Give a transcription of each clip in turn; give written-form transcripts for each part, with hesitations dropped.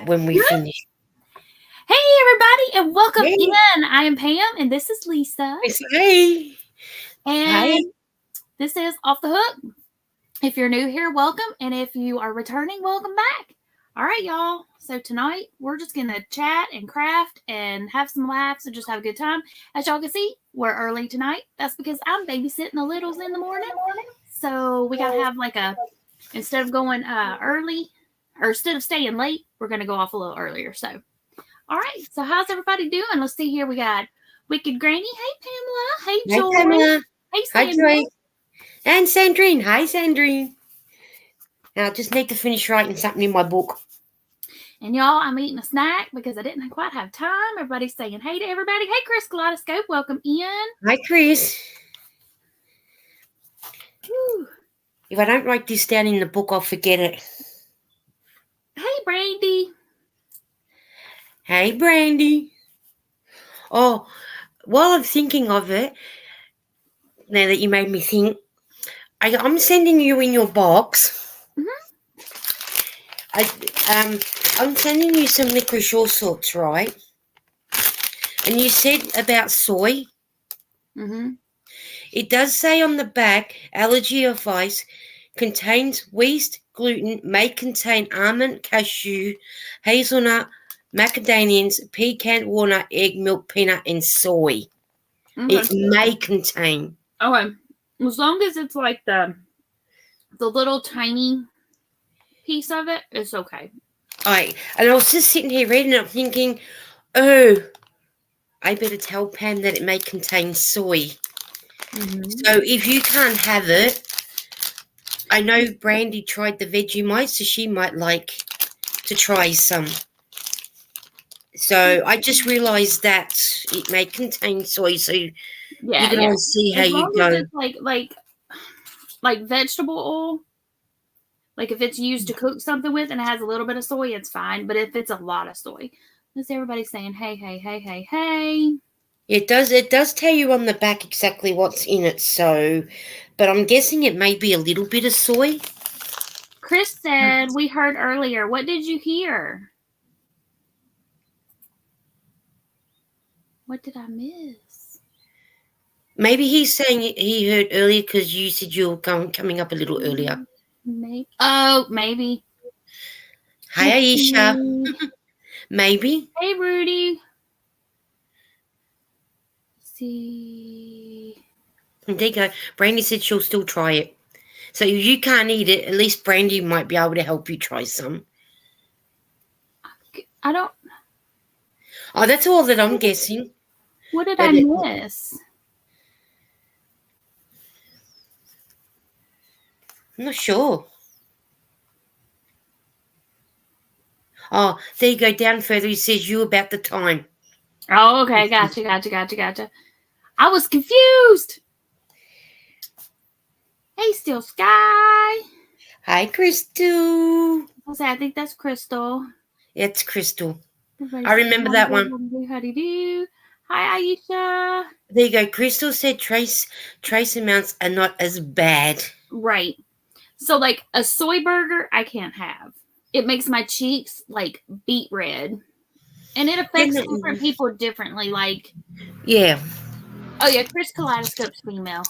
when we finish. Hey, everybody, and welcome Hey, in. I am Pam, and this is Lisa. hey, hi. And this is Off the Hook. If you're new here, welcome. And if you are returning, welcome back. All right, y'all. So tonight, we're just going to chat and craft and have some laughs and just have a good time. As y'all can see, we're early tonight. That's because I'm babysitting the littles in the morning. So we got to have instead of going early, or instead of staying late, we're going to go off a little earlier. So all right. So how's everybody doing? Let's see here. We got Wicked Granny. Hey, Pamela. Hey, Hi, Joy. Pamela. Hey, Hi, Sandra. Joy. And Sandrine. Hi, Sandrine. Now, I just need to finish writing something in my book. And y'all, I'm eating a snack because I didn't quite have time. Everybody's saying hey to everybody. Hey, Chris Kaleidoscope. Welcome in. Hi, Chris. Whew. If I don't write this down in the book, I'll forget it. Hey, Brandy. Hey, Brandy. Oh, while I'm thinking of it, now that you made me think, I'm sending you in your box. I'm sending you some licorice all sorts, right? And you said about soy. It does say on the back, allergy advice contains wheat, gluten, may contain almond, cashew, hazelnut, macadamias, pecan, walnut, egg, milk, peanut, and soy. Okay. It may contain. Okay. As long as it's like the little tiny piece of it, it's okay. And I was just sitting here reading it, thinking, oh, I better tell Pam that it may contain soy. So if you can't have it, I know Brandy tried the Vegemite, so she might like to try some. So I just realised that it may contain soy, so you can always see how as you long go. as it's like vegetable oil. Like if it's used to cook something with and it has a little bit of soy, it's fine. But if it's a lot of soy, because everybody's saying, hey, hey, hey, hey, hey. It does tell you on the back exactly what's in it, so but I'm guessing it may be a little bit of soy. Chris said we heard earlier. What did you hear? What did I miss? Maybe he's saying he heard earlier because you said you were coming up a little earlier. Maybe. Hi, Aisha. Maybe. Hey, Rudy. Let's see. There you go. Brandy said she'll still try it. So if you can't eat it, at least Brandy might be able to help you try some. I don't. Oh, that's all that I'm guessing. What did I miss? I'm not sure. Oh, there you go. Down further, he says you about the time. Oh, okay. Gotcha. I was confused. Hey, Steel Sky. Hi, Crystal. I think that's Crystal. It's Crystal. Everybody I remember that one. How do you do? Hi, Aisha. There you go. Crystal said trace amounts are not as bad. Right. So, like a soy burger, I can't have. It makes my cheeks like beet red, and it affects different people differently. Like, yeah. Oh yeah, Chris Kaleidoscope's female.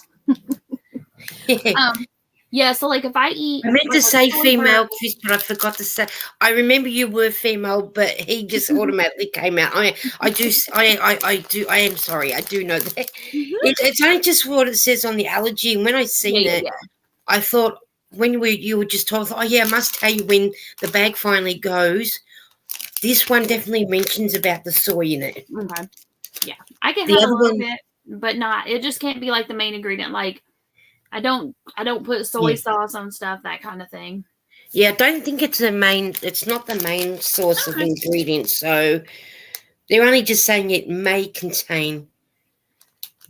Yeah, so like if I eat, I meant to say female, Chris, but I forgot to say. I remember you were female, but he just automatically came out. I am sorry. I do know that. It's only just what it says on the allergy, and when I seen it, I thought when you were just talking, oh yeah, I must tell you when the bag finally goes. This one definitely mentions about the soy in it. Okay. Yeah, I can have a little bit, but not. It just can't be like the main ingredient. Like I don't put soy sauce on stuff, that kind of thing. Yeah, I don't think it's not the main source of ingredients, so they're only just saying it may contain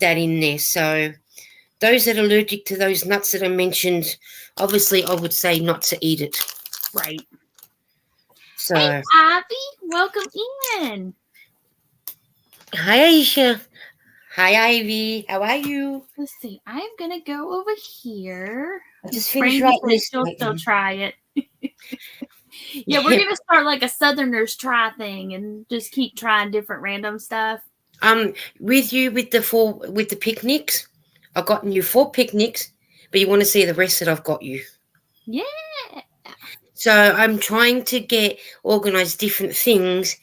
that in there. So those that are allergic to those nuts that I mentioned, obviously I would say not to eat it. Right. So hey, Ivy, welcome in. Hi, Aisha. Hi, Ivy. How are you? Let's see. I'm going to go over here. I just finished writing this. She'll still try it. Yeah, we're gonna start like a Southerners try thing and just keep trying different random stuff. With you with the picnics, I've gotten you 4 picnics, but you want to see the rest that I've got you. Yeah. So I'm trying to get organized different things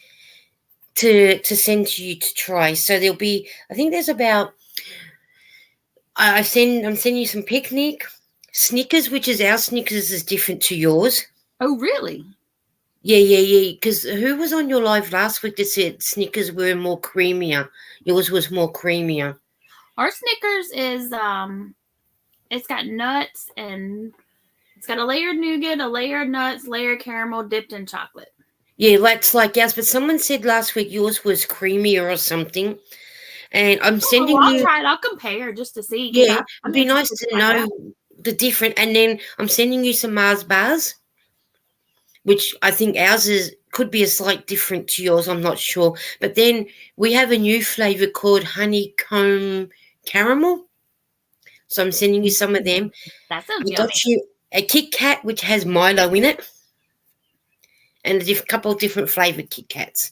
to send to you to try. So there'll be, I think there's about, I'm sending you some picnic Snickers, which is our Snickers is different to yours. Oh, really? Yeah. Because who was on your live last week that said Snickers were more creamier? Yours was more creamier. Our Snickers is it's got nuts and it's got a layer of nougat, a layer of nuts, layer of caramel dipped in chocolate. Yeah, that's like ours. But someone said last week yours was creamier or something. And I'm sending I'll you. try it. I'll compare just to see. Yeah, I'm it'd be nice interested to find know out. the different. And then I'm sending you some Mars bars, which I think ours could be a slight different to yours. I'm not sure. But then we have a new flavor called honeycomb caramel. So I'm sending you some of them. That sounds I yummy. got you a Kit Kat which has Milo in it, and a couple of different flavored Kit Kats.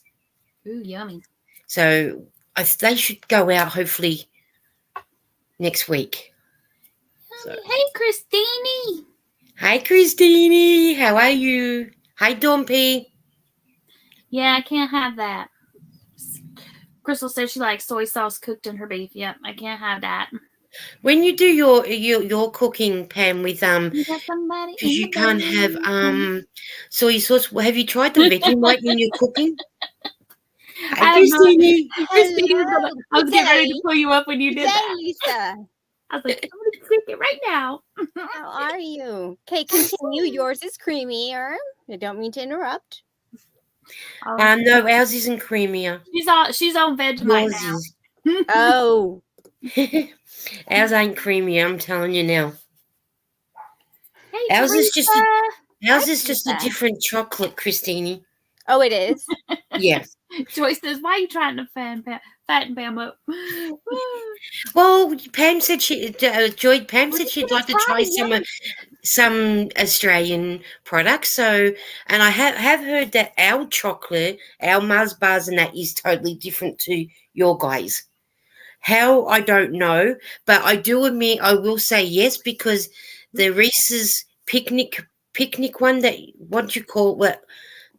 Ooh, yummy. So they should go out hopefully next week. So. Hey, Christine. Hi, Christine. How are you? Hi, Dumpy. Yeah, I can't have that. Crystal says she likes soy sauce cooked in her beef. Yep, I can't have that. When you do your cooking, Pam, with You got somebody because in you the can't have boat. soy sauce. Have you tried the Vegemite when you're cooking? Hi, I have not. Christine. Christine, Hello. I was getting ready to Good pull you up when you day. did that. Lisa. I was like, I'm going to cook it right now. How are you? Okay, continue. Yours is creamier. I don't mean to interrupt. No, ours isn't creamier. She's on Vegemite Yours now. is. Oh. Ours ain't creamy. I'm telling you now. Hey, Ours is just a Lisa. different chocolate, Christine. Oh, it is? Yeah. Joyce says, why are you trying to fatten Pam up? Well, Pam said she'd like to try some Australian products. So, and I have heard that our chocolate, our Mars bars, and that is totally different to your guys. How, I don't know, but I do admit I will say yes, because the Reese's picnic one, that what do you call it?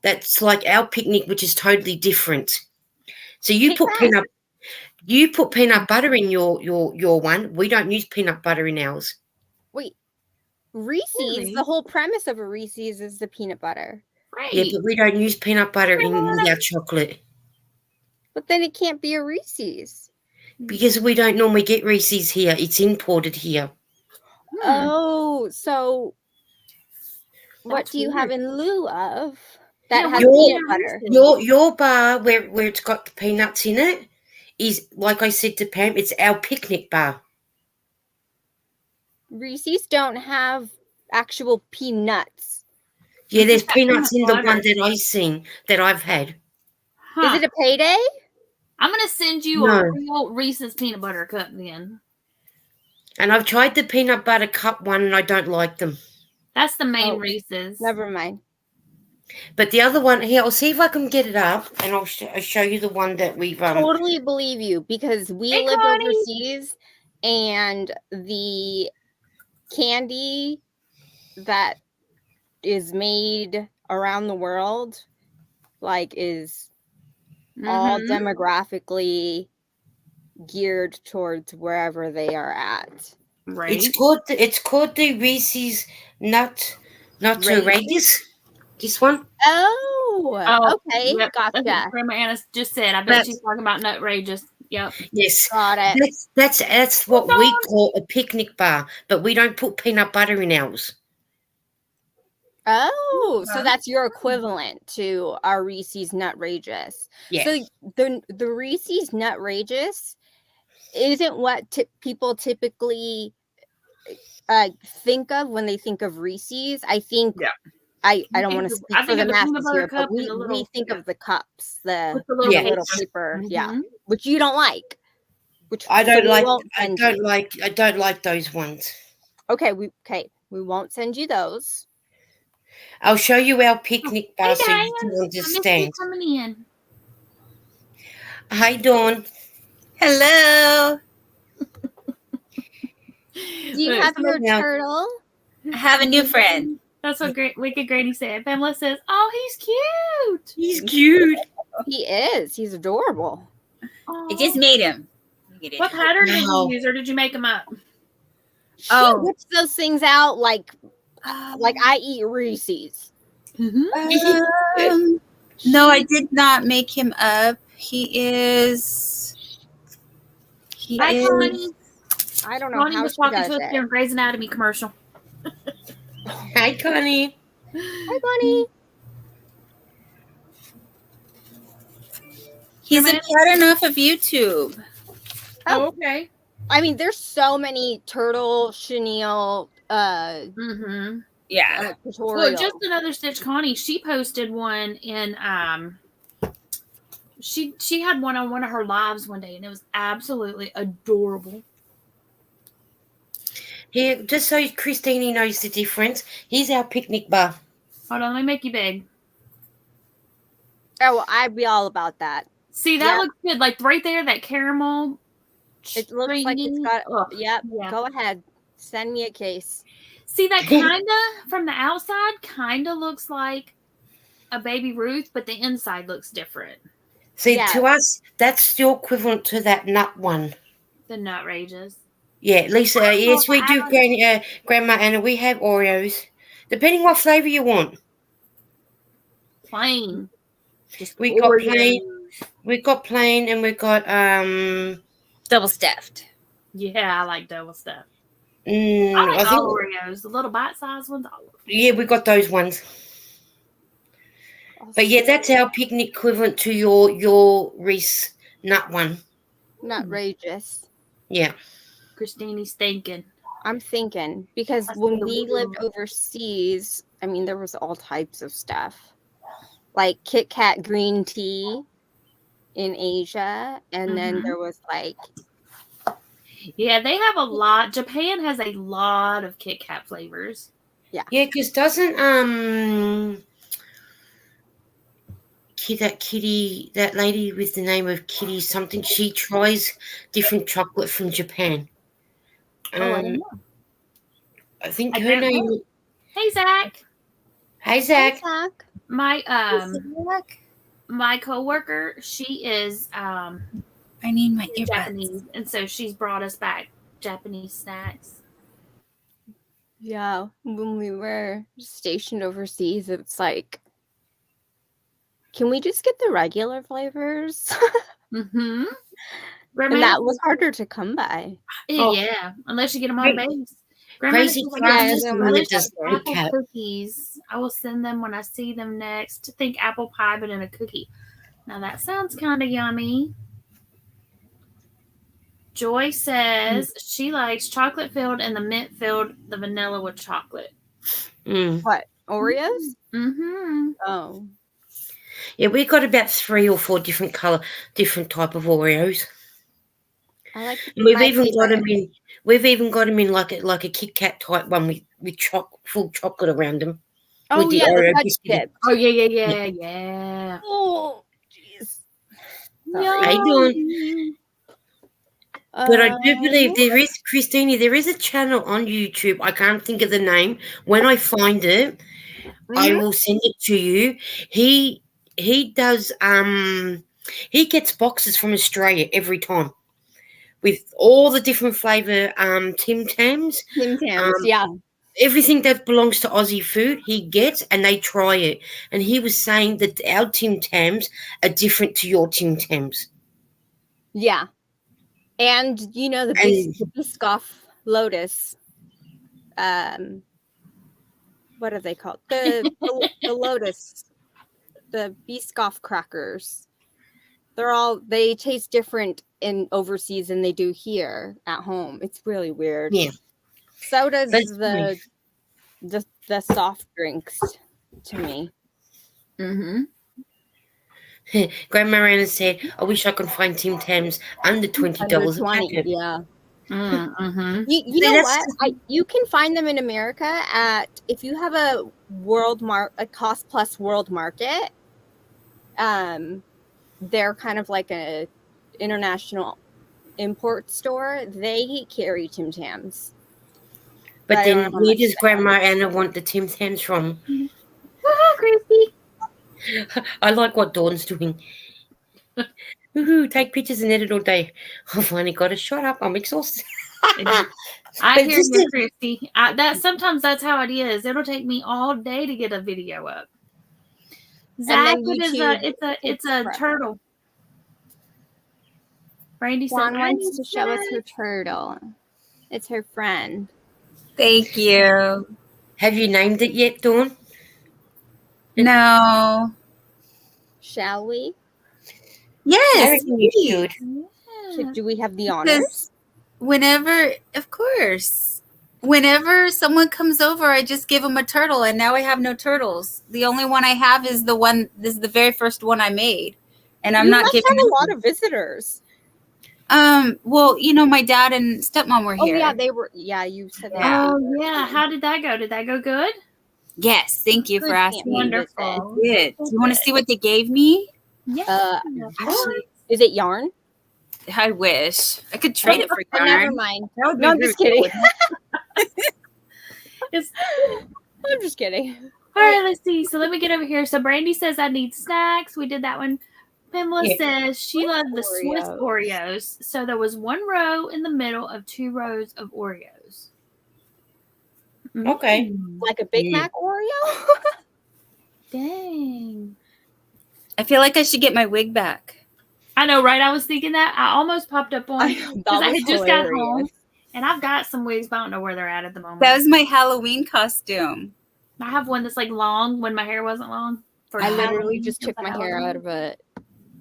That's like our picnic, which is totally different. So you put peanut butter in your one. We don't use peanut butter in ours. Wait. Reese's, Really? the whole premise of a Reese's is the peanut butter. Right. Yeah, but we don't use peanut butter in our chocolate. But then it can't be a Reese's. Because we don't normally get Reese's here. It's imported here. Oh, so what That's do you weird. have in lieu of that Yeah, has Your- peanut butter? Your bar where it's got the peanuts in it is, like I said to Pam, it's our picnic bar. Reese's don't have actual peanuts. Yeah, there's It's got peanuts in peanut the one butter. that I've seen, that I've had. Huh. Is it a payday? I'm going to send you No. a real Reese's peanut butter cup then. And I've tried the peanut butter cup one, and I don't like them. That's the main Oh, Reese's. Never mind. But the other one here, I'll see if I can get it up, and I'll show you the one that we've Totally believe you, because we Hey, lived Connie. overseas, and the candy that is made around the world, like, is all Mhm. demographically geared towards wherever they are at. Right. It's called the Reese's Nut Radius. This one. Oh, okay, Yep. gotcha. Grandma Anna just said. I bet That's- she's talking about Nutrageous. Yep. Yes. Got it. That's what we call a picnic bar, but we don't put peanut butter in ours. Oh, so Okay. that's your equivalent to our Reese's Nutrageous. Yeah. So the Reese's Nutrageous isn't what people typically think of when they think of Reese's. I think I don't want to speak for the masses here, but we think of the cups, the little paper, which you don't like. Which I don't like. won't I send don't you. like. I don't like those ones. Okay, we won't send you those. I'll show you our picnic bar Hey, so Diane. you can I missed you understand. coming in. Hi, Dawn. Hello. Do you have your Now- turtle? I have a new friend. That's what Wicked Granny said. Pamela says, "Oh, he's cute." He's cute. He is. He's adorable. I just made him. What pattern did Wow. you use, or did you make them up? She Oh. whips those things out like I eat Reese's. No, I did not make him up. Hi, Connie. I don't know Connie how was she talking does to us it. during Grey's Anatomy commercial. Hi, Connie. Hi, Bunny. He's a pattern off of YouTube. Oh, okay. I mean, there's so many turtle chenille Mm-hmm. Yeah. tutorials. Well, just another stitch. Connie, she posted one in she had one on one of her lives one day, and it was absolutely adorable. Here, just so Christine knows the difference, here's our picnic bar. Hold on, let me make you big. Oh, I'd be all about that. See, that looks good. Like right there, that caramel. It looks like it's got. Yep. Yeah. Go ahead. Send me a case. See, that kinda from the outside kinda looks like a baby Ruth, but the inside looks different. See, to us, that's still equivalent to that nut one. The Nutrageous. Yeah, Lisa, yes, we do, Grandma Anna, we have Oreos. Depending what flavour you want. Plain. Just we got plain. We got plain and we got double stuffed. Yeah, I like double stuffed. I I think all Oreos, the little bite-sized ones. Yeah, we got those ones. But yeah, that's our picnic equivalent to your Reese nut one. Nutrageous. Yeah. Christine's thinking. I'm thinking because when we lived overseas, I mean, there was all types of stuff, like Kit Kat green tea in Asia, and then there was like. Yeah, they have a lot. Japan has a lot of Kit Kat flavors. Yeah. Yeah, because doesn't that lady with the name of Kitty something, she tries different chocolate from Japan. I don't know. I think her name. Hey, Zach. Hey, Zach. My coworker, she is I need my earbuds. Japanese, and so she's brought us back Japanese snacks. Yeah, when we were stationed overseas, it's like, can we just get the regular flavors? Mm-hmm. And that was harder to come by. Yeah, unless you get them on base. Crazy apple cookies. I will send them when I see them next. Think apple pie, but in a cookie. Now that sounds kind of yummy. Joy says she likes chocolate filled and the mint filled, the vanilla with chocolate. What, Oreos? Mm-hmm. Oh, yeah, we got about 3 or 4 different type of Oreos. I like. We've even got them in. We've even got them in like a Kit Kat type one with full chocolate around them. Oh yeah, the fudge dip. Oh yeah. Oh, jeez. How you doing? But I do believe there is, Christina, there is a channel on YouTube. I can't think of the name. When I find it, I will send it to you. He does he gets boxes from Australia every time with all the different flavour Tim Tams. Tim Tams, yeah. Everything that belongs to Aussie food, he gets and they try it. And he was saying that our Tim Tams are different to your Tim Tams. Yeah. And you know the Biscoff Lotus, what are they called? The Lotus, the Biscoff crackers. They taste different in overseas than they do here at home. It's really weird. Yeah. So does the soft drinks to me. Mm-hmm. Grandma Anna said, I wish I could find Tim Tams under $20 a packet. Yeah. Mm-hmm. You See, know that's what? You can find them in America at, if you have a cost plus world market. They're kind of like a international import store. They carry Tim Tams. But I don't then know how where much does they are. Grandma Anna want the Tim Tams from? Woohoo, Christy. I like what Dawn's doing. Woohoo, take pictures and edit all day. I finally got to shut up. I'm exhausted. I But hear just you, to- Christy. Sometimes that's how it is. It'll take me all day to get a video up. Zach, then it is YouTube it's takes a forever. turtle. Brandy said, Juan "I wants need to show us her snacks." turtle. It's her friend. Thank you. have you named it yet, Dawn? No. Shall we? I Yes. reckon you should. Yeah. Do we have the honors? Whenever, of course, whenever someone comes over, I just give them a turtle, and now I have no turtles. The only one I have is this is the very first one I made, and I'm You not must giving. have a lot of visitors. Well, my dad and stepmom were Oh here. yeah, they were. Yeah, you said that. Yeah. Oh yeah. How did that go? Did that go good? Yes, thank you for Good asking. family visit. Wonderful. Good. Do you want to see what they gave me? Yeah. Actually, is it yarn? I wish I could trade it for But never yarn. mind. That would be No, I'm very just kidding. It's- I'm just kidding. all right, let's see. So let me get over here. So Brandy says I need snacks. We did that one. Pamela Yeah. says she loved the Swiss Oreos. Oreos. So there was one row in the middle of 2 rows of Oreos. Okay. Like a Big Mm. Mac Oreo? Dang. I feel like I should get my wig back. I know, right? I was thinking that. I almost popped up on because I had just got home and I've got some wigs, but I don't know where they're at the moment. That was my Halloween costume. I have one that's like long when my hair wasn't long. For I literally Halloween. just It's took a my hair Halloween. out of a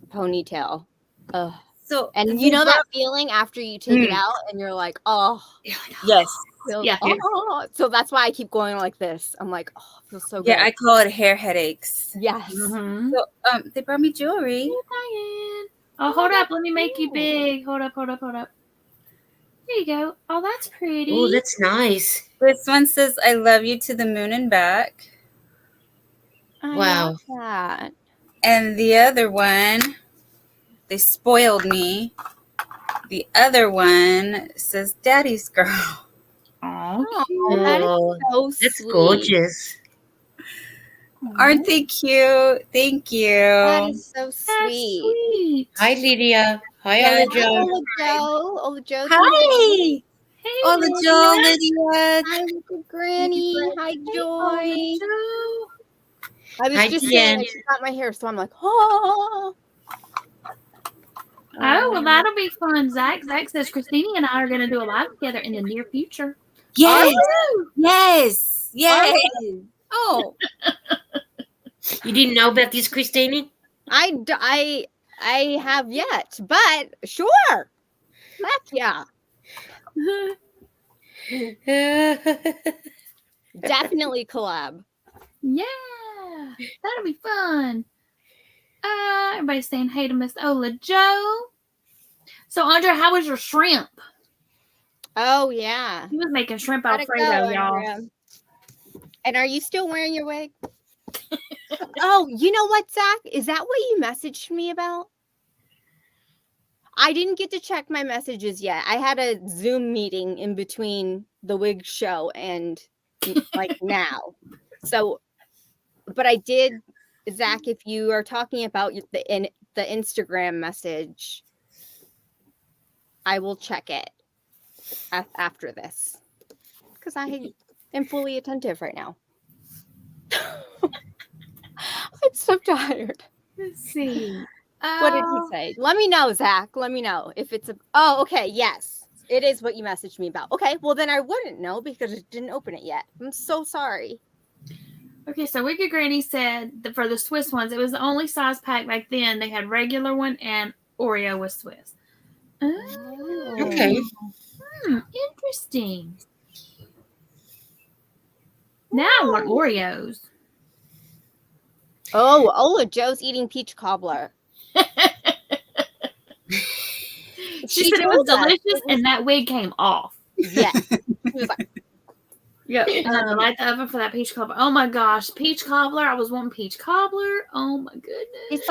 ponytail. Ugh. So, And you know that feeling after you take it Mm. out and you're like, oh, yes, feels, Yeah. oh. So that's why I keep going like this. I'm like, oh, it feels so good. yeah, I call it hair headaches. yes. Mhm. So, they brought me jewelry. Hey, Diane. Oh, hold up. Let me make you big. Hold up. There you go. Oh, that's pretty. Oh, that's nice. This one says, "I love you to the moon and back," I Wow. love that. and the other one, they spoiled me. The other one says, "Daddy's girl." Oh, Oh, that is Oh, so that's sweet. gorgeous. Aren't they cute? Thank you. That is so That's sweet. sweet. Hi, Lydia. Hi, Yeah, Ola Hi, Joe. Ola Joe. Ola Joe. Hi, Hey, Ola Lydia. Joe, Lydia. Hi, Uncle Granny. Hi, Hey, Joy. Ola Joe. I was Hi, just Jen. saying, I just got my hair, so I'm like, oh. Oh, well, that'll be fun. Zach says Christina and I are going to do a live together in the near future. Yes, Are yes, yes. you? Oh, You didn't know about this, Christine? I have yet, but sure. Heck yeah. Definitely collab. Yeah, that'll be fun. Everybody's saying hey to Miss Ola Joe. So, Andrea, how was your shrimp? Oh, yeah. He was making shrimp Gotta Alfredo, go, y'all. Andrea. And are you still wearing your wig? Oh, you know what, Zach? Is that what you messaged me about? I didn't get to check my messages yet. I had a Zoom meeting in between the wig show and like now. So, but I did, Zach, if you are talking about the Instagram message, I will check it after this because I am fully attentive right now. I'm so tired. Let's see. What did he say? Let me know, Zach. Let me know if it's a. Oh, okay. Yes, it is what you messaged me about. Okay, well then I wouldn't know because I didn't open it yet. I'm so sorry. Okay, so Wicked Granny said that for the Swiss ones, it was the only size pack back then. They had regular one and Oreo was Swiss. Oh, Okay. Interesting. Now I want Oreos. Oh, Ola Joe's eating peach cobbler. She said it was told us delicious, and that wig came off. Yeah. She was like, Yeah, and I had to light the oven for that peach cobbler. Oh my gosh, peach cobbler! I was wanting peach cobbler. Oh my goodness!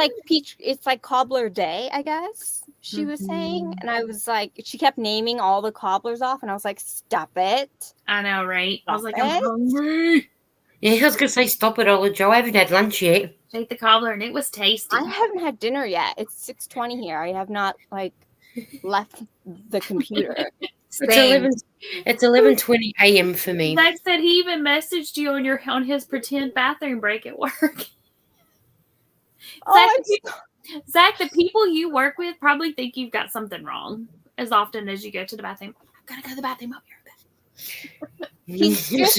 it's like cobbler day, I guess she was saying, and I was like, she kept naming all the cobblers off, and I was like, stop it. I know, right? I was like, Stop I'm it. hungry. Yeah, I was going to say, stop it, Ola Joe. I haven't had lunch yet. Ate the cobbler, and it was tasty. I haven't had dinner yet. It's 6:20 here. I have not left the computer. It's 11:20 a.m. for me. Zach said he even messaged you on his pretend bathroom break at work. Zach, the people you work with probably think you've got something wrong as often as you go to the bathroom. I've got to go to the bathroom. I'll be right back. He's just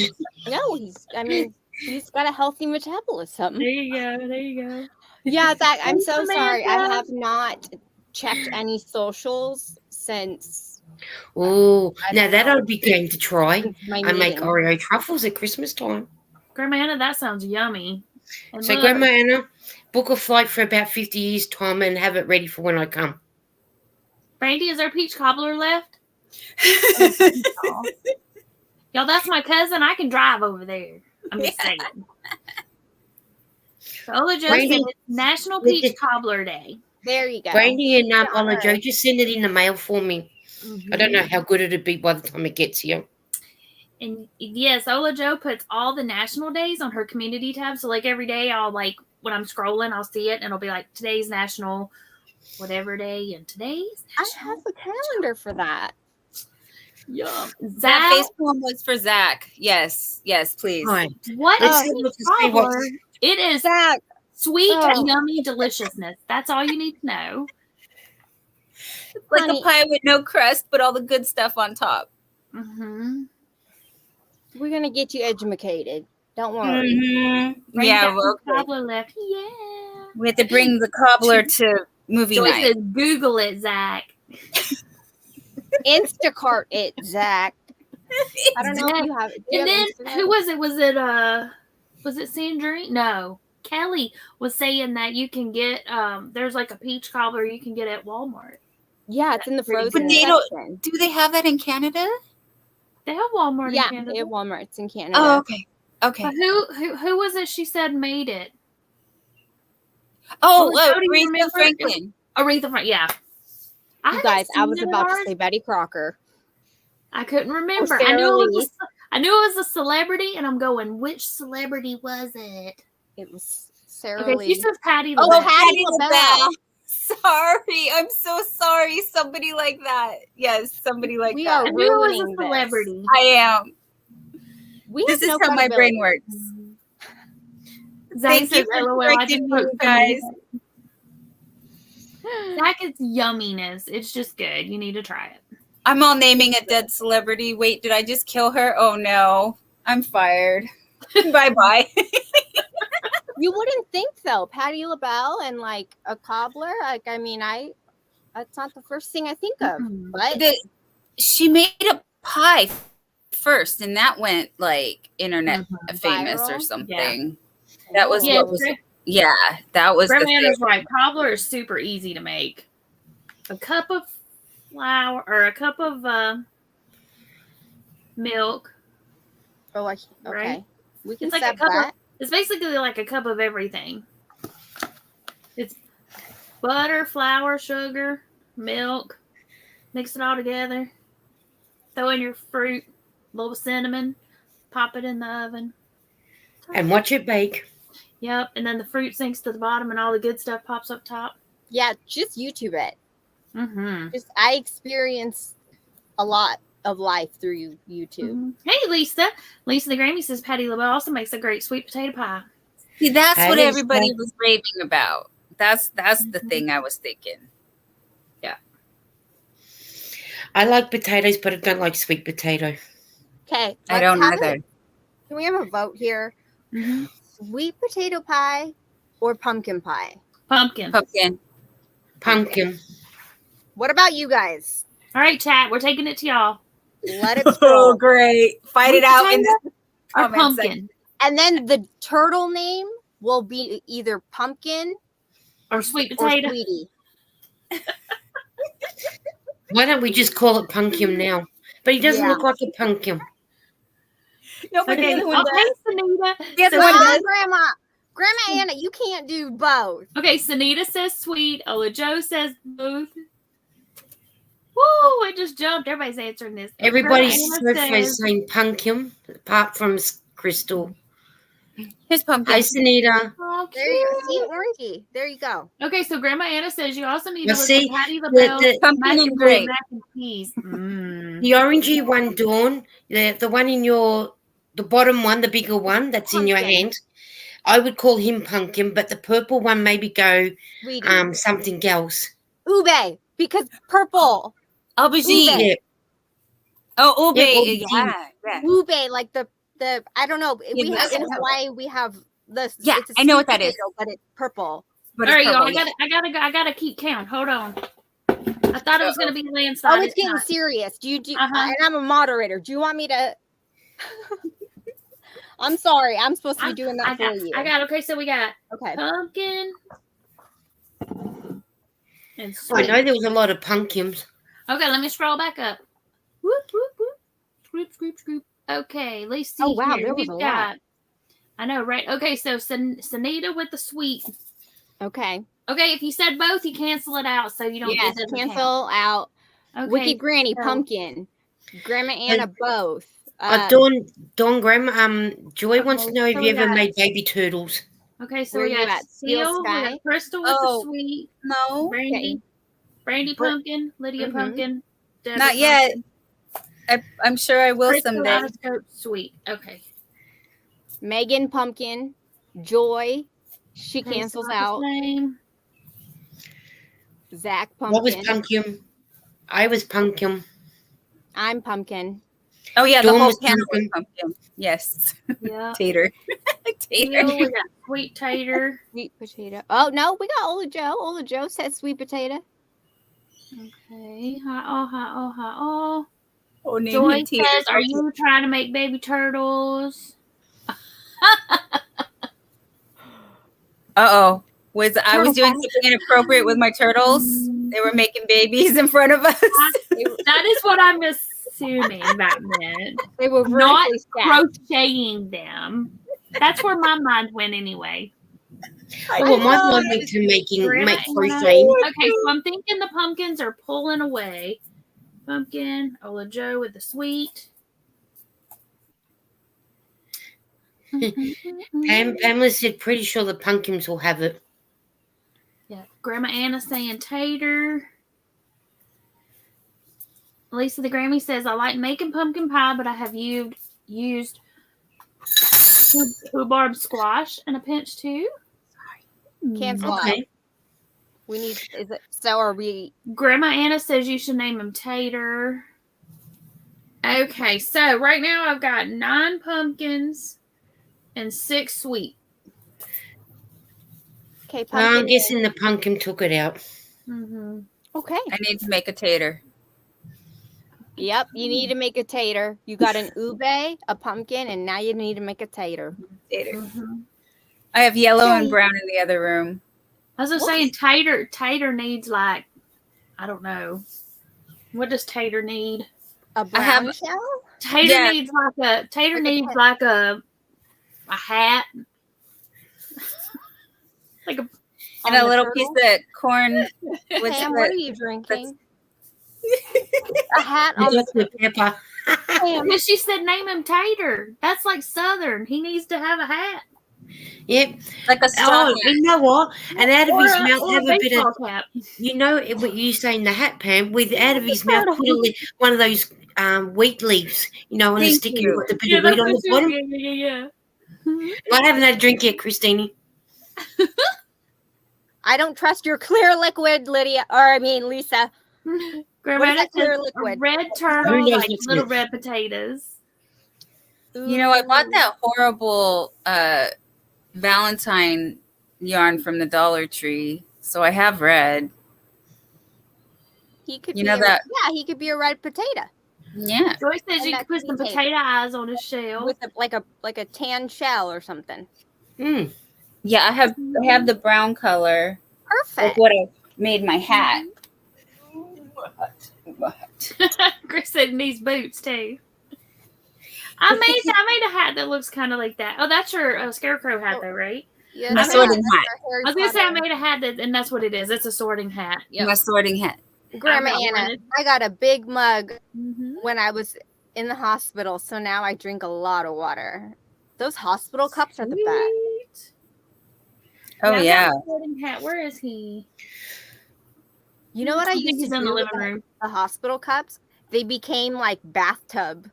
he's got a healthy metabolism. There you go. Yeah, Zach, I'm so Samantha. sorry. I have not checked any socials since Oh, now that I'd be game to try. my I make meeting. Oreo truffles at Christmas time. Grandma Anna, that sounds yummy. And So, look, Grandma Anna, book a flight for about 50 years' time and have it ready for when I come. Brandy, is there peach cobbler left? Y'all, that's my cousin. I can drive over there. I'm just saying. So Ola Joe Brandy, said it's National with Peach the- Cobbler Day. There you go. Brandy and Yeah, Ola Joe, alright. just send it in the mail for me. I don't know how good it'd be by the time it gets here. And yes, Ola Joe puts all the national days on her community tab. So like every day I'll when I'm scrolling, I'll see it and it'll be like today's national whatever day and today's I national. have a calendar for that. Yeah. That Zach, face poem was for Zach. Yes, please. Right. what Let's is see peach what to see what- cobbler? It is Zach, sweet, Oh. yummy deliciousness. That's all you need to know. Like Honey. a pie with no crust, but all the good stuff on top. Mm-hmm. we're gonna get you educated. Don't worry. Mm-hmm. Yeah, well, okay. Cobbler left. Yeah. We have to bring the cobbler to movie Joyce night. says, Google it, Zach. Instacart it, Zach. I don't know if you have it. Do you And have then Instacart? who was it? Was it Sandrine? No. Kelly was saying that you can get there's like a peach cobbler you can get at Walmart. Yeah, it's in the Pretty frozen good. But they don't- section. Do they have that in Canada? They have Walmart Yeah, in Canada. they have Walmart's in Canada. Oh, okay. Okay. But who was it she said made it? Oh, Jody, you Aretha remember? Franklin. Aretha Franklin, yeah. I You haven't guys, I seen was it about to ours. say Betty Crocker. I couldn't remember. Sarah I knew Lee. it was a celebrity, and I'm going, which celebrity was it? It was Sarah Okay, Lee. she says Patty Oh, LaBelle. Patty LaBelle. Sorry, I'm so sorry. Somebody like that. Yes, somebody like We that. are I knew it was ruining a celebrity. I am. We This have is no how my brain credibility. works. Zach Thank says, you for LOL, I correcting didn't me, put so guys. many- Zach, it's yumminess. It's just good. You need to try it. I'm all naming a dead celebrity. Wait, did I just kill her? Oh no, I'm fired. Bye bye. You wouldn't think though, Patty LaBelle and like a cobbler. Like, I mean, that's not the first thing I think of. Mhm. But She made a pie first, and that went like internet famous Viral? or something. That was Yeah, what was. Yeah, that was the Grandma thing. Anna's right. Cobbler is super easy to make. A cup of flour or a cup of milk. oh, okay, Right? we can It's like a set cup that. of, it's basically like a cup of everything. It's butter, flour, sugar, milk. Mix it all together. Throw in your fruit, a little cinnamon, pop it in the oven. And watch it bake. Yep, and then the fruit sinks to the bottom and all the good stuff pops up top. Yeah, just YouTube it. Mm-hmm. Just I experience a lot of life through YouTube. Hey, Lisa. Lisa the Grammy says Patty LaBelle also makes a great sweet potato pie. See, that's That what is everybody that- was raving about. That's the thing I was thinking. I like potatoes, but I don't like sweet potato. Okay, I don't have either. Can we have a vote here? Mm-hmm. Sweet potato pie or pumpkin pie? Pumpkin. Pumpkin. Pumpkin. What about you guys? All right, chat. We're taking it to y'all. Let it Oh, scroll. great! Fight Sweet it out in potato the Or comment pumpkin. section. And then the turtle name will be either pumpkin Or sweet or potato. sweetie. Why don't we just call it pumpkin now? But he doesn't Yeah. look like a pumpkin. No, but Okay, the other one okay, does. Sanita. The other So one No, does. Grandma Anna, you can't do both. Okay, Sanita says sweet. Ola Joe says both. Woo! I just jumped. Everybody's answering this. Everybody's Grandma so Anna far says, saying pumpkin, apart from Crystal. Here's pumpkin. Hi, Sunita. oh, There you go. cute. See, orangey. There you go. Okay, so Grandma Anna says you also need Well, to look see, at Patty the- LaBelle, the- Pumpkin and grape. mac and cheese. Mm. The orangey one, Dawn, the one in the bottom one, the bigger one that's in your Pumpkin. hand, I would call him pumpkin, but the purple one maybe go Sweetie. something else. Ube, because purple. Aubergine. Yeah, Oh, ube. Yeah, aubergine. Yeah. Ube, like the I don't know. We Yeah, have in okay. Hawaii we have the Yeah, it's a I know sweet what that is. potato, but it's purple. But All right, it's y'all. purple, I gotta keep count. Hold on. I thought it was gonna be a landslide. Oh, it's getting not. serious. Do you Uh-huh. and I'm a moderator. Do you want me to I'm sorry. I'm supposed to be doing that for you. Okay, so we got Okay. pumpkin and I sweet. know there was a lot of pumpkins. Okay, let me scroll back up. Whoop, whoop, whoop. Scroop, scroop, scroop. Okay, let's see. Oh, wow, here. there was We've a got, lot. I know, right? Okay, so Sanita with the sweet. Okay. Okay, if you said both, you cancel it out so you don't Yes, get cancel out. Okay. Wiki Granny, so- pumpkin. Grandma Anna, both. Dawn, Grandma, Joy wants to know if so you we ever got- made baby turtles. Okay, so Where we you got at? Steel Seal, we Sky? got Crystal with Oh. the sweet, No, Brandy, Brandy Br- pumpkin, Lydia Mhm. pumpkin, Deborah not yet. pumpkin, I'm sure I will Crystal someday. out of scope, sweet. Okay. Megan, pumpkin. Joy, she Okay, cancels so not out. the same. Zach, What was pumpkin. pumpkin? I was pumpkin. I'm pumpkin. Oh yeah, the Dawn whole was pan was pumpkin. pumpkin. Yes, Yeah. tater. Seal, Tater. we got sweet tater. Sweet potato. Oh no, we got Ola Joe. Ola Joe said sweet potato. Okay. Hi. Oh, name Joy him tater. says, "Are you trying to make baby turtles?" Uh-oh. I was doing Turtle. something inappropriate with my turtles. They were making babies in front of us. That is what I'm assuming that meant. They were Not vertically stacked. crocheting them. That's where my mind went anyway. Oh, my know. mom went to make Grandma crocheting. Okay, so I'm thinking the pumpkins are pulling away. Pumpkin, Ola Joe with the sweet. Pamela said, pretty sure the pumpkins will have it. Yeah, Grandma Anna saying tater. Lisa the Grammy says, I like making pumpkin pie, but I have used rhubarb squash in a pinch too. Cancel out. Okay. We need. Is it? So are we? Grandma Anna says you should name him Tater. Okay, so right now I've got 9 pumpkins and 6 sweet. Okay, I'm pumpkin. guessing the pumpkin took it out. Mm-hmm. Okay. I need to make a tater. Yep. You need to make a tater. You got an ube, a pumpkin, and now you need to make a tater. Tater. Mm-hmm. I have yellow and brown in the other room. I was just saying Tater needs like, I don't know. What does Tater need? A brown have- shell. Tater Yeah. needs like Like a hat. Like a And a little piece of corn with Pam, what are the, you drinking? A hat on Just the the pepper. Pam. Because she said name him Tater. That's like Southern. He needs to have a hat. Yep. like a straw. Oh, you know what? And out of his mouth, or have a bit of, baseball cap. you know, what you saying the hat, Pam, with out of his mouth, put one of those wheat leaves, you know, on a Thank stick you. with a bit of wheat on the bottom. Yeah. I haven't had a drink yet, Christine. I don't trust your clear liquid, Lydia. Or I mean, Lisa. Grandma What is that clear says liquid? a red Who turtle, knows like what's little it? red potatoes. You know, I bought that horrible Valentine yarn from the Dollar Tree, so I have red. He could You be know that- Yeah, he could be a red potato Yeah. Joyce says And you that's can put some potato. potato eyes on his shell. with like a tan shell or something. Mm. Yeah, I have the brown color. That's Perfect. what I made my hat. What? Chris said it needs boots too. I made a hat that looks kind of like that. Oh, that's your scarecrow hat, though, right? Yeah, My that's sorting our hat. Harry I was gonna say I Potter. made a hat and that's what it is. It's a sorting hat. My sorting hat. Grandma I've got Anna, one. I got a big mug Mm-hmm. when I was in the hospital, so now I drink a lot of water. Those hospital cups are the best. Oh I've got yeah. a sorting hat. Where is he? You know what I think used he's to in do the with living room. the hospital cups? They became like bathtub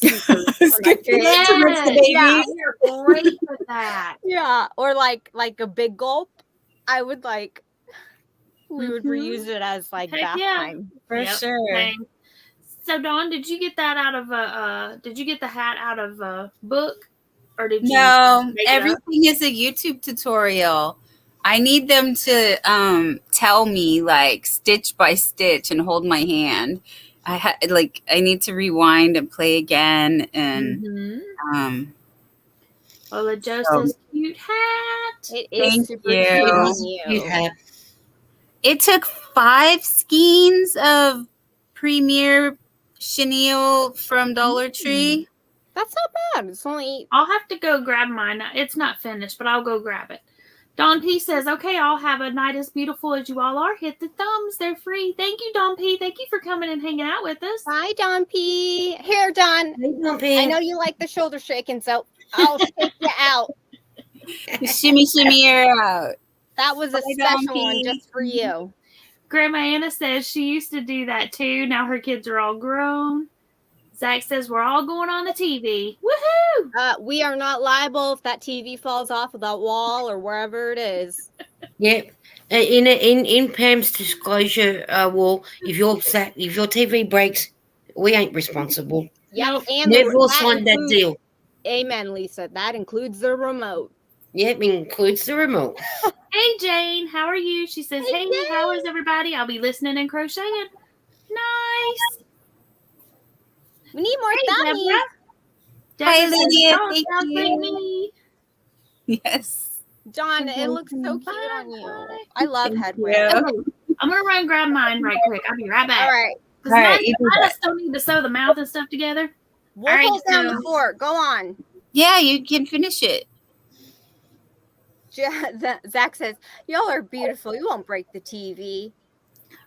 scoopers for my Scoopers. kids. Yes, Yeah. you're great with that. Yeah, or like a big gulp. I would like we would Mhm. reuse it as like Heck bath yeah. time. For Yep, sure. same. So Dawn, did you get that out of did you get the hat out of a book? Or did you No, make it up? everything is a YouTube tutorial. I need them to tell me like stitch by stitch and hold my hand. I need to rewind and play again and Mm-hmm. Well, Joe says cute hat. It is Thank super you. cute It on is a you. cute hat. it took 5 skeins of Premier chenille from Dollar Tree. That's not bad. It's only I'll have to go grab mine. It's not finished, but I'll go grab it. Don P says, okay, I'll have a night as beautiful as you all are. Hit the thumbs. They're free. Thank you, Don P. Thank you for coming and hanging out with us. Bye, Don P. Here, Don. Hey, Dumpy. I know you like the shoulder shaking, so I'll shake you out. Shimmy her out. That was a Bye, Don special one P. just for you. Grandma Anna says she used to do that too. Now her kids are all grown. Zach says we're all going on the TV. Woohoo! We are not liable if that TV falls off of that wall or wherever it is. Yep. In Pam's disclosure wall, if your TV breaks, we ain't responsible. Yep. Nope. And Never that signed that includes- deal. Amen, Lisa. That includes the remote. Yep, includes the remote. Hey Jane, how are you? She says, hey, how is everybody? I'll be listening and crocheting. Nice. We need more Hey, dummies. Deborah. Hi, Deborah says, Lydia. "Oh, Thank sounds like you." me." Yes. John, it looks so cute on you. I love Thank headwear. you. Oh, I'm gonna run and grab mine right quick. I'll be right back. All right. Because All right, mine, you do mine I that. still need to sew the mouth and stuff together. We'll All right, hold down the so- fort. Go on. Yeah, you can finish it. Zach says, y'all are beautiful. You won't break the TV.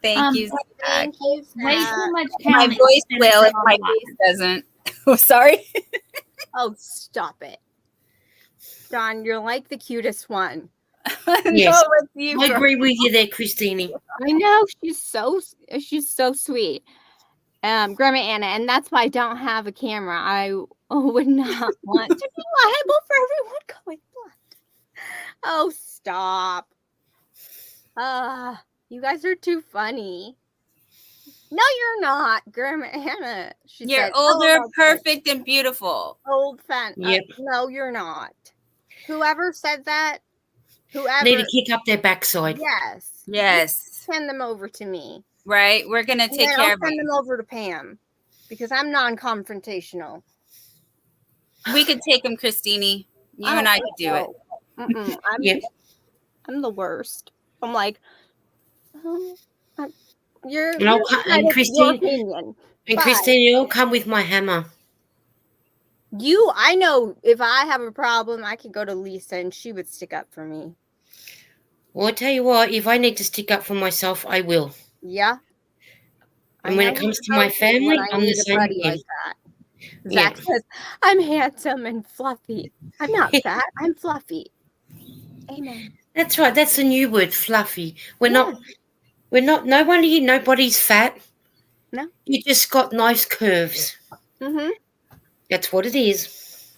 Thank you, Zach. Thank you, Way Zach. too much My counting. voice Finish will it if all my the face doesn't. Oh, sorry. Oh, stop it. John, you're like the cutest one. Yes. No, it's you, I bro. agree with you there, Christine. I know she's so sweet. Grandma Anna, and that's why I don't have a camera. I would not want to be liable for everyone going blind. Oh, stop. You guys are too funny. No, you're not, Grandma Anna. She You're said, older, "Oh, perfect, and beautiful. old fan." Yep. No, you're not. Whoever said that, Need whoever, to kick up their backside. yes, Yes. send them over to me. Right? We're going to And take then care I'll of send you. them over to Pam because I'm non-confrontational. We could take them, Christine. You and I could do it. Mm-mm. Yep. I'm the worst. I'm like, you're And I'll entitled to and your Christine opinion. and Bye. Christine, you'll come with my hammer. I know if I have a problem, I could go to Lisa and she would stick up for me. Well, I tell you what, if I need to stick up for myself, I will. Yeah. And when it comes to my family, I'm the same buddy again. like that. Yeah. Zach says, I'm handsome and fluffy. I'm not fat. I'm fluffy. Amen. That's right. That's a new word, fluffy. We're not. Nobody's fat. No. You just got nice curves. Mm-hmm. That's what it is.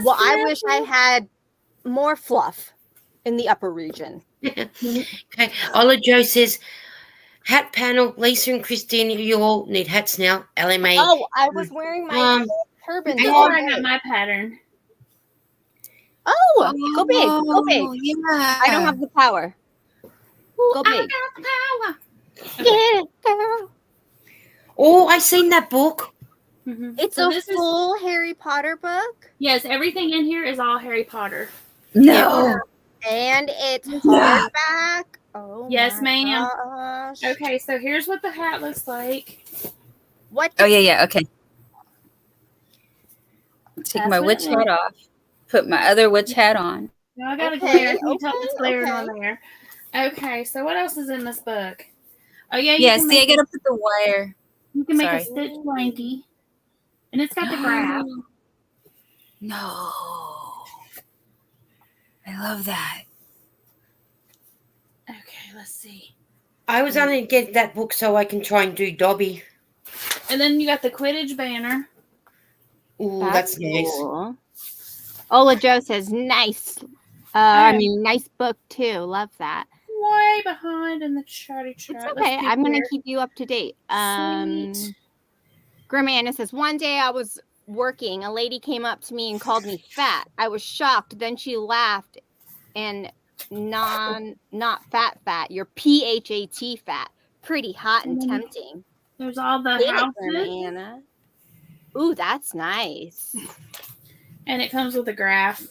Well, I wish I had more fluff in the upper region. Okay. Ola Joe says, hat panel. Lisa and Christine, you all need hats now. LMA. Oh, I was wearing my turban. This the is other where I got day. my pattern. Oh, go big. Go big. Yeah. I don't have the power. Go I big. got the power. Get it, girl. Oh, I seen that book. Mhm. It's So a this is- full Harry Potter book. Yes, everything in here is all Harry Potter. No. And it's Yeah. hardback. Oh, Yes, my ma'am. gosh. Okay, so here's what the hat looks like. What? Oh yeah. Okay. Take That's my what witch it hat looks- off. Put my other witch hat on. No, I got a Okay, glare. Can you tell okay, it's glaring okay. on there? Okay, so what else is in this book? Oh yeah, you Yeah. can See, I make gotta put the wire. you can make a Sorry. stitch blankie, and it's got the graph. No. I love that. Okay, let's see. I was only get that book so I can try and do Dobby. And then you got the Quidditch banner. Ooh, that's nice. cool. Ola Joe says, nice. Nice book too. Love that. Way behind in the chatty chat. It's Let's okay. see I'm going here. to keep you up to date. Sweet. Grim Anna says, one day I was working. A lady came up to me and called me fat. I was shocked. Then she laughed and not fat. You're PHAT fat. Pretty hot and Mhm. tempting. There's all the Grim houses, Anna. Ooh, that's nice. and it comes with a graph.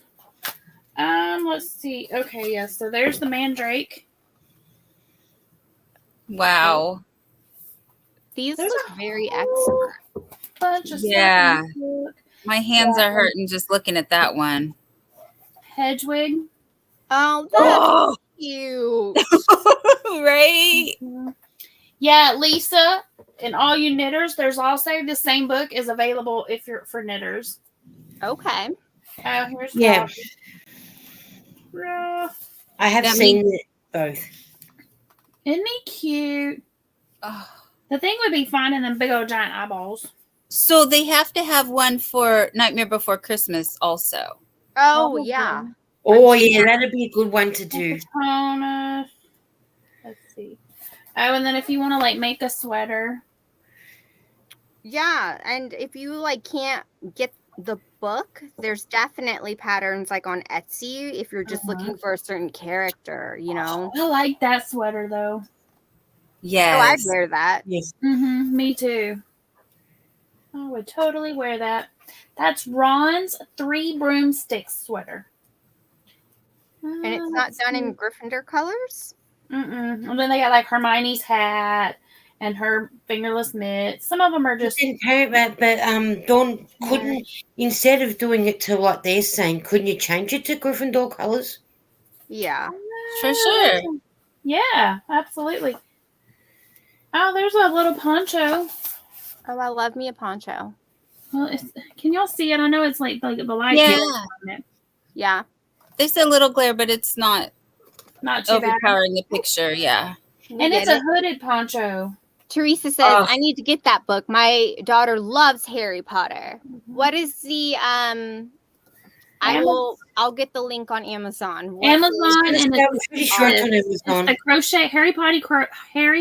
Let's see. Okay, yeah. So there's the Mandrake. Wow. These There's look a very whole expert. bunch of Yeah. stuff in this book. My hands are hurting just looking at that one. Hedwig. Oh, that's cute. Right. Mhm. Yeah, Lisa, and all you knitters, there's also the same book is available if you're for knitters. Okay. Oh, here's Yeah. Dobby. Rough. I have That seen it both. Isn't he cute? Oh. The thing would be finding them big old giant eyeballs. So they have to have one for Nightmare Before Christmas also. Oh, Probably. yeah. Oh, yeah, that'd be a good one to do. Patronus. Let's see. Oh, and then if you want to like make a sweater, Yeah, and if you like can't get the book, there's definitely patterns like on Etsy if you're just looking for a certain character, you know. I like that sweater though. Yes. Oh, I'd wear that. Yes. Me too. I would totally wear that. That's Ron's 3 broomsticks sweater. And it's not done in Gryffindor colors? And then they got like Hermione's hat and her fingerless mitts. Some of them are just Dawn, couldn't, instead of doing it to like they're saying, couldn't you change it to Gryffindor colours? Yeah. For sure. Yeah, absolutely. Oh, there's a little poncho. Oh, I love me a poncho. Well, can y'all see it? I know it's like the light. Yeah. On it. Yeah. There's a little glare, but it's not Not too bad. overpowering the picture. Yeah. And it's a hooded poncho. Teresa says, I need to get that book. My daughter loves Harry Potter. What is the I'll get the link on Amazon. Amazon, and I'm pretty sure it's on Amazon. It's a Harry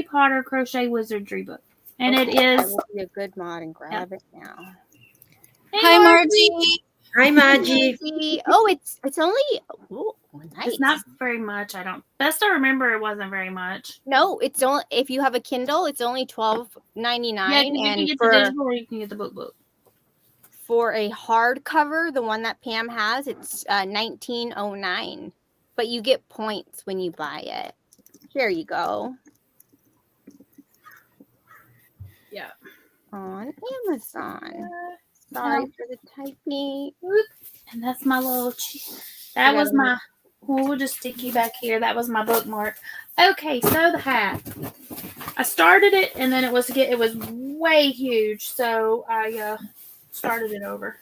Potter crochet wizardry book. And it is I will be a good mod and grab it now. Hey, Hi, Margie. Hi, Margie. Oh, it's only nice. It's not very much, I don't. Best I remember, it wasn't very much. No, it's only if you have a Kindle, it's only $12.99. Yeah, you can get the digital or you can get the book. For a hardcover, the one that Pam has, it's $19.09. But you get points when you buy it. Here you go. Yeah. On Amazon. Sorry for the typing. And that's my little. That was my. Well, we'll just stick you back here. That was my bookmark. Okay, so the hat. I started it, and then it was way huge, so I started it over.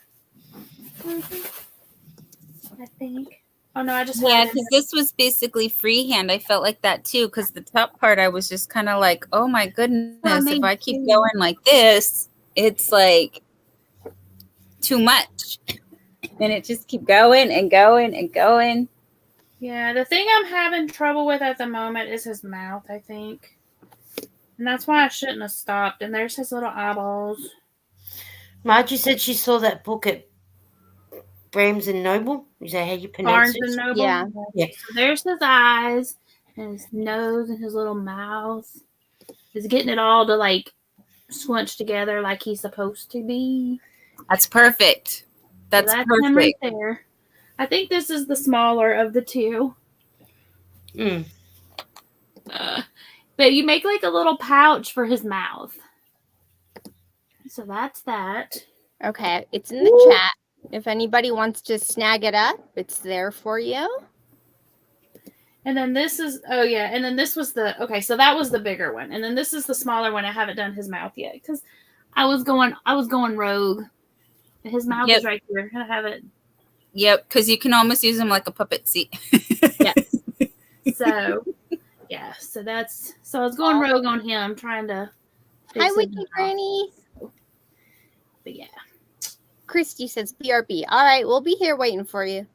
I think. Oh no, I just because this was basically freehand. I felt like that too, because the top part I was just kind of like, oh my goodness, if I keep going like this, it's like too much, and it just keep going and going and going. Yeah, the thing I'm having trouble with at the moment is his mouth, I think. And that's why I shouldn't have stopped. And there's his little eyeballs. Margie said she saw that book at Brahms and Noble. Is that how you pronounce Barnes it? and Noble. Yeah. Yeah. So there's his eyes and his nose and his little mouth. He's getting it all to like squinch together like he's supposed to be. That's perfect. That's him perfect. right there. I think this is the smaller of the two. But you make like a little pouch for his mouth. So that's that. Okay, it's in the chat. If anybody wants to snag it up, it's there for you. And then this is, and then this was so that was the bigger one. And then this is the smaller one. I haven't done his mouth yet because I was going rogue. His mouth is right here. I have it. Yep, because you can almost use him like a puppet seat. Yes. So, yeah. So I was going rogue on him, trying to. Hi, Wiki Granny. But yeah. Christy says BRB. All right, we'll be here waiting for you.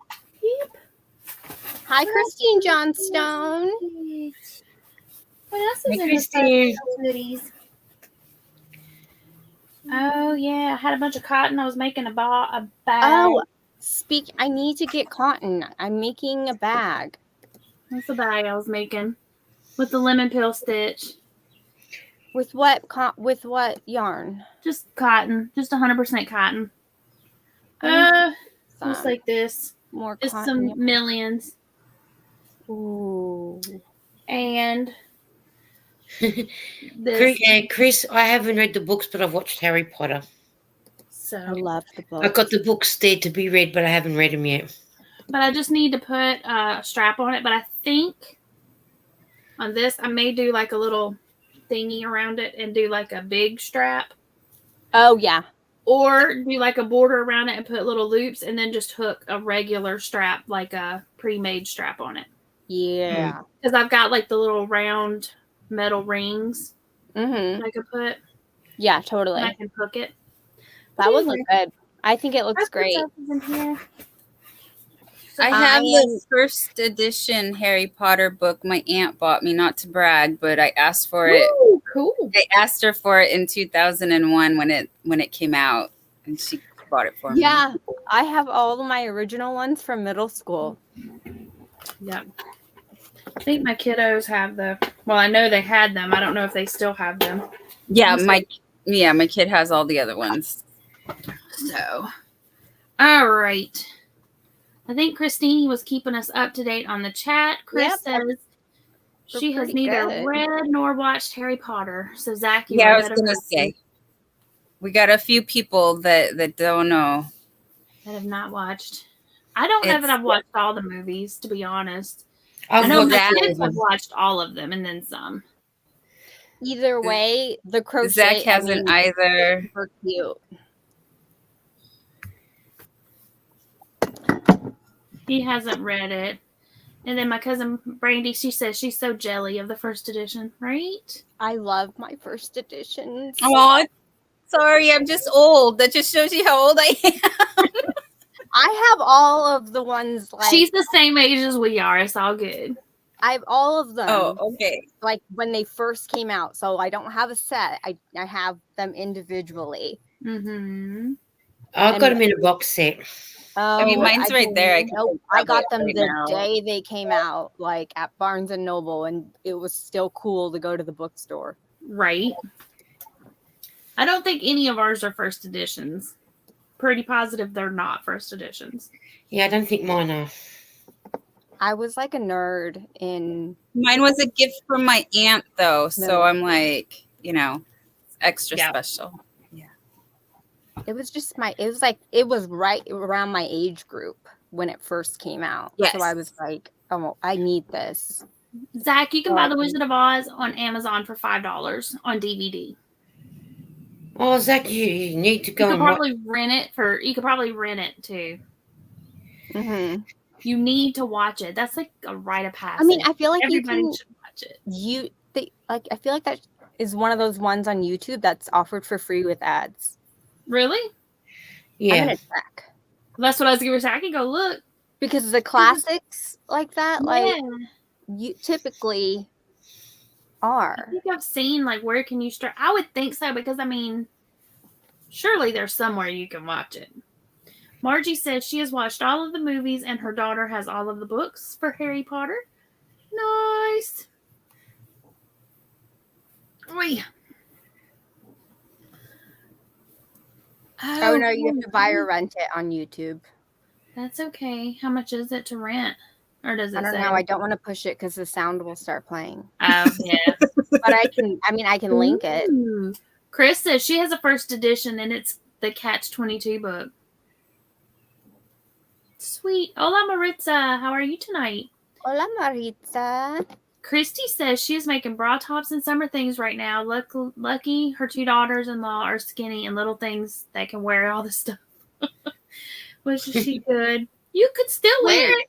Yep. Hi, Christine Johnstone. What else is Hey, in Christine. the goodies? Oh yeah, I had a bunch of cotton. I was making a bag. Oh, I need to get cotton. I'm making a bag. That's the bag I was making with the lemon peel stitch. With what? With what yarn? Just cotton, just 100% cotton. Just like this. More just cotton. Some yarn. millions. Ooh. And this. Chris, I haven't read the books, but I've watched Harry Potter. So I love the book. I've got the books there to be read, but I haven't read them yet. But I just need to put a strap on it. But I think on this, I may do like a little thingy around it and do like a big strap. Oh, yeah. Or do like a border around it and put little loops and then just hook a regular strap, like a pre-made strap on it. Yeah. Because I've got like the little round metal rings Mm-hmm. I could put. Yeah, totally. And I can hook it. That would look good. I think it looks great. In here. I have the first edition Harry Potter book my aunt bought me, not to brag, but I asked for it. Ooh, cool. I asked her for it in 2001 when it came out, and she bought it for me. Yeah, I have all of my original ones from middle school. Yeah. I think my kiddos have I know they had them. I don't know if they still have them. Yeah, my kid has all the other ones. So, all right. I think Christine was keeping us up to date on the chat. Chris says she has neither read nor watched Harry Potter. So, Zach, I was going to say, we got a few people that don't know. That have not watched. I don't know that I've watched all the movies, to be honest. I know my kids have watched all of them and then some. Either way, the crochet. Zach hasn't either. Super cute. He hasn't read it. And then my cousin Brandy, she says she's so jelly of the first edition, right? I love my first editions. Oh, sorry, I'm just old. That just shows you how old I am. I have all of the ones. Like, she's the same age as we are. It's all good. I have all of them. Oh, okay. Like when they first came out. So I don't have a set. I have them individually. Mm-hmm. I've got them in a box set. Oh, I mean, mine's right there. I got them the day they came out, like at Barnes and Noble, and it was still cool to go to the bookstore. Right. I don't think any of ours are first editions. Pretty positive they're not first editions. Yeah, I don't think mine are. I was like a nerd in. Mine was a gift from my aunt, though, so I'm like, extra special. Yeah. It was just it was right around my age group when it first came out. Yes. So I was like, oh, I need this. Zach, you can buy The Wizard of Oz on Amazon for $5 on DVD. Oh, Zach, you need to go. You could probably rent it You could probably rent it too. Mm-hmm. You need to watch it. That's like a rite of passage. I mean, I feel like everybody should watch it. I feel like that is one of those ones on YouTube that's offered for free with ads. Really? Yeah. I'm gonna check. That's what I was going to say. I can go look. Because the classics like that, you typically are. I think I've seen where can you start? I would think so because I mean, surely there's somewhere you can watch it. Margie says she has watched all of the movies and her daughter has all of the books for Harry Potter. Nice. Oy. Oh no, you have to buy or rent it on YouTube. That's okay. How much is it to rent? Or does it I don't know. I don't want to push it because the sound will start playing. Oh, yeah. I can link it. Ooh. Chris says she has a first edition, and it's the Catch-22 book. Sweet. Hola, Maritza. How are you tonight? Hola, Maritza. Christy says she is making bra tops and summer things right now. Lucky, her 2 daughters-in-law are skinny and little things that can wear all this stuff. Wish she could. You could still wear it.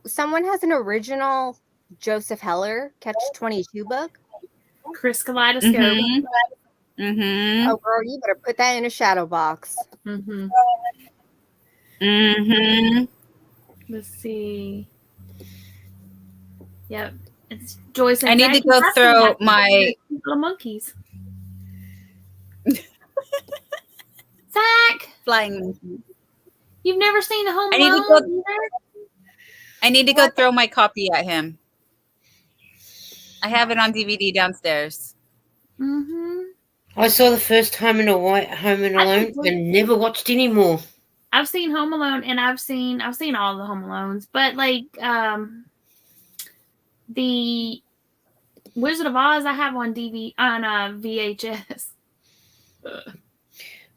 Someone has an original Joseph Heller Catch-22 book? Chris Kaleidoscope. Oh, girl, you better put that in a shadow box. Let's see. Yep. It's Joyce and I need Zach to go and throw Zach my little monkeys. Zach, flying monkey. you've never seen the Home I need to Alone go- either? I need to go throw my copy at him. I have it on DVD downstairs. I saw the first Home and Alone and never watched any more. I've seen Home Alone, and I've seen all the Home Alones, but like the Wizard of Oz, I have on VHS.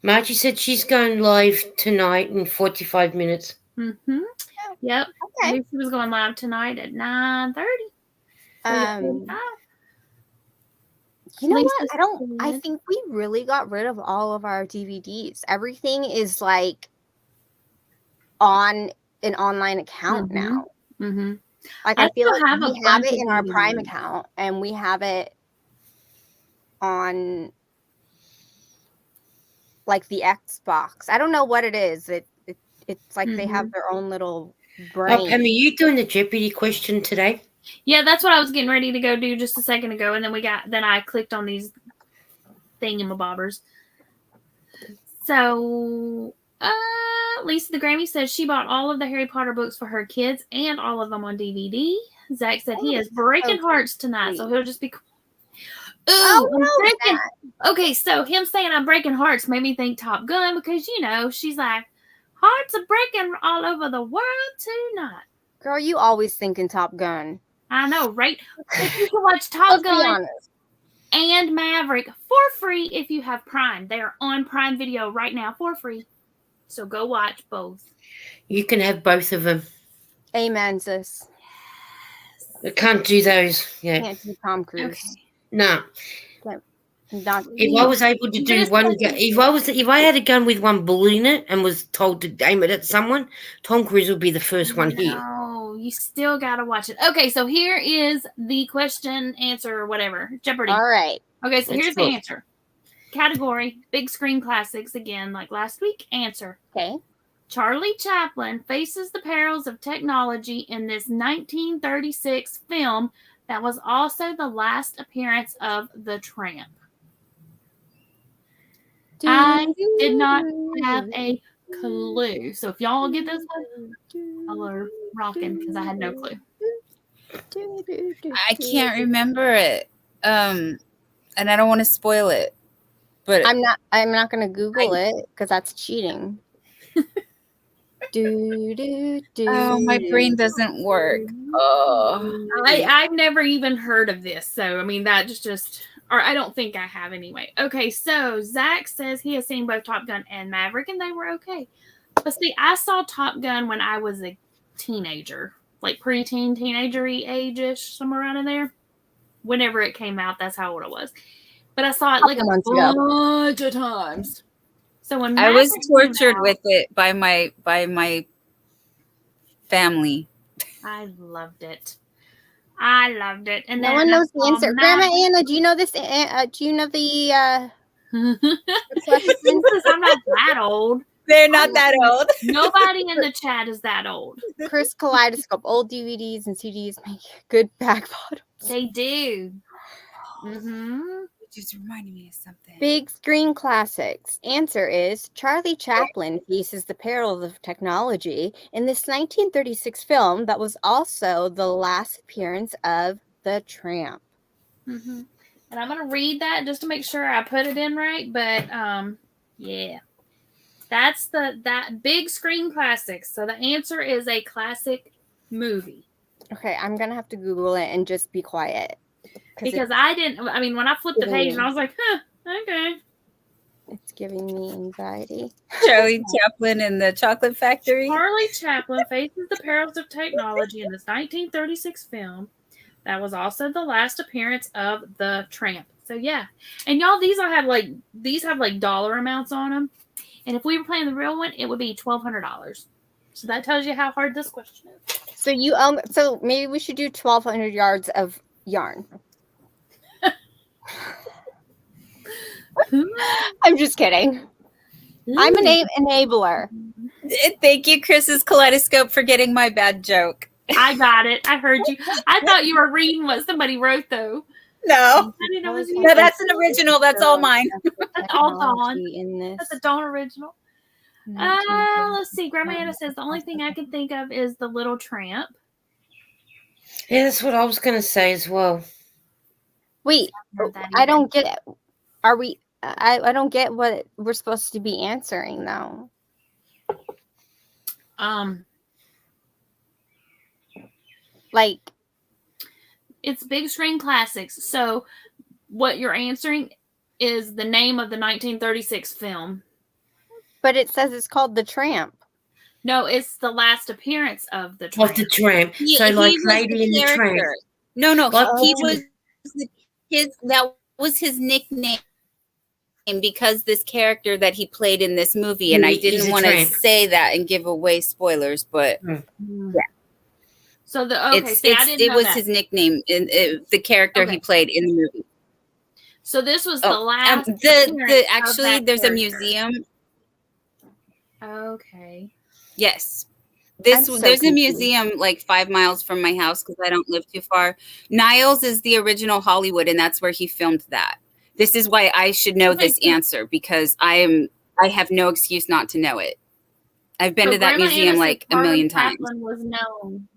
Margie said she's going live tonight in 45 minutes. Yep. Okay. Lucy was going live tonight at 9:30. You know Lisa's what? I good. think we really got rid of all of our DVDs. Everything is like on an online account now. Like I feel still like have a we have bunch it of in our Prime DVDs. account, and we have it on like the Xbox. I don't know what it is. It's like they have their own little brain. Oh, Pam, are you doing the Jeopardy question today? Yeah, that's what I was getting ready to go do just a second ago, and then I clicked on these thingamabobbers. So, Lisa the Grammy says she bought all of the Harry Potter books for her kids and all of them on DVD. Zach said he is breaking hearts tonight, so he'll just be. Okay, so him saying I'm breaking hearts made me think Top Gun because she's like, hearts are breaking all over the world tonight. Girl, you always thinking Top Gun. I know, right? But you can watch Top Gun and Maverick for free if you have Prime. They are on Prime Video right now for free. So go watch both. You can have both of them. Amen, sis. I can't do those. Yeah. Can't do Tom Cruise. Okay. No. Not If I was able to do one, if I had a gun with one bullet in it and was told to aim it at someone, Tom Cruise would be the first one here. No, you still gotta watch it. Okay, so here is the question, answer, or whatever. Jeopardy. All right. Okay, so Let's here's go. the answer. Category: big screen classics again, like last week. Answer: Okay. Charlie Chaplin faces the perils of technology in this 1936 film that was also the last appearance of the Tramp. I did not have a clue. So if y'all get this one, y'all are rocking because I had no clue. I can't remember it. And I don't want to spoil it. But I'm not gonna Google it because that's cheating. Oh, my brain doesn't work. Oh, I've never even heard of this. So I mean that just or I don't think I have anyway. Okay, so Zach says he has seen both Top Gun and Maverick and they were okay. But see, I saw Top Gun when I was a teenager, like preteen, teenager-y age-ish, somewhere around in there. Whenever it came out, that's how old I was. But I saw it like a bunch of times. So when I was Maverick tortured came out, with it by my family. I loved it. And No then one knows the answer. Grandma Maverick. Anna, do you know this? Do you know the? Since I'm not that old. They're not that old. Nobody in the chat is that old. Chris Kaleidoscope. Old DVDs and CDs make good back bottoms. They do. It just reminded me of something. Big screen classics. Answer is Charlie Chaplin faces the perils of technology in this 1936 film that was also the last appearance of the Tramp. And I'm gonna read that just to make sure I put it in right. But yeah, that's that big screen classics. So the answer is a classic movie. Okay, I'm gonna have to Google it and just be quiet. Because I didn't. I mean, when I flipped the page, and I was like, huh, okay. It's giving me anxiety. Charlie Chaplin and the Chocolate Factory. Charlie Chaplin faces the perils of technology in this 1936 film. That was also the last appearance of the Tramp. So yeah, and y'all, these have like dollar amounts on them. And if we were playing the real one, it would be $1,200. So that tells you how hard this question is. So so maybe we should do 1,200 yards of yarn. I'm just kidding. I'm an enabler. Thank you, Chris's Kaleidoscope, for getting my bad joke. I got it. I heard you. I thought you were reading what somebody wrote, though. No. I didn't know it was you. No, that's an original. That's all mine. That's all Dawn. In this. That's a Dawn original. Let's see. Grandma Anna says the only thing I can think of is the Little Tramp. Yeah, that's what I was going to say as well. Wait, I don't get it. Are we? I don't get what we're supposed to be answering though. Like, it's big screen classics. So what you're answering is the name of the 1936 film. But it says it's called The Tramp. No, it's the last appearance of the Tramp. Of the Tramp. So like Lady in the Tramp. No, he was that was his nickname because this character that he played in this movie, and I didn't want to say that and give away spoilers, but yeah. So it was his nickname in the character he played in the movie. So this was the last. Actually, there's a museum. Okay. Yes. There's a museum like 5 miles from my house because I don't live too far. Niles is the original Hollywood, and that's where he filmed that. This is why I should know this answer because I have no excuse not to know it. I've been to that museum like a million times. Chaplin was known.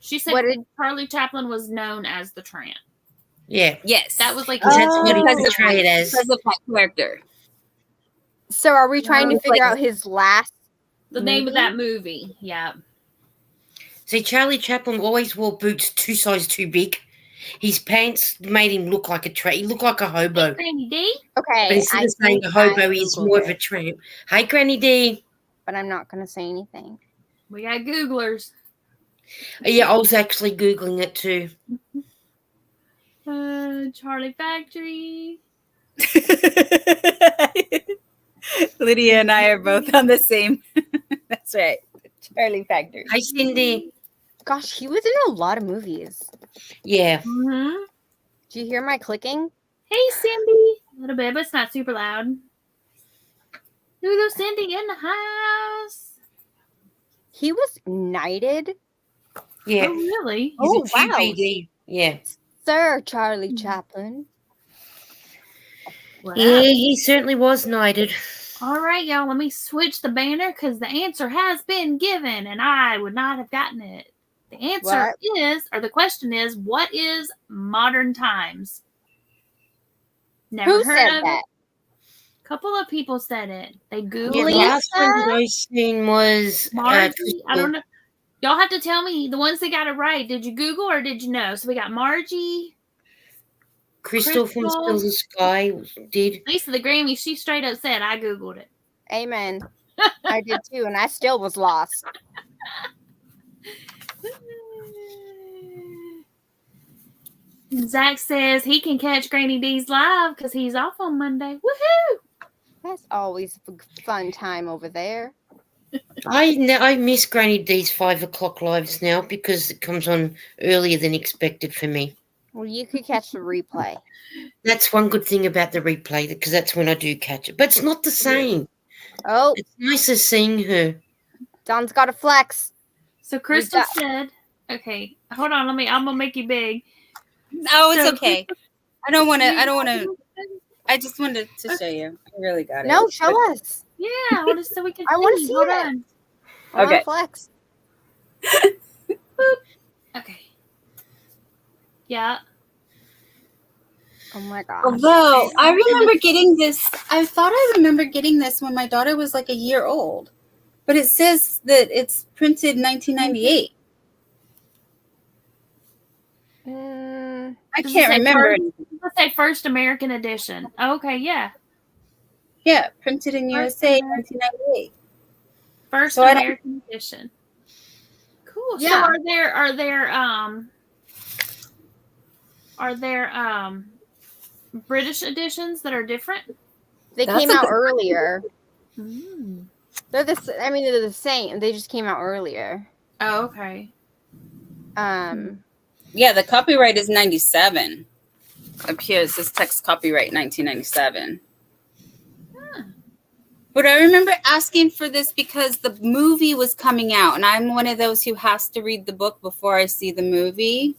She said Charlie Chaplin was known as the Tramp. Yeah. Yes. That was like that's what he was portrayed as. Because of that character. So are we trying to figure out his last name of that movie? Yeah. See, Charlie Chaplin always wore boots 2 sizes too big. His pants made him look like a tramp. He looked like a hobo. Hey, Granny D. Okay. But instead of saying a hobo, he's more of a tramp. Hey, Granny D. But I'm not going to say anything. We got Googlers. Yeah, I was actually Googling it too. Charlie Factory. Lydia and I are both on the same. That's right. Charlie Factory. Hi, Cindy. Gosh, he was in a lot of movies. Yeah. Mm-hmm. Do you hear my clicking? Hey, Cindy. A little bit, but it's not super loud. Ooh, Cindy in the house. He was knighted. Yeah. Oh, really? Oh, wow. QPD. Yeah. Sir Charlie Chaplin. Wow. Yeah, he certainly was knighted. All right, y'all. Let me switch the banner because the answer has been given, and I would not have gotten it. The answer the question is, what is modern times? Never Who heard said of that? it. A couple of people said it. They Googled Yeah, the last one I seen was Margie. I don't know. Y'all have to tell me the ones that got it right. Did you Google or did you know? So we got Margie. Crystal from Still the Sky did. Lisa the Grammy, she straight up said, I Googled it. Amen. I did too, and I still was lost. Zach says he can catch Granny D's live because he's off on Monday. Woohoo! That's always a fun time over there. I miss Granny D's 5 o'clock lives now because it comes on earlier than expected for me. Well, you could catch the replay. That's one good thing about the replay because that's when I do catch it. But it's not the same. Oh, it's nicer seeing her. Don's got a flex. So Crystal said, "Okay, hold on. I'm gonna make you big." No, it's okay. I don't want to. I just wanted to show you. I really got it. No, show us. Yeah, I want to so we can. I want to see Hold it. on. Okay. Flex. Okay. Yeah. Oh my god. Although I remember getting this, I thought I remember getting this when my daughter was like a year old, but it says that it's printed 1998. I Does it can't say remember. Let's say first American edition. Okay, yeah. Yeah, printed in First USA, American. 1998. First So I don't- American edition. Cool. So Yeah. are there British editions that are different? They That's came a out good- earlier. Mm. They're the same. They just came out earlier. Oh, okay. Yeah, the copyright is 97. Up here it says text copyright 1997. But I remember asking for this because the movie was coming out, and I'm one of those who has to read the book before I see the movie.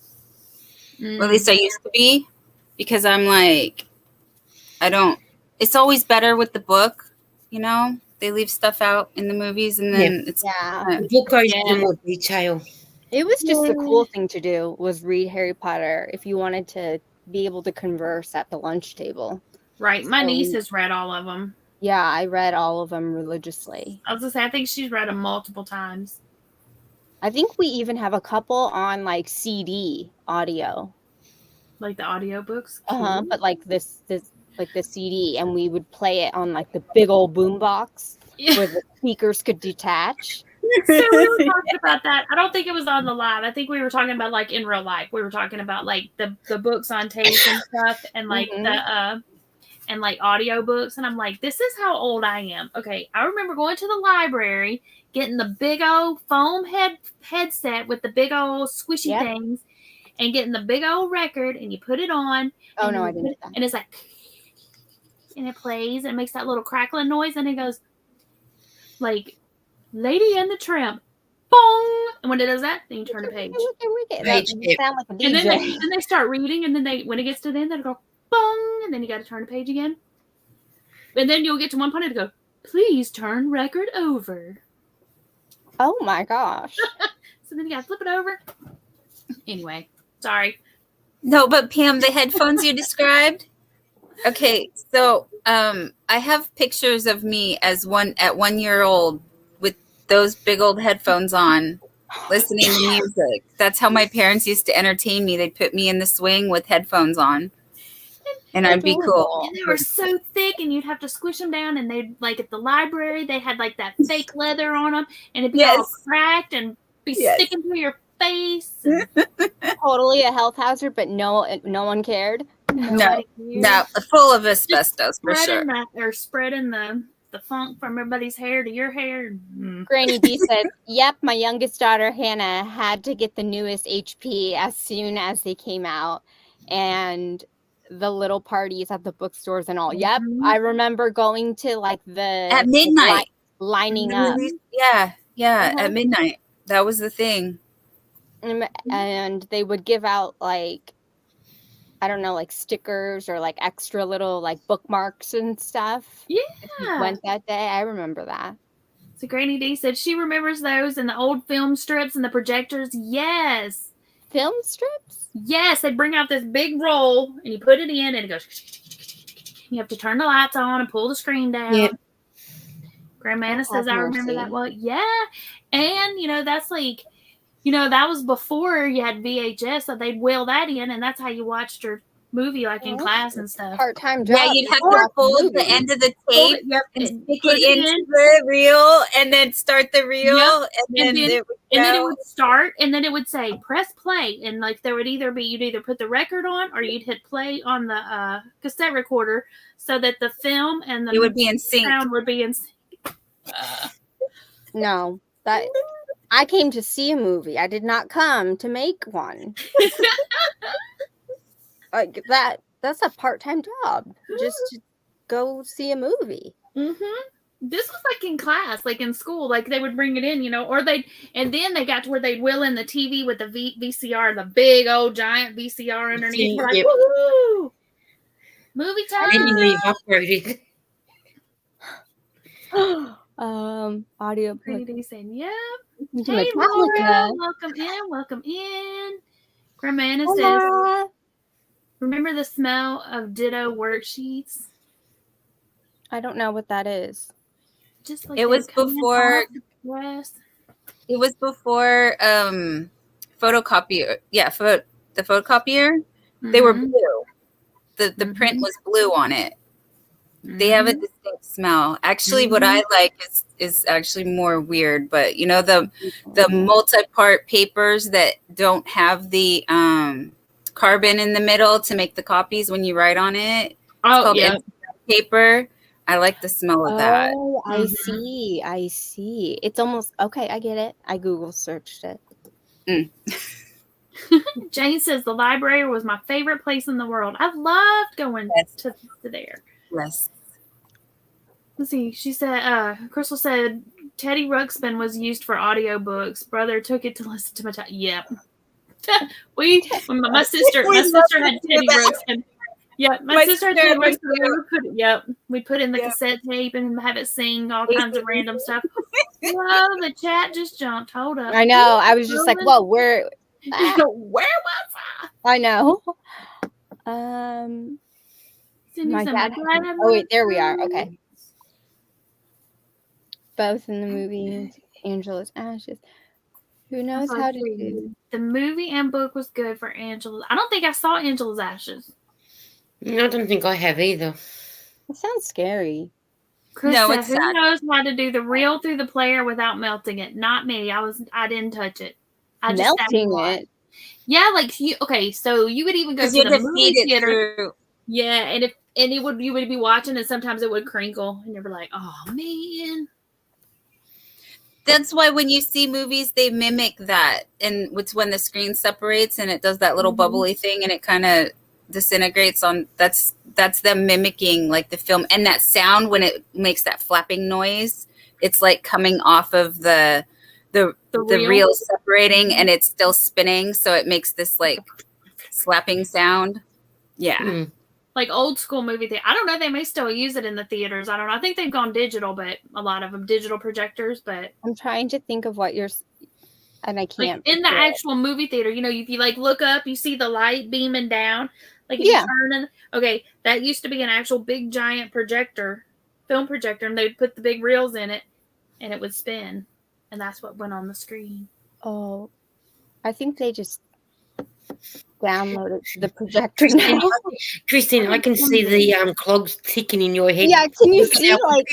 Or at least I used to be, because I'm like, it's always better with the book, you know? They leave stuff out in the movies, and then it's The book goes into more detail. It was just the cool thing to do was read Harry Potter if you wanted to be able to converse at the lunch table. Right. My niece has read all of them. Yeah, I read all of them religiously. I was gonna say, I think she's read them multiple times. I think we even have a couple on like CD audio. Like the audiobooks. But like this like the CD, and we would play it on like the big old boom box where the speakers could detach. So we were talking about that. I don't think it was on the live. I think we were talking about like in real life. We were talking about like the books on tape and stuff, and like the and like audiobooks. And I'm like, this is how old I am. Okay, I remember going to the library, getting the big old foam headset with the big old squishy things, and getting the big old record, and you put it on. Oh no, I didn't do that. And it's like, and it plays, and it makes that little crackling noise, and it goes like Lady and the Tramp. Bong! And when it does that, then you turn the page. That sound like a DJ. And then they start reading, and then when it gets to the end, they'll go bong, and then you got to turn the page again. And then you'll get to one point and go, please turn record over. Oh my gosh. So then you got to flip it over. Anyway, sorry. No, but Pam, the headphones you described. Okay, so I have pictures of me at 1 year old with those big old headphones on, listening to music. That's how my parents used to entertain me. They'd put me in the swing with headphones on, and I'd be cool. And they were so thick, and you'd have to squish them down. And they'd like at the library, they had like that fake leather on them, and it'd be all cracked and be sticking to your face. Totally a health hazard, but no one cared. No, full of asbestos for sure. Or spreading the funk from everybody's hair to your hair. Granny D says, yep, my youngest daughter Hannah had to get the newest HP as soon as they came out, and the little parties at the bookstores and all. Yep, I remember going to like at midnight, lining up. At midnight. That was the thing. And they would give out like, I don't know, like stickers or like extra little like bookmarks and stuff. Yeah. If you went that day. I remember that. So Granny D said she remembers those and the old film strips and the projectors. Yes. Film strips? Yes. They'd bring out this big roll and you put it in and it goes. You have to turn the lights on and pull the screen down. Yeah. Grandma says, I remember that. Well, yeah. And, that's like, that was before you had VHS, so they'd wheel that in, and that's how you watched your movie, like in class and stuff. Part-time job. Yeah, you'd have to hold the end of the tape and stick it into the reel, and then start the reel, and then it would start, and then it would say press play, and like there would either be you'd either put the record on or you'd hit play on the cassette recorder, so that the film and the would be in sync. Sound would be in sync. No, that. I came to see a movie. I did not come to make one. Like that's a part-time job. Just to go see a movie. This was like in class, like in school, like they would bring it in, or and then they got to where they'd wheel in the TV with the VCR, the big old giant VCR underneath. We're like, woo! Movie time. I didn't leave upgraded. Audio. Pretty saying, yeah. Hey, Laura, welcome in. Grandma says, remember the smell of Ditto worksheets? I don't know what that is. Just like it was before. It was before photocopier. Yeah, the photocopier. They were Mhm. blue. The print was blue on it. They have a Mhm. distinct smell. Actually, what I like is actually more weird, but you know the multi-part papers that don't have the carbon in the middle to make the copies when you write on it. It's called yeah. paper. I like the smell of that. Oh, I Mhm. see. I see. It's almost okay. I get it. I Google searched it. Jane says the library was my favorite place in the world. I loved going Yes. to there. Yes. Let's see. She said, Crystal said Teddy Ruxpin was used for audiobooks. Brother took it to listen to my Yep. When my sister had Teddy Ruxpin. Yeah, my sister had Teddy Ruxpin. We put in the cassette tape and have it sing all kinds of random stuff. Whoa, the chat just jumped. Hold up. I know. I was just like, whoa, where? Where was I? I know. Cindy My said, dad. had Oh wait, there we are. Okay. Both in the movie, Angela's Ashes. Who knows how to do? The movie and book was good for Angela. I don't think I saw Angela's Ashes. I don't think I have either. It sounds scary. Chris No, said, it's who sad. knows how to do the reel through the player without melting it? Not me. I didn't touch it. I just Melting it. Yeah, like so you would even go to the movie theater. Yeah, and you would be watching and sometimes it would crinkle and you'd be like, oh man. That's why when you see movies, they mimic that, and it's when the screen separates and it does that little bubbly thing, and it kind of disintegrates on. That's them mimicking like the film, and that sound when it makes that flapping noise. It's like coming off of the reel separating, and it's still spinning, so it makes this like slapping sound. Yeah. Like old school movie theater. I don't know. They may still use it in the theaters. I don't know. I think they've gone digital, but a lot of them digital projectors. But I'm trying to think of what you're, and I can't. Like in the actual movie theater, if you like look up, you see the light beaming down. Like if you turn in, okay, that used to be an actual big giant projector, film projector, and they'd put the big reels in it, and it would spin, and that's what went on the screen. Oh, I think they just downloaded the projector now. Christine, I can see the clogs ticking in your head. Yeah, can you see like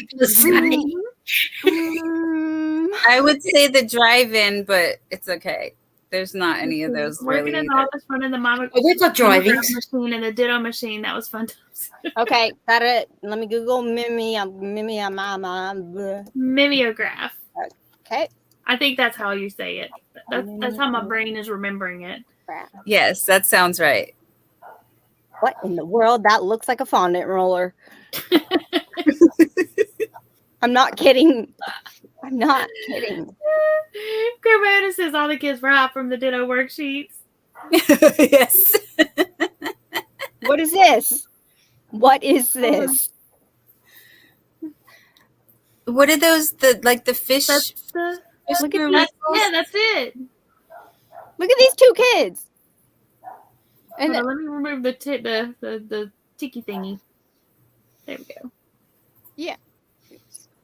I would say the drive-in, but it's okay. There's not any of those. Working in the office, running the mama. Oh, they've got driving machine and the ditto machine. That was fun. Okay, got it. Let me Google mimeograph. Okay. I think that's how you say it. That's how my brain is remembering it. Yes, that sounds right. What in the world? That looks like a fondant roller. I'm not kidding. I'm not kidding. Grandma says all the kids were hot from the ditto worksheets. Yes. What is this? What is this? What are those? The fish? Look at these. Yeah, that's it. Look at these two kids. And let me remove the tiki thingy. There we go. Yeah.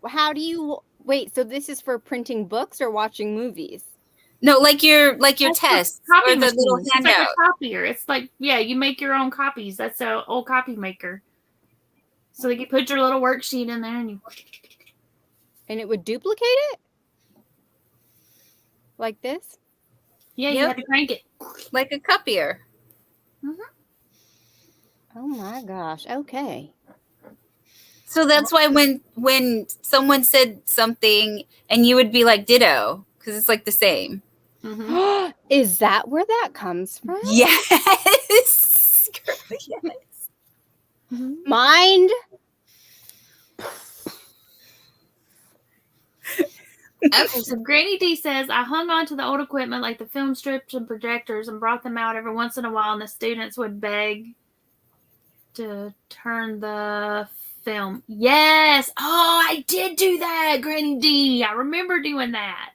How do you wait? So this is for printing books or watching movies? No, like your test or the little handout. It's like a copier. It's like you make your own copies. That's an old copy maker. So you put your little worksheet in there and it would duplicate it like this. Yeah, you have to crank it like a copier. Oh my gosh. Okay. So that's why when someone said something and you would be like ditto because it's like the same. Is that where that comes from? Yes. Yes. Mind. Okay, so Granny D says, I hung on to the old equipment like the film strips and projectors and brought them out every once in a while, and the students would beg to turn the film. Yes! Oh, I did do that, Granny D. I remember doing that.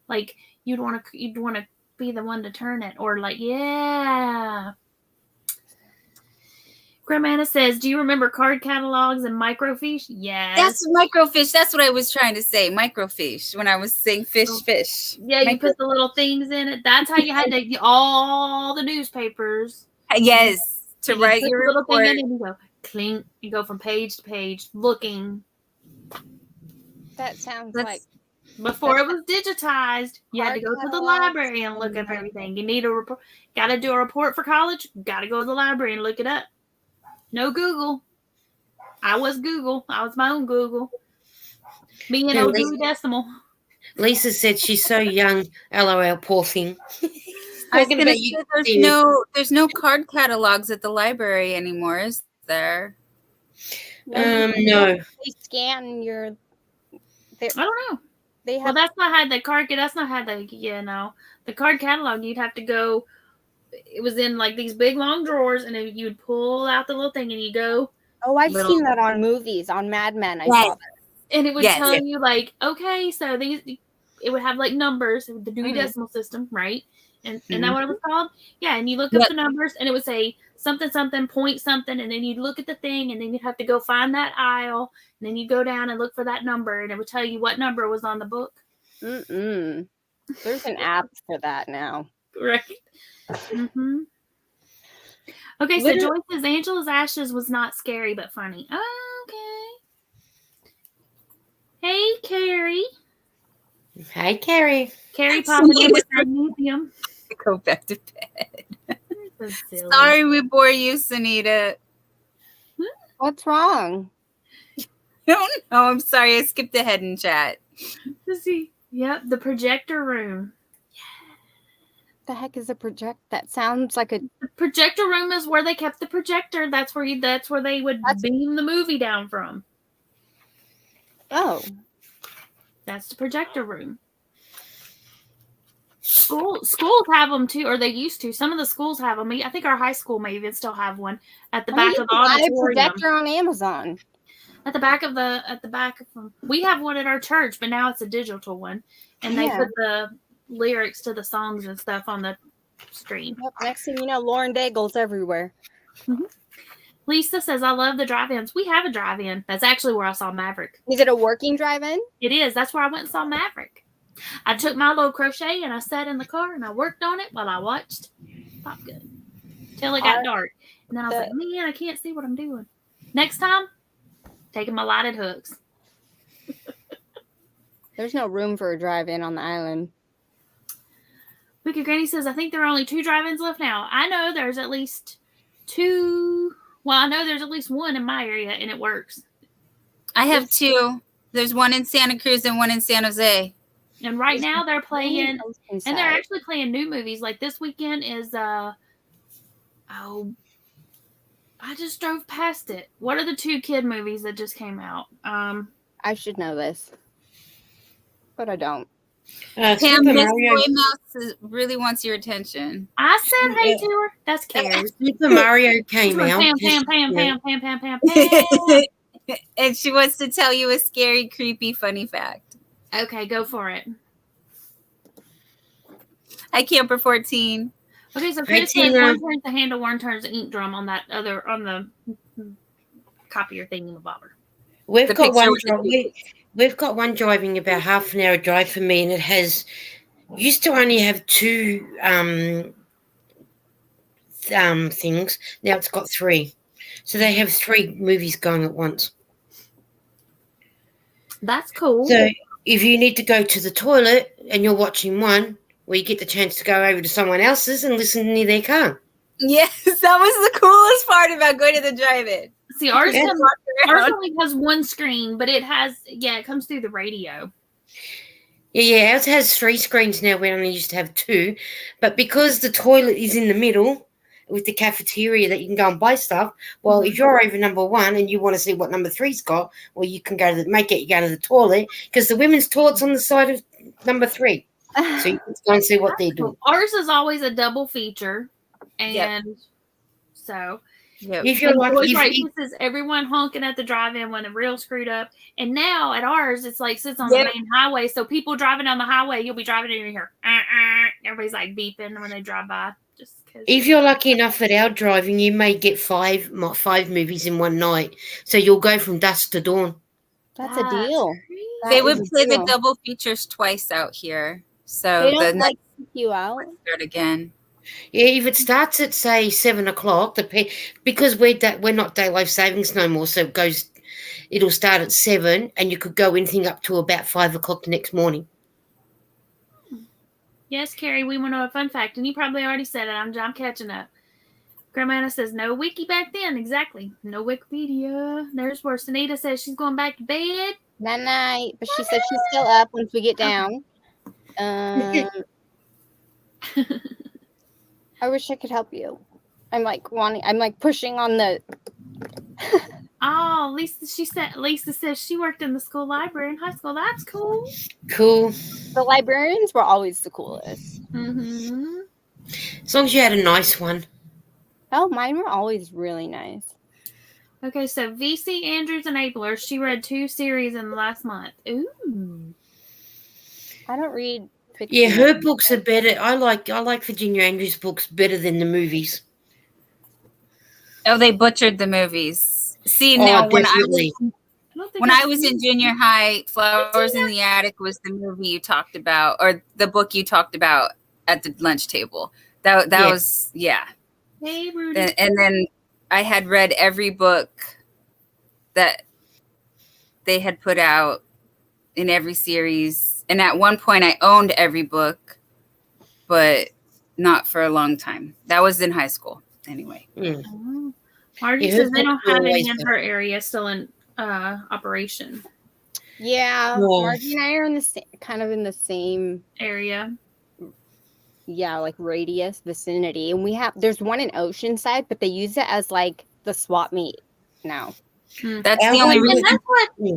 Like, you'd want to be the one to turn it, or like, yeah. Grandma Anna says, do you remember card catalogs and microfiche? Yes. That's microfiche. That's what I was trying to say. Microfiche when I was saying fish. Yeah, you put the little things in it. That's how you had to get all the newspapers. Yes, to And you write put your the little report. thing in and you go clink. You go from page to page looking. That sounds That's- like Before it was digitized, you had to go to the catalogs library and look up and- everything. You need a report. Got to do a report for college. Got to go to the library and look it up. No Google. I was Google. I was my own Google. Me and Yeah, old Dewey Decimal. Lisa said she's so young. LOL, poor thing. I was Talking gonna about say you. there's no card catalogs at the library anymore, is there? No. They scan your. I don't know. They Well, have. that's not how the card. That's not how the the card catalog. You'd have to go. It was in like these big long drawers, and then you'd pull out the little thing, and you go, Oh, I've little- seen that on movies, on Mad Men. I Yes. saw that. and it would Yes, tell yes. you like, okay, so these. It would have like numbers, the Dewey Mhm. Decimal System, right? And Mhm. that what it was called? Yeah, and you look up Yep. the numbers, and it would say something, something, point something, and then you'd look at the thing, and then you'd have to go find that aisle, and then you go down and look for that number, and it would tell you what number was on the book. Mm-mm. There's an app for that now. Right. Mm-hmm. Okay, so Literally- Joyce says Angela's Ashes was not scary but funny. Okay. Hey, Carrie. Hey, Carrie. Carrie popping in with her museum. Go back to bed. So silly. Sorry we bore you, Sunita. What's wrong? I don't know. I'm sorry. I skipped ahead in chat. Yep, the projector room. The heck is a project? That sounds like a. The projector room is where they kept the projector. That's where they would beam the movie down from. Oh, That's the projector room. Schools have them too, or they used to. Some of the schools have them. I think our high school may even still have one at the back of the buy a auditorium. projector on Amazon. At the back of we have one at our church, but now it's a digital one, and they Yeah. put the lyrics to the songs and stuff on the screen. Yep. Next thing you know, Lauren Daigle's everywhere. Lisa says, "I love the drive-ins. We have a drive-in. That's actually where I saw Maverick. Is it a working drive-in? It is. That's where I went and saw Maverick. I took my little crochet and I sat in the car and I worked on it while I watched Top Gun till it got dark. And then I was like, man, I can't see what I'm doing. Next time, taking my lighted hooks. There's no room for a drive-in on the island. Wicked Granny says, I think there are only 2 drive-ins left now. I know there's at least 2. Well, I know there's at least 1 in my area and it works. I have 2. There's one in Santa Cruz and one in San Jose. And right now they're playing, and they're Inside. actually playing new movies. Like this weekend is, I just drove past it. What are the 2 kid movies that just came out? I should know this, but I don't. Pam, Super Miss Mario. Boy Mouse really wants your attention. I said hey to her. That's Carrie. Super Mario came out. Pam. And she wants to tell you a scary, creepy, funny fact. Okay, go for it. Hi, Camper 14. Okay, so Hey, Chris says Tina. one turns the handle, one turns the ink drum on the copier thingamabobber. We've The got picture one. with the We've got one driving about half an hour drive for me, and it has used to only have 2 things. Now it's got 3, so they have 3 movies going at once. That's cool. So if you need to go to the toilet and you're watching one, well, you get the chance to go over to someone else's and listen near their car. Yes, that was the coolest part about going to the drive-in. See, ours Yeah. only has 1 screen, but it comes through the radio. Yeah, ours has 3 screens now. We only used to have 2, but because the toilet is in the middle with the cafeteria that you can go and buy stuff. Well, if you're over number 1 and you want to see what number 3's got, well, you can go to you go to the toilet because the women's toilet's on the side of number 3, so you can go and see what they're doing. Ours is always a double feature, and Yep. so. Yep. If you're Boys, lucky, right, this is everyone honking at the drive-in when they're real screwed up. And now at ours, it's like sits on the main highway. So people driving down the highway, you'll be driving and you hear, everybody's like beeping when they drive by. Just because. if you're lucky enough at our driving, you may get 5 movies in one night. So you'll go from dusk to dawn. That's a deal. They That would is a play the deal. double features twice out here. So They the don't next like keep you out. start again. Yeah, if it starts at say 7 o'clock, because we're not daylife savings no more, so it'll start at 7, and you could go anything up to about 5 o'clock the next morning. Yes, Carrie, we want to know a fun fact, and you probably already said it. I'm catching up. Grandma Anna says no wiki back then. Exactly, no Wikipedia. There's where Sunita says she's going back to bed. Night, but she said she's still up once we get down. I wish I could help you. I'm like pushing on the. Oh, Lisa says she worked in the school library in high school. That's cool. Cool. The librarians were always the coolest. Mm-hmm. As long as you had a nice one. Oh, mine were always really nice. Okay, so VC Andrews Enabler. She read 2 series in the last month. Ooh. I don't read fiction. Yeah, her books are better. I like Virginia Andrews' books better than the movies. Oh, they butchered the movies. See, now when I was in junior high, Flowers in the Attic was the movie you talked about, or the book you talked about at the lunch table. That was, yeah. Hey, Rudy. And then I had read every book that they had put out in every series. And at one point I owned every book, but not for a long time. That was in high school anyway. Oh. Margie says they don't have any in her area still in operation. Yeah, Margie and I are in the kind of in the same area. Yeah, like radius vicinity, and there's one in Oceanside, but they use it as like the swap meet now. That's the only reason. That's what we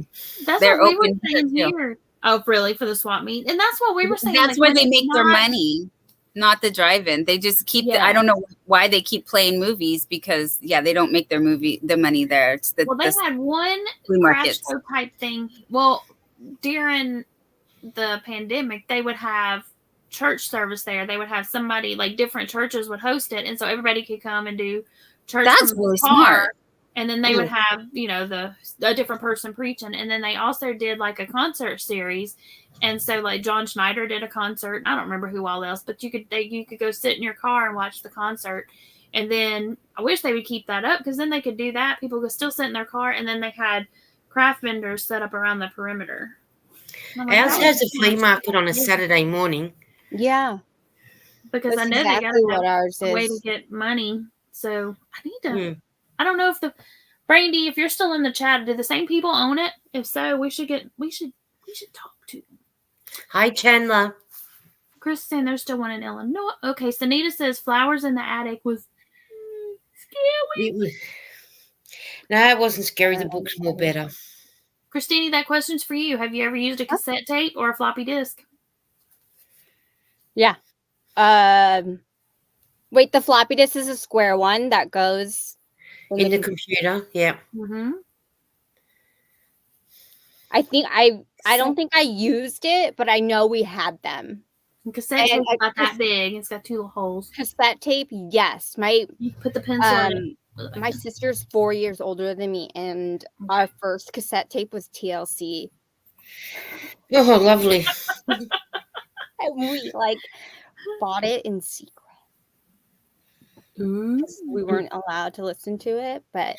were saying here. Oh, really? For the swap meet, and that's what we were saying. That's where they make their money, not the drive-in. They just keep. I don't know why they keep playing movies because they don't make the money there. It's they had one craft show type thing. Well, during the pandemic, they would have church service there. They would have somebody, like different churches would host it, and so everybody could come and do church. That's really smart. And then they would have, a different person preaching, and then they also did like a concert series. And so like John Schneider did a concert. I don't remember who all else, but you could go sit in your car and watch the concert. And then I wish they would keep that up, because then they could do that. People could still sit in their car, and then they had craft vendors set up around the perimeter. Ours has a flea market on a Saturday morning. Yeah. Because I know they got to have a way to get money. So I need to, I don't know if Brandy, if you're still in the chat, do the same people own it? If so, we should talk to them. Hi, Chandler. Chris saying there's still one in Illinois. Okay, Sunita says Flowers in the Attic was scary. No, it wasn't scary. The book's more better. Christine, that question's for you. Have you ever used a cassette tape or a floppy disk? Yeah. Wait, the floppy disk is a square one that goes in the computer. Yeah. Mm-hmm. I don't think I used it, but I know we had them. And cassette tape's not that big. It's got 2 little holes. Cassette tape, yes. You put the pencil in it. My sister's 4 years older than me, and our first cassette tape was TLC. Oh, lovely. And we bought it in secret. We weren't allowed to listen to it, but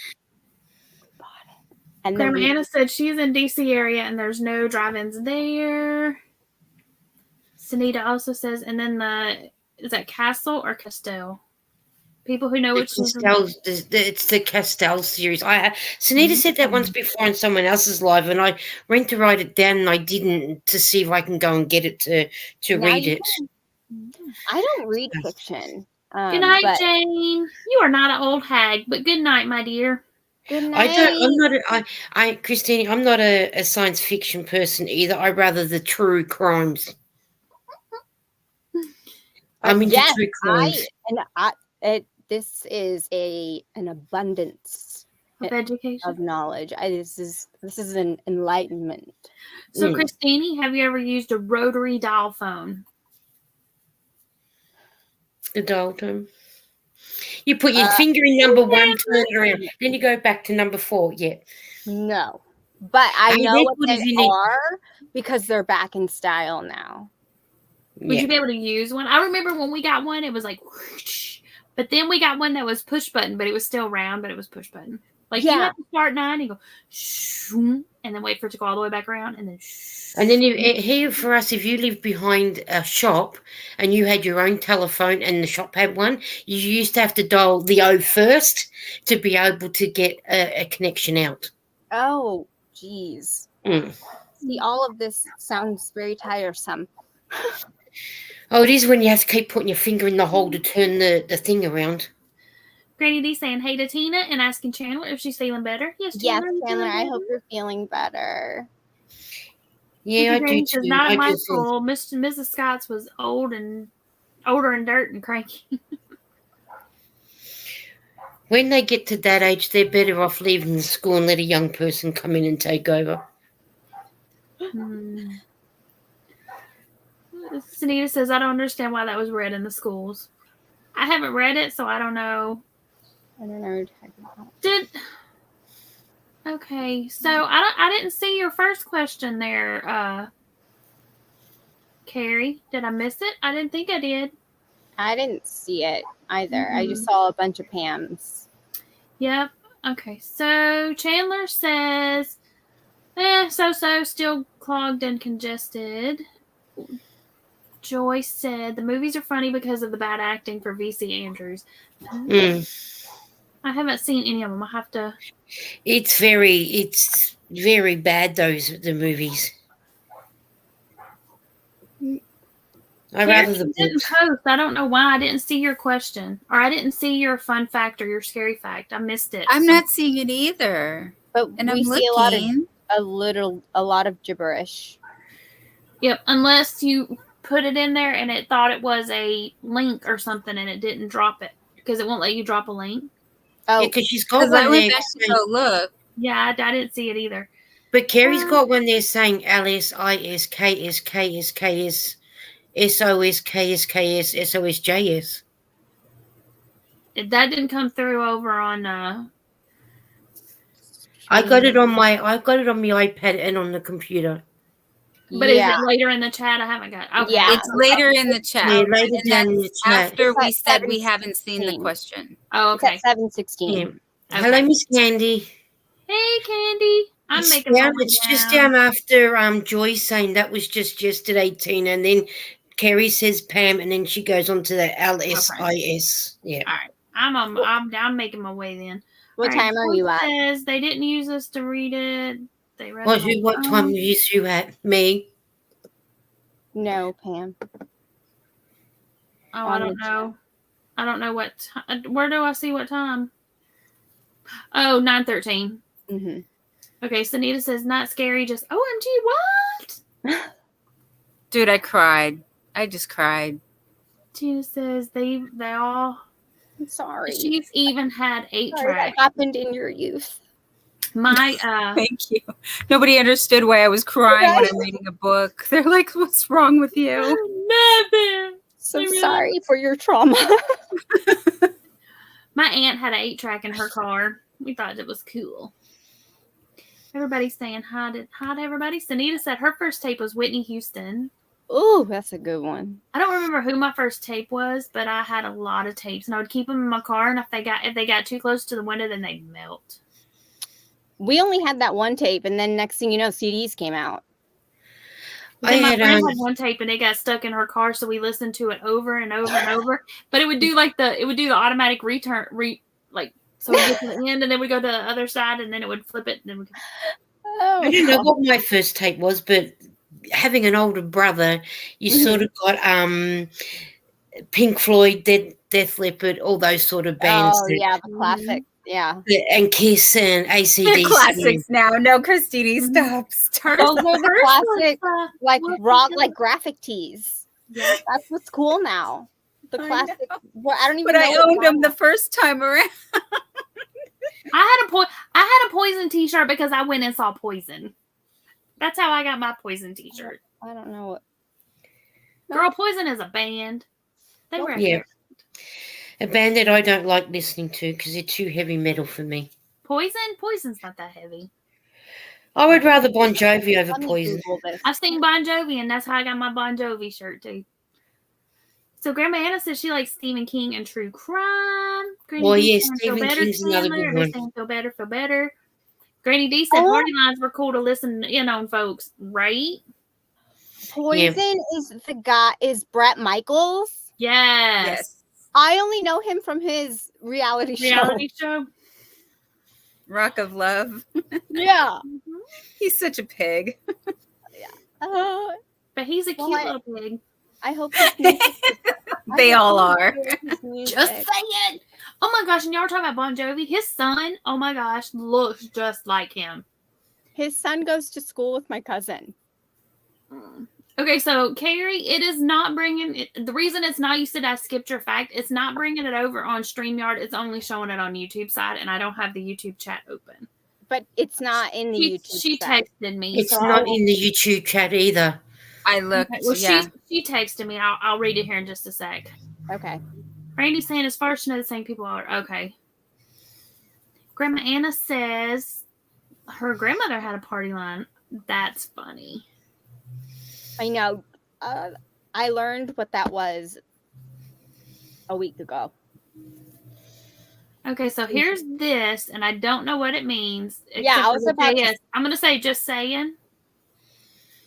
we bought it. And Grandma Anna said she's in DC area and there's no drive-ins there. Sunita also says, and then is that Castle or Castell? People who know which it's the Castell series. Sunita said that once before on someone else's live, and I went to write it down and I didn't, to see if I can go and get it to read it. I don't read fiction. Good night, Jane. You are not an old hag, but good night, my dear. Good night. Christine, I'm not a science fiction person either. I rather the true crimes. I'm into true crimes. This is an abundance of education, of knowledge. This is an enlightenment. So, Christine, have you ever used a rotary dial phone? The dial tone. You put your finger in number 1, turn it around, then you go back to number 4. Yeah. No, but I know what they are because they're back in style now. Would you be able to use one? I remember when we got one, it was like, whoosh, but then we got one that was push button, but it was still round, but it was push button. Like you have to start 9 and go, shoom, and then wait for it to go all the way back around, and then. And then here for us, if you live behind a shop and you had your own telephone and the shop had one, you used to have to dial the O first to be able to get a connection out. Oh, geez. See, all of this sounds very tiresome. Oh, it is when you have to keep putting your finger in the hole to turn the thing around. Granny D saying hey to Tina and asking Chandler if she's feeling better. Yes, Chandler, I hope you're feeling better. Yeah, I do too. Not in my school. Mrs. Scott's was older and dirt and cranky. When they get to that age, they're better off leaving the school and let a young person come in and take over. Sunita says, I don't understand why that was read in the schools. I haven't read it, so I don't know. I don't know what you're talking about. Okay, so I didn't see your first question there, Carrie. Did I miss it? I didn't think I did. I didn't see it either. I just saw a bunch of Pams. Yep. Okay, so Chandler says, so, still clogged and congested. Joyce said, the movies are funny because of the bad acting for V.C. Andrews. I haven't seen any of them. I have to. It's very bad, the movies. I rather the didn't post. I don't know why. I didn't see your question, or I didn't see your fun fact or your scary fact. I missed it. I'm not seeing it either. But and we I'm see looking. a lot of gibberish. Yep, unless you put it in there and it thought it was a link or something and it didn't drop it because it won't let you drop a link. Oh, because she's got one I went there. back to go look. Yeah, I didn't see it either. But Carrie's got one there saying LSIS KS KS KS SOS KS KS SOS JS. That didn't come through over on. I got it on my iPad and on the computer. But is it later in the chat? I haven't got. Okay. Yeah, it's later in the chat. Yeah, later down in the chat. After we said we haven't seen the question. Oh, okay. It's at 7:16. Yeah. Okay. Hello, Miss Candy. Hey, Candy. It's just down after Joyce saying that was just yesterday, Tina, and then Carrie says Pam, and then she goes on to the LSIS. Okay. Yeah. All right. I'm making my way then. What time are you at? Says they didn't use us to read it. They read what time is you at? Me? No, Pam. Oh, I don't know. I don't know what. Where do I see what time? Oh, 9:13. Mm-hmm. Okay, Sunita says not scary. Just OMG, what? Dude, I cried. I just cried. Tina says they all. I'm sorry. She's even had 8 tracks. That happened in your youth. My Thank you. Nobody understood why I was crying when I'm reading a book. They're like, "What's wrong with you?" Nothing. So sorry for your trauma. My aunt had an 8-track in her car. We thought it was cool. Everybody's saying hi to everybody. Sunita said her first tape was Whitney Houston. Ooh, that's a good one. I don't remember who my first tape was, but I had a lot of tapes, and I would keep them in my car. And if they got too close to the window, then they'd melt. We only had that one tape, and then next thing you know, CDs came out. My friend had one tape, and it got stuck in her car, so we listened to it over and over and over. But it would do the automatic return, so we get to the end, and then we go to the other side, and then it would flip it. And then we. I don't know what my first tape was, but having an older brother, you sort of got Pink Floyd, Def Leppard, all those sort of bands. Oh yeah, the classic. Yeah. And Kiss and AC/DC. They're classics now. No, Christine, stop. Those are the classic, like rock, like graphic tees. Yeah, that's what's cool now. The classic. Well, I don't even. But I owned them the first time around. I had a Poison T-shirt because I went and saw Poison. That's how I got my Poison T-shirt. I don't know what. Girl, Poison is a band. They were a band that I don't like listening to because they're too heavy metal for me. Poison's not that heavy. I would rather Bon Jovi over Poison. I've seen Bon Jovi, and that's how I got my Bon Jovi shirt too. So Grandma Anna says she likes Stephen King and true crime. Granny Well, D yes, saying, Stephen King's another good Chandler. one. Saying feel better. Granny D said party lines were cool to listen in on, folks, right? Poison is Brett Michaels. Yes. I only know him from his reality show. Rock of Love. Yeah. He's such a pig. But he's a cute little pig. I hope they all are. Just saying. Oh my gosh, and y'all were talking about Bon Jovi. His son, oh my gosh, looks just like him. His son goes to school with my cousin. Okay, so Carrie, it is not bringing it. The reason it's not, you said I skipped your fact. It's not bringing it over on StreamYard. It's only showing it on YouTube side, and I don't have the YouTube chat open. But it's not in the YouTube. She texted me. It's not in the YouTube chat either. I looked. Okay, well, yeah. she texted me. I'll read it here in just a sec. Okay. Randy's saying as far as she knows, the same people are okay. Grandma Anna says her grandmother had a party line. That's funny. I know. I learned what that was a week ago. Okay, so here's this, and I don't know what it means. Yeah, I was about to. I'm going to say just saying.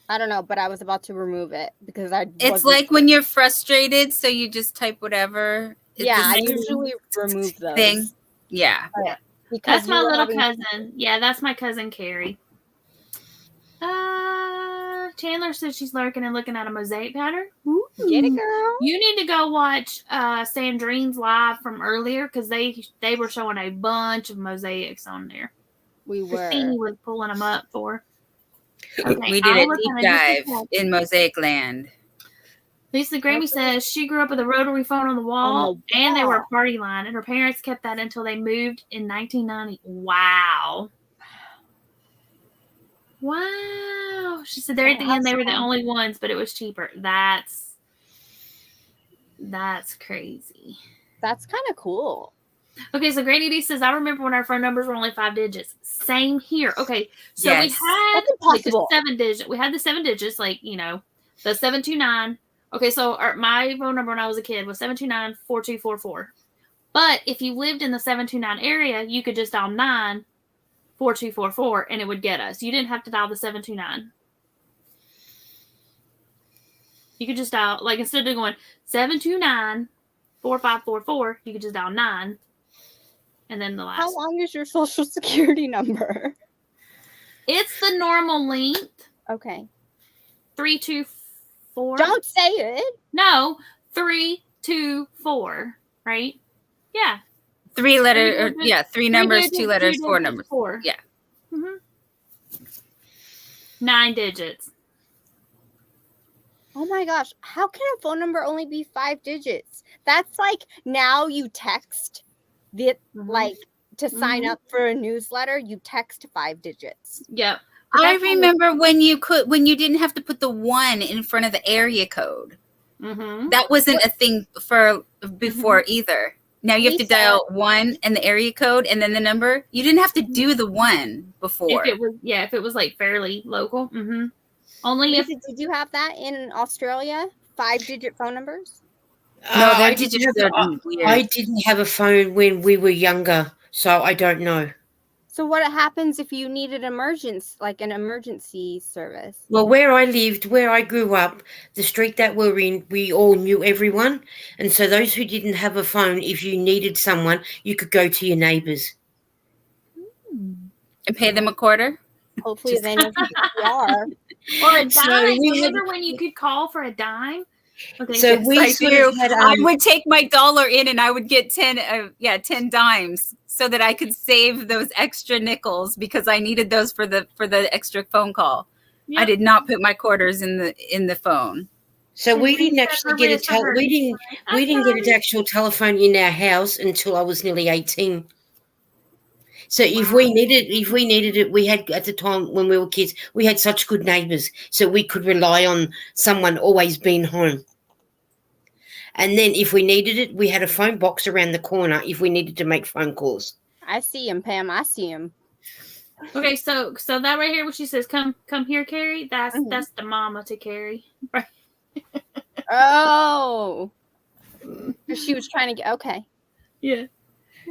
I don't know, but I was about to remove it because It's like when you're frustrated, so you just type whatever. Yeah, I usually remove those. Thing. Yeah. Because that's my little cousin. Yeah, that's my cousin Carrie. Chandler says she's lurking and looking at a mosaic pattern. Ooh. Get it, girl. You need to go watch Sandrine's live from earlier because they were showing a bunch of mosaics on there. We were. Christine was pulling them up for. Okay, we did a deep dive in Mosaic Land. Lisa Grammy says she grew up with a rotary phone on the wall, and they were a party line, and her parents kept that until they moved in 1990. Wow. Wow. She said there at the end they were the only ones, but it was cheaper. That's crazy. That's kind of cool. Okay, so Granny D says, I remember when our phone numbers were only 5 digits. Same here. Okay, so Yes. we had like the 7 digit. We had the 7 digits, like, you know, the 729. Okay, so my phone number when I was a kid was 729-4244. But if you lived in the 729 area, you could just dial 9-4244 and it would get us. You didn't have to dial the 729. You could just dial, like, instead of going 729-4544, you could just dial 9 and then the last. How long is your social security number? It's the normal length. Okay. 324. Don't say it. No, 324. Right? Yeah. 3 letters. Yeah, 3 numbers, 2 letters, 4 numbers. 4. Yeah. 9 digits. Oh my gosh. How can a phone number only be 5 digits? That's like now you text like to sign up for a newsletter, you text 5 digits. Yep. I remember when you didn't have to put the 1 in front of the area code. That wasn't a thing for before either. Now you have to dial 1 and the area code and then the number. You didn't have to do the 1 before. If it was like fairly local. Only if did you have that in Australia? 5-digit phone numbers? No, I didn't have a phone when we were younger, so I don't know. So what happens if you needed an emergency service? Well, where I lived, where I grew up, the street that we're in, we all knew everyone. And so those who didn't have a phone, if you needed someone, you could go to your neighbors. And pay them a quarter? Hopefully they know who you are. Or a dime. Remember when you could call for a dime? Okay, so yes, I would take my dollar in and I would get 10 dimes so that I could save those extra nickels because I needed those for the extra phone call. Yep. I did not put my quarters in the phone. So we didn't actually get we didn't get an actual telephone in our house until I was nearly 18. So if we needed it, we had at the time when we were kids, we had such good neighbours, so we could rely on someone always being home. And then if we needed it, we had a phone box around the corner if we needed to make phone calls. I see him, Pam. I see him. Okay, so that right here, what she says, come here, Carrie. That's the mama to Carrie. Right. Oh. She was trying to get okay. Yeah.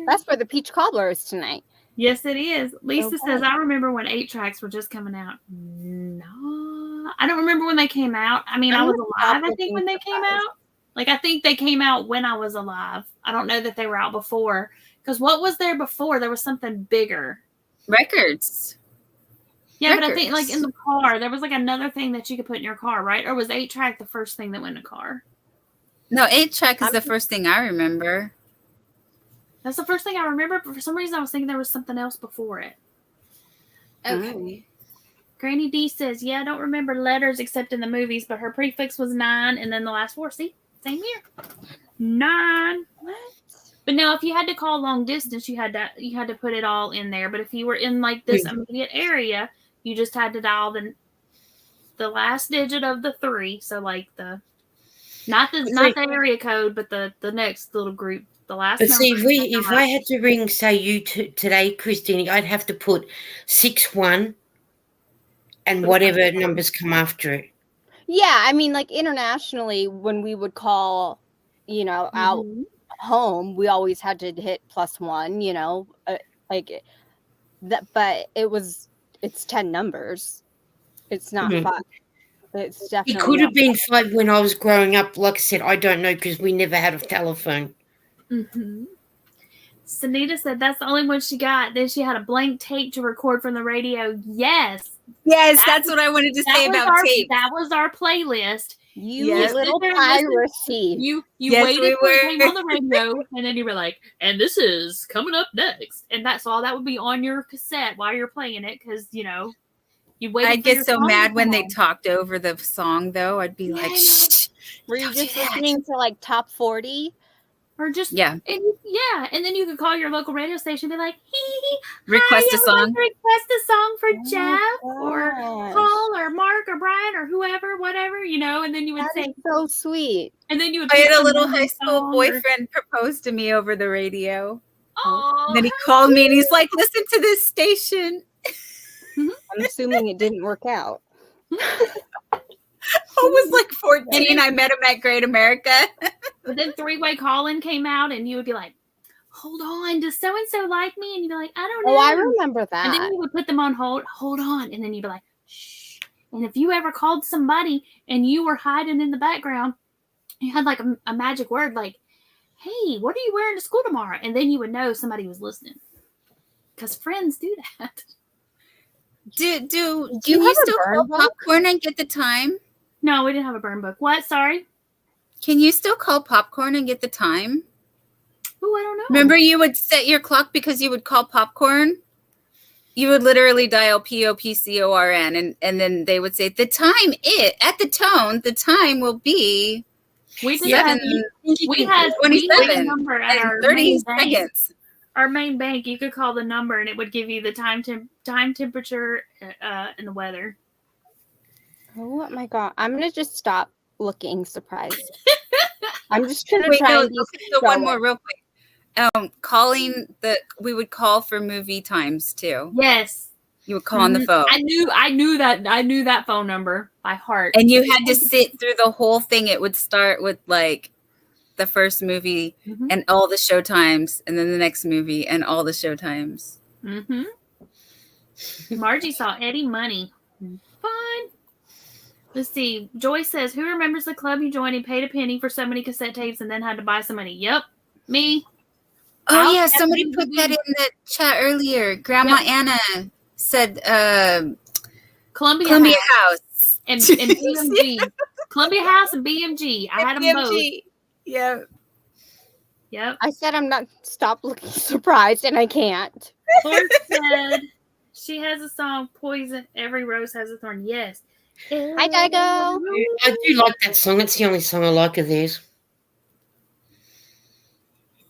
That's where the peach cobbler is tonight. Yes, it is. Lisa Okay. says, I remember when 8-tracks were just coming out. No, I don't remember when they came out. I mean, I was alive, I think, when they came out. Like, I think they came out when I was alive. I don't know that they were out before. Because what was there before? There was something bigger. Records. Yeah, but I think, like, in the car, there was, like, another thing that you could put in your car, right? Or was 8-track the first thing that went in a car? No, 8-track is the first thing I remember. That's the first thing I remember, but for some reason I was thinking there was something else before it. Okay. Granny D says, yeah, I don't remember letters except in the movies, but her prefix was 9, and then the last 4. See? Same here. 9. What? But now if you had to call long distance, you had to put it all in there. But if you were in like this immediate area, you just had to dial the last digit of the 3. So like not the area code, but the next little group. The last But see, number. if I had to ring, say, you today, Christine, I'd have to put 61 and whatever numbers come after it. Yeah, I mean, like internationally, when we would call, out home, we always had to hit +1, like that. But it's 10 numbers. It's not 5. It's definitely. It could have been 5 when I was growing up. Like I said, I don't know because we never had a telephone. Sanita said that's the only one she got. Then she had a blank tape to record from the radio. Yes, that's what I wanted to say about tape. That was our playlist. You little piracy. You waited for it came on the radio, and then you were like, "And this is coming up next," and that's all that would be on your cassette while you're playing it, because you waited. I'd get so mad when they talked over the song, though. I'd be like, "Shh." Were you just listening to like top 40? Or just and then you could call your local radio station and be like, request a song. Request a song for Jeff or Paul or Mark or Brian or whoever, whatever, and then you would say, so sweet. And then you would I had a little high school boyfriend propose to me over the radio. Oh, and then he called me and he's like, listen to this station. I'm assuming it didn't work out. I was like 14. I met him at Great America. But then three-way call-in came out, and you would be like, hold on, does so-and-so like me? And you'd be like, I don't know. Oh, I remember that. And then you would put them on hold on. And then you'd be like, shh. And if you ever called somebody and you were hiding in the background, you had like a magic word like, hey, what are you wearing to school tomorrow? And then you would know somebody was listening. Because friends do that. Do you still call popcorn and get the time? No, we didn't have a burn book. What? Sorry? Can you still call popcorn and get the time? Oh, I don't know. Remember you would set your clock because you would call popcorn? You would literally dial POPCORN and then they would say, the time at the tone, the time will be we had 27 a number at our 30 seconds. Our main bank, you could call the number and it would give you the time temperature, and the weather. Oh my God. I'm going to just stop looking surprised. I'm just going to try and so one more real quick. We would call for movie times too. Yes. You would call on the phone. I knew that phone number by heart. And you had to sit through the whole thing. It would start with like the first movie and all the show times, and then the next movie and all the show times. Margie saw Eddie Money. Fun. Let's see. Joy says, who remembers the club you joined and paid a penny for so many cassette tapes and then had to buy so many? Yep. Me. Oh, yeah. Somebody put that in the chat earlier. Grandma Anna said Columbia House. And BMG. Columbia House and BMG. I had them both. Yep. I said I'm not stop looking surprised, and I can't. Lord said she has a song, Poison. Every rose has a thorn. Yes. Hi, Dago. I do like that song. It's the only song I like of theirs.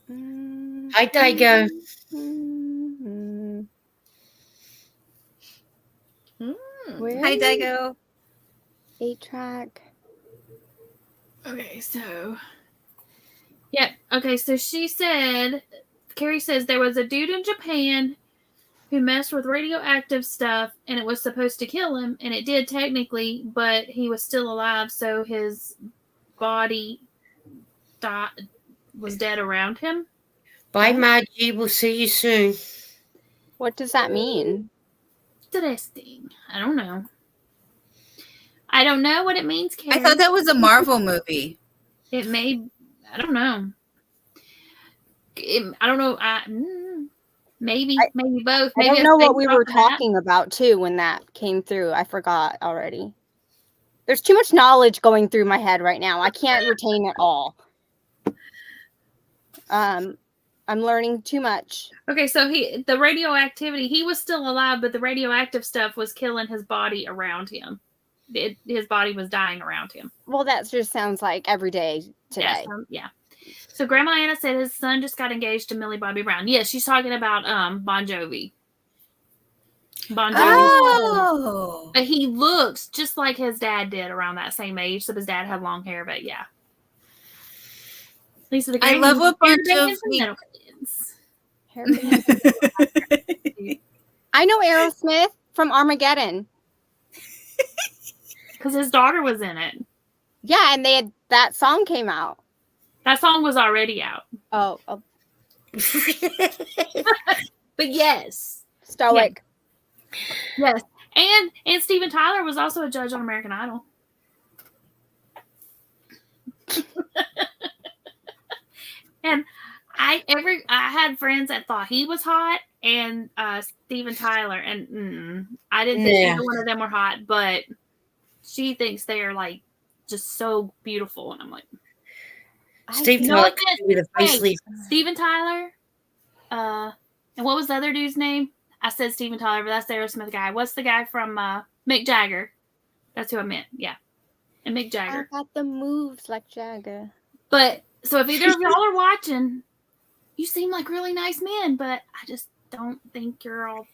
Hi, Dago. Hi, Dago. 8-track. Okay, so. Yep. Okay, so she said, Carrie says there was a dude in Japan who messed with radioactive stuff and it was supposed to kill him, and it did technically, but he was still alive, so his body was dead around him. Bye, Margie. We'll see you soon. What does that mean? Interesting. I don't know. I don't know what it means, Karen. I thought that was a Marvel movie. It may. I don't know. I don't know. Maybe both. Maybe I don't know what we were talking about too when that came through. I forgot already. There's too much knowledge going through my head right now. I can't retain it all. I'm learning too much. Okay, so the radioactivity, he was still alive, but the radioactive stuff was killing his body around him. His body was dying around him. Well, that just sounds like every day today. Yeah. So Grandma Anna said his son just got engaged to Millie Bobby Brown. Yes, she's talking about Bon Jovi. Bon Jovi. Oh. But he looks just like his dad did around that same age. So his dad had long hair, but yeah. Lisa, I love what Bon Jovi. I know Aerosmith from Armageddon. Because his daughter was in it. Yeah, and that song came out. That song was already out. Oh. But yes. Stoic. Yes. And Steven Tyler was also a judge on American Idol. And I had friends that thought he was hot and Steven Tyler, and I didn't think either one of them were hot, but she thinks they are like just so beautiful, and I'm like, Steven Tyler with a facelift. Steven Tyler, and what was the other dude's name? I said Steven Tyler, but that's the Aerosmith guy. What's the guy from Mick Jagger? That's who I meant. Yeah, and Mick Jagger. I got the moves like Jagger. But so if either of y'all are watching, you seem like really nice men, but I just don't think you're all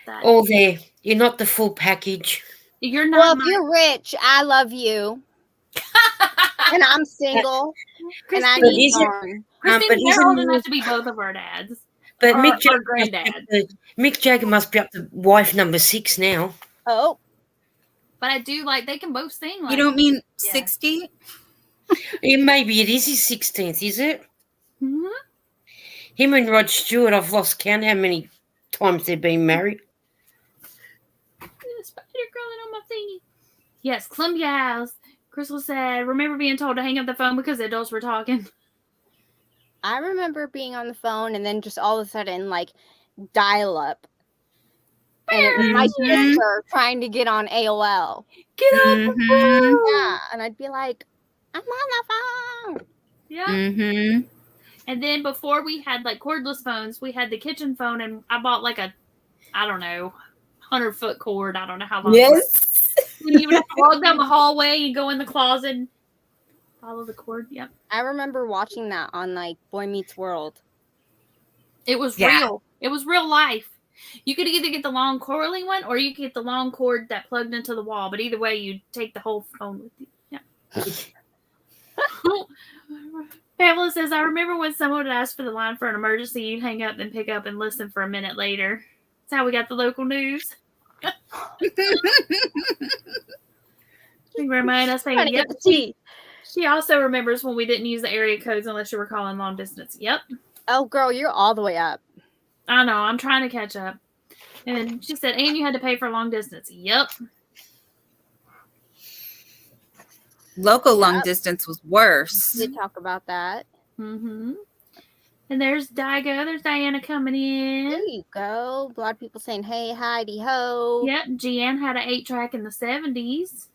that. All there. You're not the full package. You're not. Well, if you're rich, I love you. And I'm single. And I need porn. Christine, they're old enough to be both of our dads. But or, Mick Jagger must be up to wife number 6 now. Oh. But I do like, they can both sing. Like, you don't mean 60? Yeah, maybe it is his 16th, is it? Mm-hmm. Him and Rod Stewart, I've lost count how many times they've been married. Spider crawling on my thingy. Yes, Columbia House. Crystal said, remember being told to hang up the phone because the adults were talking? I remember being on the phone and then just all of a sudden, like, dial up. And it was my sister trying to get on AOL. Get on the phone! Yeah, and I'd be like, I'm on the phone. Yeah. Mm-hmm. And then before we had, like, cordless phones, we had the kitchen phone, and I bought, like, a, I don't know, 100-foot cord. I don't know how long. Yes. You would have to walk down the hallway and go in the closet and follow the cord. Yep. I remember watching that on, like, Boy Meets World. It was real. It was real life. You could either get the long curly one or you could get the long cord that plugged into the wall. But either way, you take the whole phone with you. Yeah. Pamela says, I remember when someone would ask for the line for an emergency, you'd hang up, then pick up and listen for a minute later. That's how we got the local news. Grandma and I say, yep. She also remembers when we didn't use the area codes unless you were calling long distance. Yep. Oh, girl, you're all the way up. I know. I'm trying to catch up. And she said, and you had to pay for long distance. Yep. Local long distance was worse. We did talk about that. Mm-hmm. And there's Digo. There's Diana coming in. There you go. A lot of people saying, hey, Heidi ho. Yep. Jeanne had an 8-track in the 70s.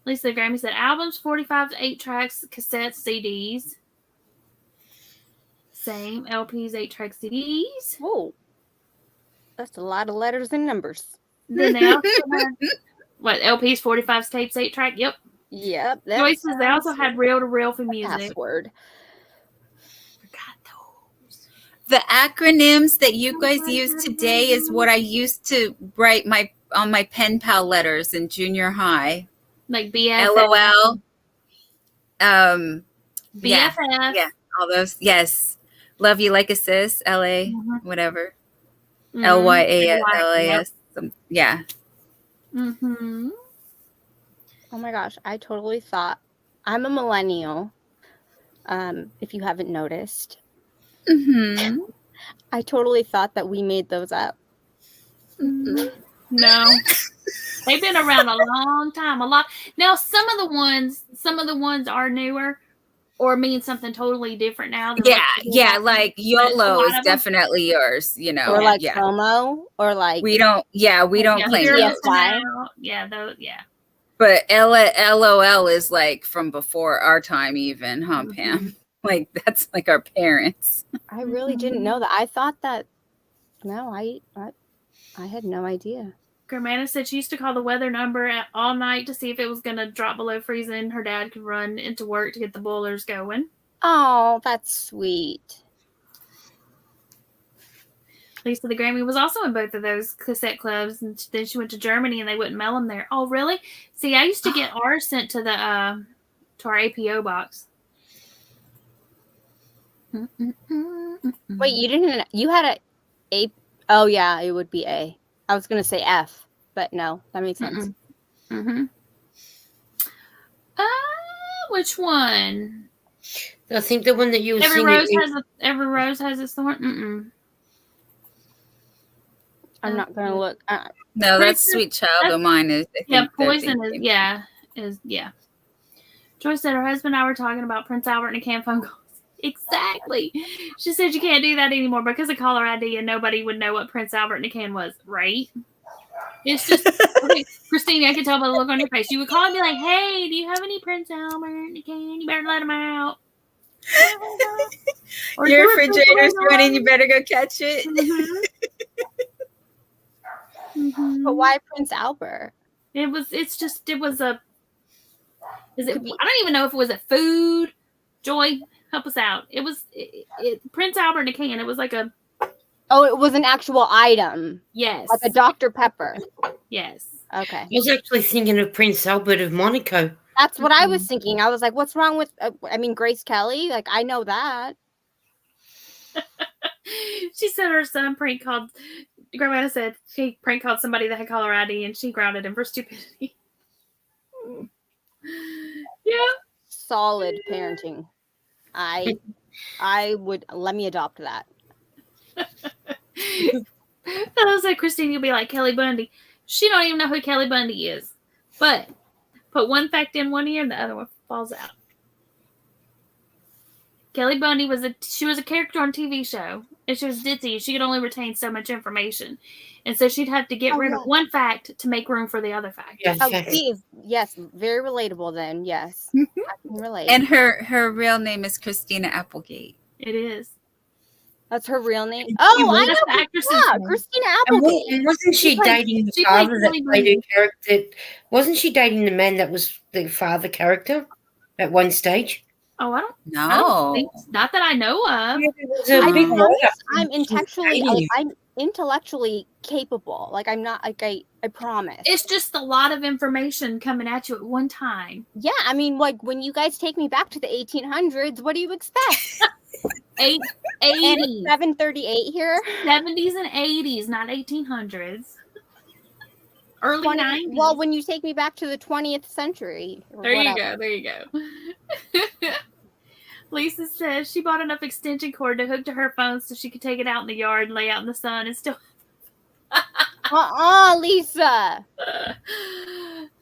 Lisa Grammy said albums, 45 to 8 tracks, cassettes, CDs. Same. LPs, 8-track CDs. Oh. That's a lot of letters and numbers. Then they also had, what, LPs, 45s, tapes, 8-track? Yep. Yep. Joyce says they also had reel-to-reel for music. Password. The acronyms that you guys use today is what I used to write on my pen pal letters in junior high. Like BFF. LOL. BFF. Yeah, all those. Yes. Love you like a sis. LA, whatever. LYALAS. Yeah. if you haven't noticed. Mm-hmm. I totally thought that we made those up. No. They've been around a long time. A lot. Now, some of the ones are newer or mean something totally different now. Than Yeah, what they did yeah, back like then. But a YOLO lot is of them- definitely yours, you know. Or like yeah. FOMO, or like We don't yeah, claim fear of those. missing out. Yeah, those. Yeah. But LOL is like from before our time even, huh, Mhm. Pam? Like that's like our parents. I really didn't know that. I thought that. No, I had no idea. Grandma said she used to call the weather number all night to see if it was going to drop below freezing. Her dad could run into work to get the boilers going. Oh, that's sweet. Lisa the Grammy was also in both of those cassette clubs, and then she went to Germany and they wouldn't mail them there. Oh, really? See, I used to get ours sent to the to our APO box. Wait, you didn't? You had a? Oh yeah, it would be A. I was gonna say F, but no, that makes sense. Mm-hmm. Which one? I think the one that you were Every singing. rose has its thorn. Mm-mm. I'm not gonna look. No, that's Poison- Sweet Child of Mine is I Yeah, think the poison big is thing. yeah. Joyce said her husband and I were talking about Prince Albert and a can phone calls. Exactly. She said you can't do that anymore because of caller ID and nobody would know what Prince Albert and a can was, right? It's just okay, Christine, I can tell by the look on your face. You would call and be like, "Hey, do you have any Prince Albert and a can? You better let him out." Or Your your refrigerator's running, you better go catch it. But why Prince Albert? It was a. Is it? Could be- I don't even know if it was a food. Joy, help us out. It was Prince Albert in a can. It was like a Oh, it was an actual item, yes, like a Dr. Pepper. yes. Okay, I was actually thinking of Prince Albert of Monaco. that's what I was thinking. I was like, what's wrong with? Grace Kelly. Like, I know that. She said her son prank called. Grandma said she prank called somebody that had caller ID and she grounded him for stupidity. Yeah. Solid parenting. I would let me adopt that. Fellow said Christine, you'll be like Kelly Bundy. She don't even know who Kelly Bundy is. But put one fact in one ear and the other one falls out. Kelly Bundy was a character on a TV show. And she was ditzy. She could only retain so much information. And so she'd have to get rid of one fact to make room for the other fact. Yes, Oh, yes. please. Yes, very relatable then. Yes. I can relate. And her real name is Christina Applegate. It is. That's her real name. Oh, I That's know. the actress's Yeah, name. Christina And Applegate. wasn't she dating the she played father that Kelly played her Bundy. character? Wasn't she dating the man that was the father character at one stage? Oh, I don't No. think, not that I know of. Yeah, there was a I big promise write-up. I'm She was intellectually, dating him. I'm intellectually capable. Like, I'm not. Like, I promise. It's just a lot of information coming at you at one time. Yeah, I mean, like, when you guys take me back to the 1800s, what do you expect? 80s, 738 here. 70s and 80s, not 1800s. Early 20 90s. Well, when you take me back to the 20th century. Or There you whatever. go. There you go. Lisa says she bought enough extension cord to hook to her phone so she could take it out in the yard and lay out in the sun and still. Lisa.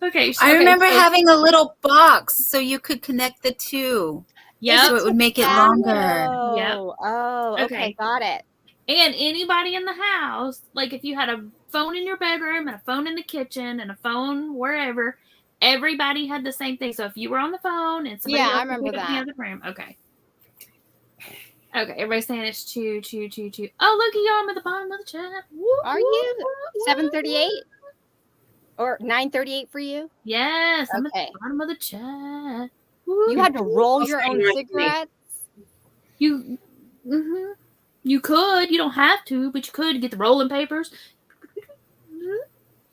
Okay. I remember having a little box so you could connect the two. Yep. So it would make it longer. Yep. Oh, okay. Okay. Got it. And anybody in the house, like if you had a phone in your bedroom and a phone in the kitchen and a phone wherever, everybody had the same thing. So if you were on the phone and somebody Yeah, else I remember picked up the that. other room, okay. Okay, everybody's saying it's 2. Oh, look at y'all! I'm at the bottom of the chat. Whoop, Are whoop, you? whoop, 738 whoop. or 938 for you? Yes, I'm at Okay. the bottom of the chat. You had to roll your I'll own say cigarettes? You could. You don't have to, but you could get the rolling papers.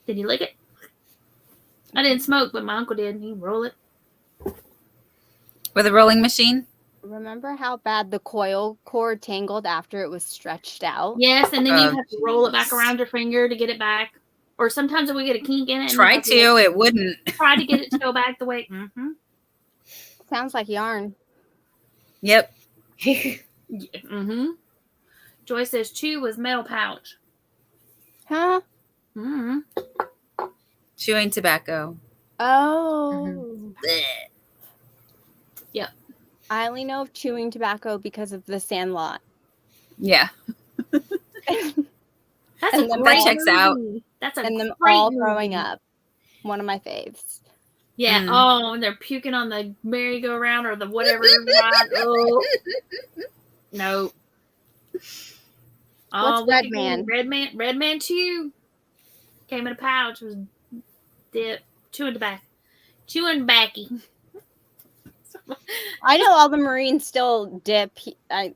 Did you lick it? I didn't smoke, but my uncle did. He roll it. With a rolling machine? Remember how bad the coil cord tangled after it was stretched out? Yes, and then you Oh, have to roll it back jeez. around your finger to get it back. Or sometimes if we get a kink in it, and you Try have to, it wouldn't. try to get it to go back the way. Sounds like yarn. Yep. Mm-hmm. Joy says chew was metal pouch. Huh? Mm-hmm. Chewing tobacco. Oh. Blech. Yep. I only know of chewing tobacco because of The Sandlot. Yeah. That's And a then great that checks out. movie. That's a And them great all movie. growing up. One of my faves. Yeah. Mm. Oh, and they're puking on the merry-go-round or the whatever ride. Oh. No. What's we Red could go Man? Red Man Chew. Came in a pouch. It was dip. Chewing tobacco. Chewing backy. I know all the Marines still dip. I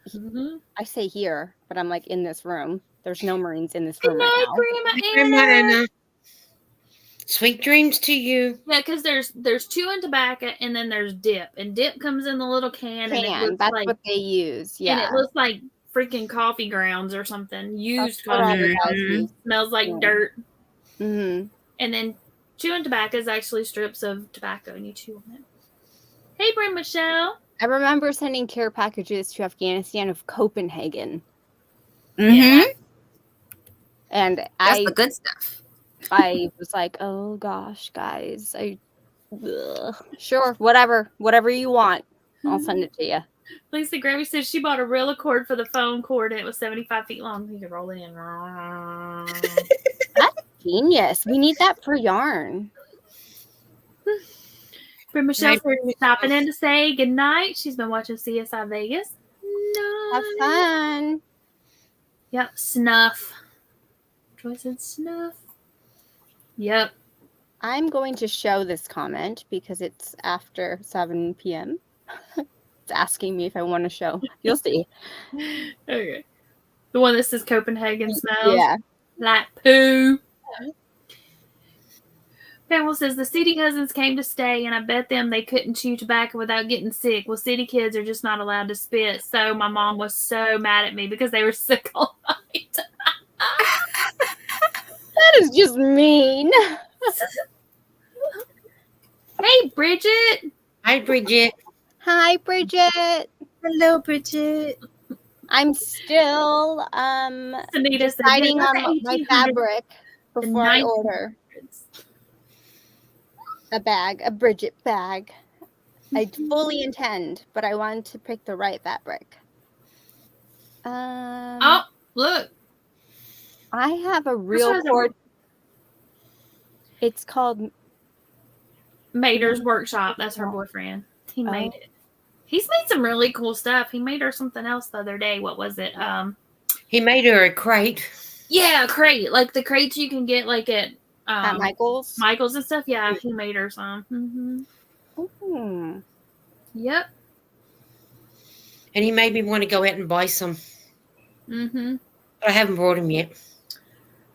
Mm-hmm. say here, but I'm like in this room. There's no Marines in this Good room night, right now. Grandma Grandma Anna. Anna. Sweet dreams to you. Yeah, because there's chewing tobacco and then there's dip, and dip comes in the little can, and it looks That's like what they use. Yeah. and it looks like freaking coffee grounds or something. Used That's what all coffee the guys grounds. use. Smells like Yeah. dirt. Mm-hmm. And then chewing tobacco is actually strips of tobacco, and you chew on it. Hey, Bryn Michelle. I remember sending care packages to Afghanistan of Copenhagen. Mm-hmm. Yeah. And That's the good stuff. I was like, oh gosh, guys, sure, whatever you want, I'll send it to you. Lisa Gravy says she bought a Rilla cord for the phone cord, and it was 75 feet long. You could roll it in. That's genius. We need that for yarn. Bryn Michelle Night, says Bryn stopping Michelle. in to say good night. She's been watching CSI Vegas. Have fun. Yep, snuff. Joy said snuff. Yep. I'm going to show this comment because it's after 7 p.m. It's asking me if I want to show. You'll see. Okay. The one that says Copenhagen smells Yeah. like poo. Pamela says the city cousins came to stay, and I bet them they couldn't chew tobacco without getting sick. Well, city kids are just not allowed to spit, so my mom was so mad at me because they were sick all night. That is just mean. Hey, Bridget. Hi, Bridget. Hi, Bridget. Hello, Bridget. I'm still Anita said, deciding "Yes, on my 1800s fabric and before I order 1900s." a Bridget bag. I fully intend, but I wanted to pick the right fabric. Oh, look. I have a real cord. It's called Mater's Workshop. That's her boyfriend. He made it. He's made some really cool stuff. He made her something else the other day. What was it? He made her a crate. Yeah, a crate. Like the crates you can get like at Michael's. Michael's and stuff. Yeah, he made her some. Mm-hmm. Yep. And he made me want to go out and buy some. Mm-hmm. But I haven't brought him yet.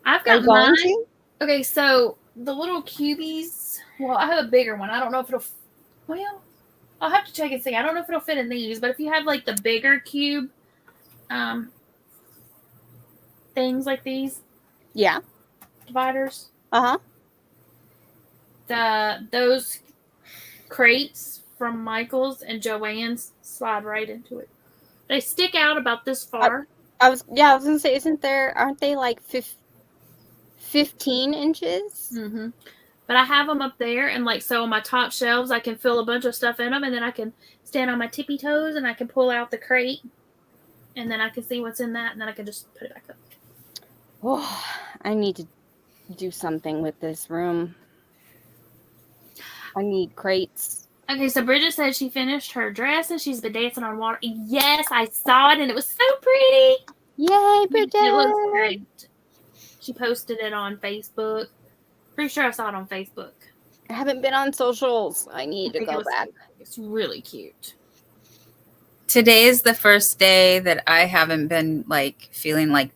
I've got mine. Okay, so the little cubies. Well, I have a bigger one. I don't know if it'll. Well, I'll have to check and see. I don't know if it'll fit in these, but if you have like the bigger cube, things like these. Yeah. Dividers. Uh-huh. Those crates from Michael's and Joann's slide right into it. They stick out about this far. I was gonna say, aren't they like 15 inches? Mm-hmm. But I have them up there, and like so on my top shelves, I can fill a bunch of stuff in them, and then I can stand on my tippy toes, and I can pull out the crate, and then I can see what's in that, and then I can just put it back up. Oh, I need to do something with this room. I need crates. Okay, so Bridget said she finished her dress, and she's been dancing on water. Yes, I saw it, and it was so pretty. Yay, Bridget! It looks great. She posted it on Facebook. Pretty sure I saw it on Facebook. I haven't been on socials. I need to go back. It's really cute. Today is the first day that I haven't been like feeling like,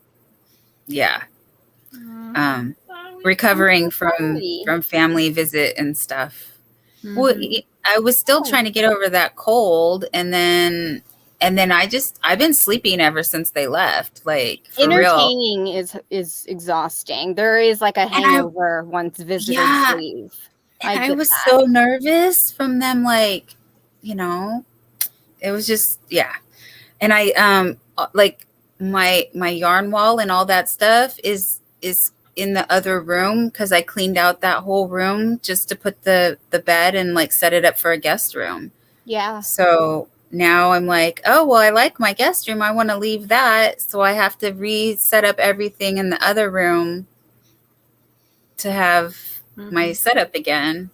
recovering from family visit and stuff. Mm-hmm. Well, I was still trying to get over that cold, and then I've been sleeping ever since they left. Like, for entertaining real. is exhausting. There is like a hangover once visitors leave. I was so nervous from them, like, it was just, yeah. And I like my yarn wall and all that stuff is in the other room because I cleaned out that whole room just to put the bed and like set it up for a guest room. Yeah. So now I'm like, oh, well, I like my guest room. I want to leave that. So I have to reset up everything in the other room to have my setup again.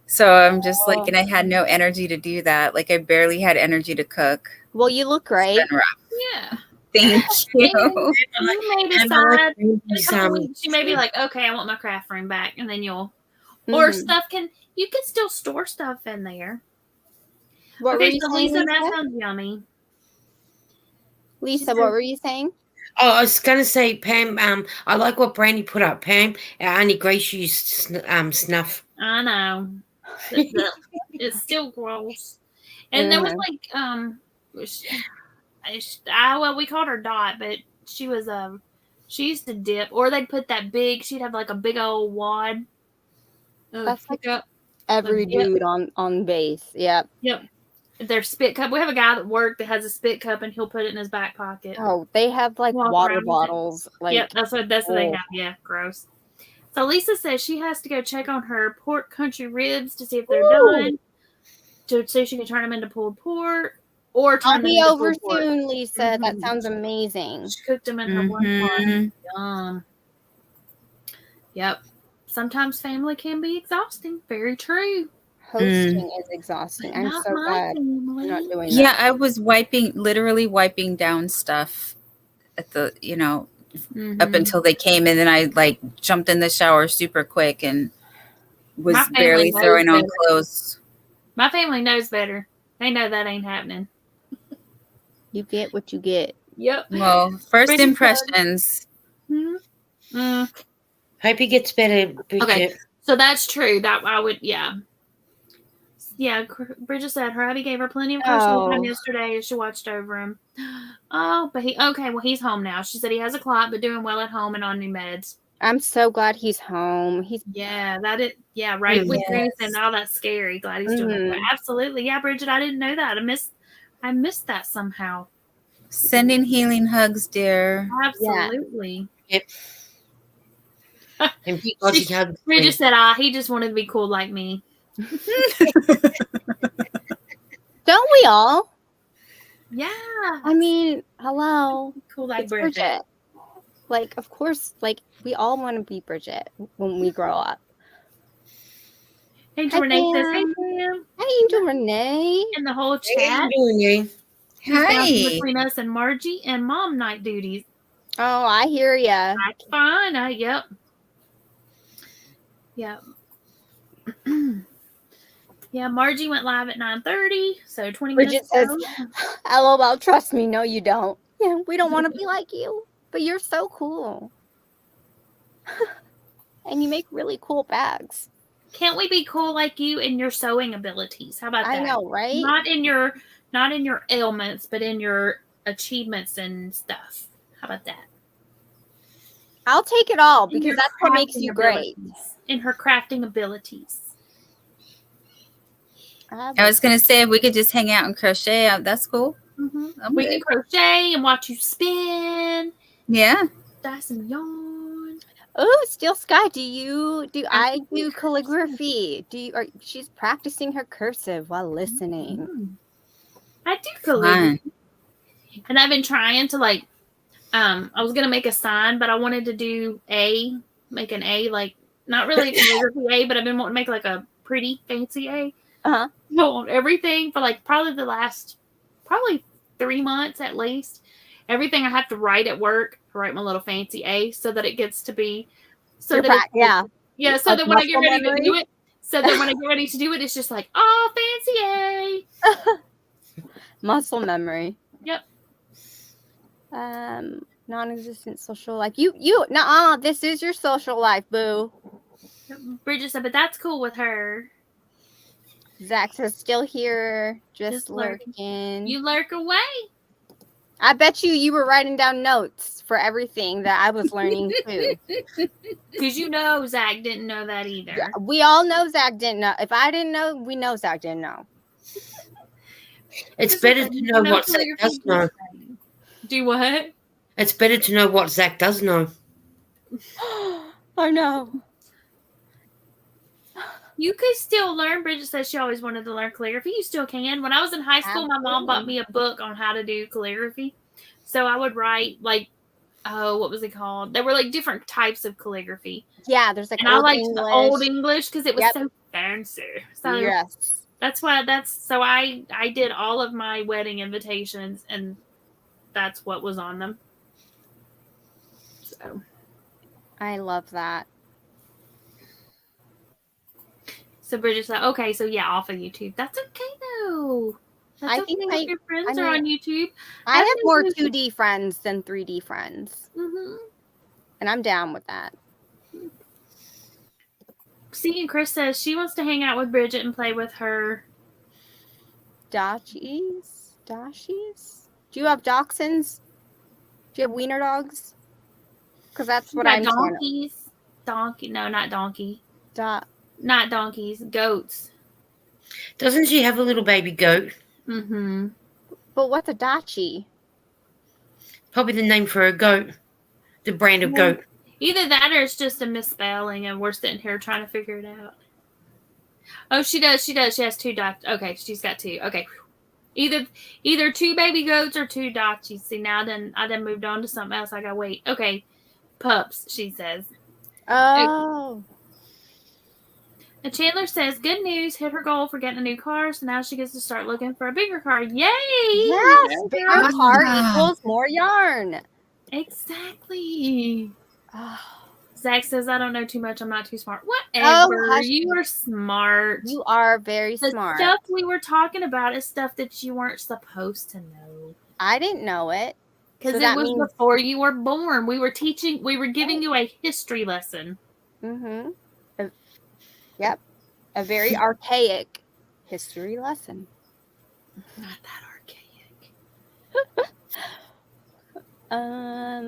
So I'm just like, and I had no energy to do that. Like I barely had energy to cook. Well, you look great. It's been rough. Yeah. Thank you. You may decide in a couple weeks, you may be like, okay, I want my craft room back, and then you'll or stuff you can still store stuff in there. What were Okay, you so saying, Lisa, that sounds yummy. Lisa, what were you saying? Oh, I was gonna say, Pam. I like what Brandy put up. Pam, Auntie Grace used snuff. I know. It's still gross. And there was like we called her Dot, but she was she used to dip, or they'd put that big. She'd have like a big old wad. That's like every dude on base. Yep. Yep. Their spit cup. We have a guy at work that has a spit cup, and he'll put it in his back pocket. Oh, they have like water bottles. Like, yep, that's what they have. Yeah, gross. So Lisa says she has to go check on her pork country ribs to see if they're done, so she can turn them into pulled pork. Or I'll be over soon, Lisa. That sounds amazing. She cooked them in her one pot. Yum. Yep. Sometimes family can be exhausting. Very true. Hosting is exhausting. I'm so glad I'm not doing that. Yeah, I was literally wiping down stuff at the, up until they came, and then I like jumped in the shower super quick and was barely throwing on clothes. My family knows better. They know that ain't happening. You get what you get. Yep. Well, first impressions. Hope he gets better, Bridget. Okay, so that's true. That I would, yeah. Yeah, Bridget said her hubby gave her plenty of personal time yesterday as she watched over him. Oh, but he's home now. She said he has a clot, but doing well at home and on new meds. I'm so glad he's home. Right with Ruth and all that scary. Glad he's doing well. Absolutely. Yeah, Bridget, I didn't know that. I missed that somehow. Sending healing hugs, dear. Absolutely. Yeah. Yep. And Bridget said, he just wanted to be cool like me. Don't we all? Yeah. I mean, hello. Cool like Bridget. Like, of course, like we all want to be Bridget when we grow up. Angel Renee says, hey, Pam. Hi, Angel Renee. And the whole chat. Hey, hi. Between us and Margie and mom night duties. Oh, I hear ya. That's fine. Yep. Yep. Yeah, Margie went live at 9:30, so 20 minutes. Bridget says, LOL, trust me, no you don't. Yeah, we don't want to be like you, but you're so cool. And you make really cool bags. Can't we be cool like you in your sewing abilities? How about that? I know, right? Not in your ailments, but in your achievements and stuff. How about that? I'll take it all because that's what makes you great. In her crafting abilities. I was going to say, if we could just hang out and crochet, that's cool. We can crochet and watch you spin. Yeah. Dye some yarn. Oh, Steel Sky, I do calligraphy? She's practicing her cursive while listening. I do calligraphy. And I've been trying to I was going to make a sign, but I wanted to make an A, like, not really a calligraphy A, but I've been wanting to make like a pretty fancy A. So everything for like probably the last 3 months at least, everything I have to write at work, I write my little fancy A so that it gets to be so that when I get ready to do it, it's just like, oh, fancy A. Muscle memory. Yep. Non-existent social life. This is your social life, boo. Bridget said, but that's cool with her. Zach says, still here, just lurking. You lurk away. I bet you were writing down notes for everything that I was learning too. Because Zach didn't know that either. Yeah, we all know Zach didn't know. If I didn't know, we know Zach didn't know. It's Just better listen, to you know know what Zach calligraphy does know. is Do what? It's better to know what Zach does know. Oh no. You could still learn. Bridget says she always wanted to learn calligraphy. You still can. When I was in high school, my mom bought me a book on how to do calligraphy. So I would write like, oh, what was it called? There were like different types of calligraphy. Yeah, there's like And old I liked English. the old English because it was Yep. so fancy. So Yes. that's why so I did all of my wedding invitations and that's what was on them. So I love that. So Bridget's like, okay, so yeah, off of YouTube. That's okay though. That's I okay think if your friends are on YouTube. I have think more we should- 2D friends than 3D friends. Mhm. And I'm down with that. See, and Chris says she wants to hang out with Bridget and play with her. Dachshunds? Dachshunds? Do you have dachshunds? Do you have wiener dogs? Because that's what I'm saying. Donkeys. Donkey. No, not donkey. Da- Not donkeys. Goats. Doesn't she have a little baby goat? Mm-hmm. But what's a dachi? Probably the name for a goat. The brand of goat. Either that or it's just a misspelling and we're sitting here trying to figure it out. Oh, she does. She does. She has two dots. Okay, she's got two. Okay. Either two baby goats or two dachshunds. See, now I done moved on to something else. I gotta wait. Okay. Pups, she says. Oh. And Chandler says, good news, hit her goal for getting a new car, so now she gets to start looking for a bigger car. Yay! Yes, bigger car equals more yarn. Exactly. Oh, Zach says, I don't know too much. I'm not too smart. Oh, Whatever. hush. You are smart. you are very The smart. stuff we were talking about is stuff that you weren't supposed to know. I didn't know it. Because So it that was means- before you were born. We were giving you a history lesson. Mm-hmm. Yep. A very archaic history lesson. Not that archaic.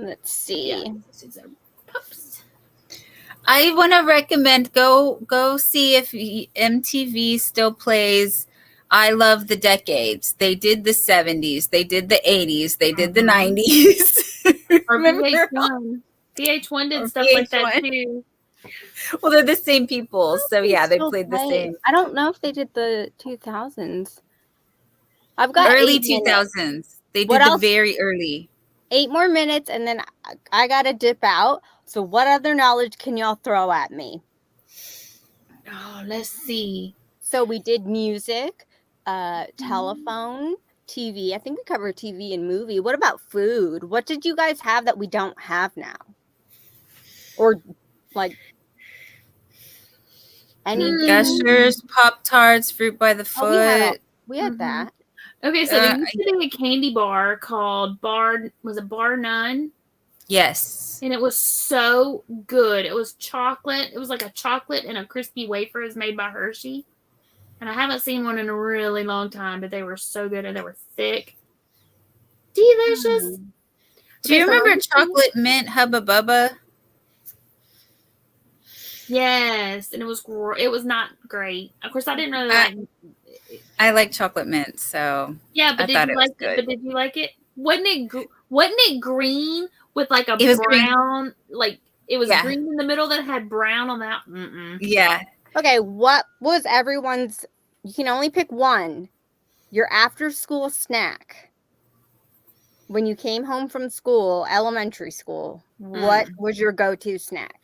Let's see. Yeah, this is a pups. I want to recommend go see if MTV still plays I Love the Decades. They did the 70s, they did the 80s, they did the 90s. Or Remember? VH1. VH1 did Or stuff like that VH1. too. Well, they're the same people, so yeah, they played the same. I don't know if they did the 2000s. I've got Early 8 minutes. 2000s. They What did the else? very early. 8 more minutes, and then I gotta dip out. So, what other knowledge can y'all throw at me? Oh, let's see. So, we did music, telephone, TV. I think we covered TV and movie. What about food? What did you guys have that we don't have now? Or like any Gushers, Pop-Tarts, Fruit by the Oh, Foot. we had Mhm. that. Okay, so there Uh, used to be a candy bar called Bar None? Yes. And it was so good. It was chocolate. It was like a chocolate and a crispy wafer is made by Hershey. And I haven't seen one in a really long time, but they were so good and they were thick. Delicious. Do you Okay, so remember let me see. chocolate mint Hubba Bubba? Yes, and it was not great. Of course, I didn't really like. I like chocolate mint, so Yeah, I but did thought you it was like it? good. But did you like it? Wasn't it green with like a It was green. brown? Like it was Yeah. green in the middle that had brown on that. yeah. Okay, what was everyone's? You can only pick one. Your after school snack. When you came home from school, elementary school, what was your go-to snack?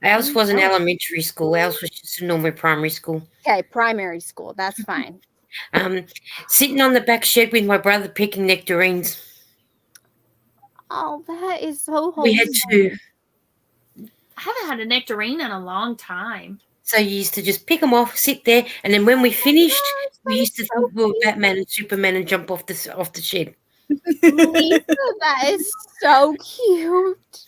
Ours wasn't elementary school. Ours was just a normal primary school. Okay, primary school. That's fine. Sitting on the back shed with my brother picking nectarines. Oh, that is so wholesome. We had two. I haven't had a nectarine in a long time. So you used to just pick them off, sit there, and then when we finished, we used to so think we were Batman and Superman and jump off the shed. Lisa, that is so cute.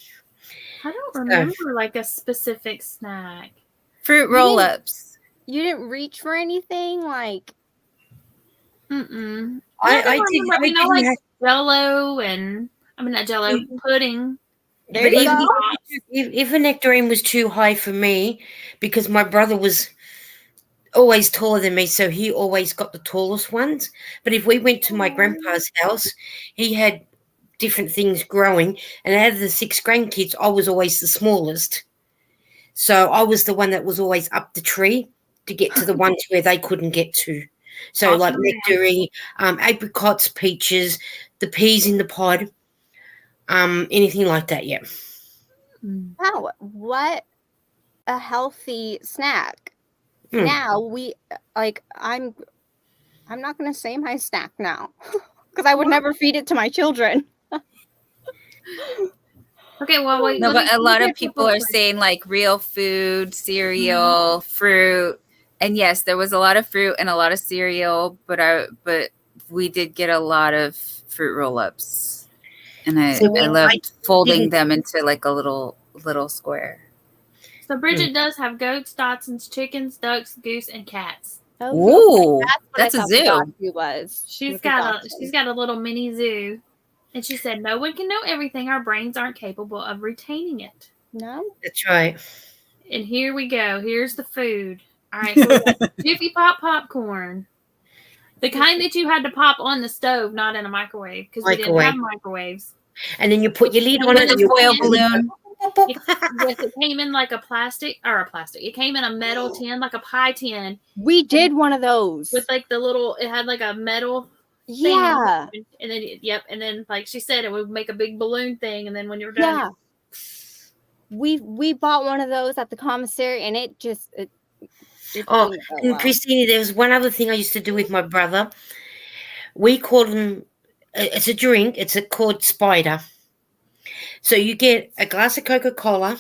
I don't remember like a specific snack. Fruit roll-ups. You didn't reach for anything like Mm-mm. I didn't like have- Jello and not Jello pudding. there But you even go. if a nectarine was too high for me, because my brother was always taller than me, so he always got the tallest ones. But if we went to my grandpa's house, he had different things growing, and out of the 6 grandkids, I was always the smallest. So I was the one that was always up the tree to get to the ones where they couldn't get to. So like Awesome. nectarine, apricots, peaches, the peas in the pod, anything like that. Yeah. Wow, what a healthy snack. Mm. Now we like I'm not gonna say my snack now because I would never feed it to my children. Okay, well, wait. No, let but a me lot of get people are saying like real food, cereal, fruit, and yes, there was a lot of fruit and a lot of cereal, but we did get a lot of fruit roll-ups, and I So I loved folding didn't- them into like a little square. So Bridget does have goats, Dotsons, chickens, ducks, goose, and cats. Ooh, That's that's a what I zoo. thought she was. She's with the got dachshund. a little mini zoo. And she said, no one can know everything. Our brains aren't capable of retaining it. No. That's right. And here we go. Here's the food. All right, so we got Jiffy Pop popcorn. The kind that you had to pop on the stove, not in a microwave, because we didn't have microwaves. And then you put your lid And on then it. the And you foil balloon. It came in like a plastic. It came in a metal tin, like a pie tin. We did one of those. With like the little, it had like a metal thing. Yeah. And then, and then like she said, it would make a big balloon thing. And then when you're done. Yeah. We bought one of those at the commissary, and it just it Oh, didn't go and well. Christine, there was one other thing I used to do with my brother. We called them, it's a drink, it's called Spider. So you get a glass of Coca-Cola,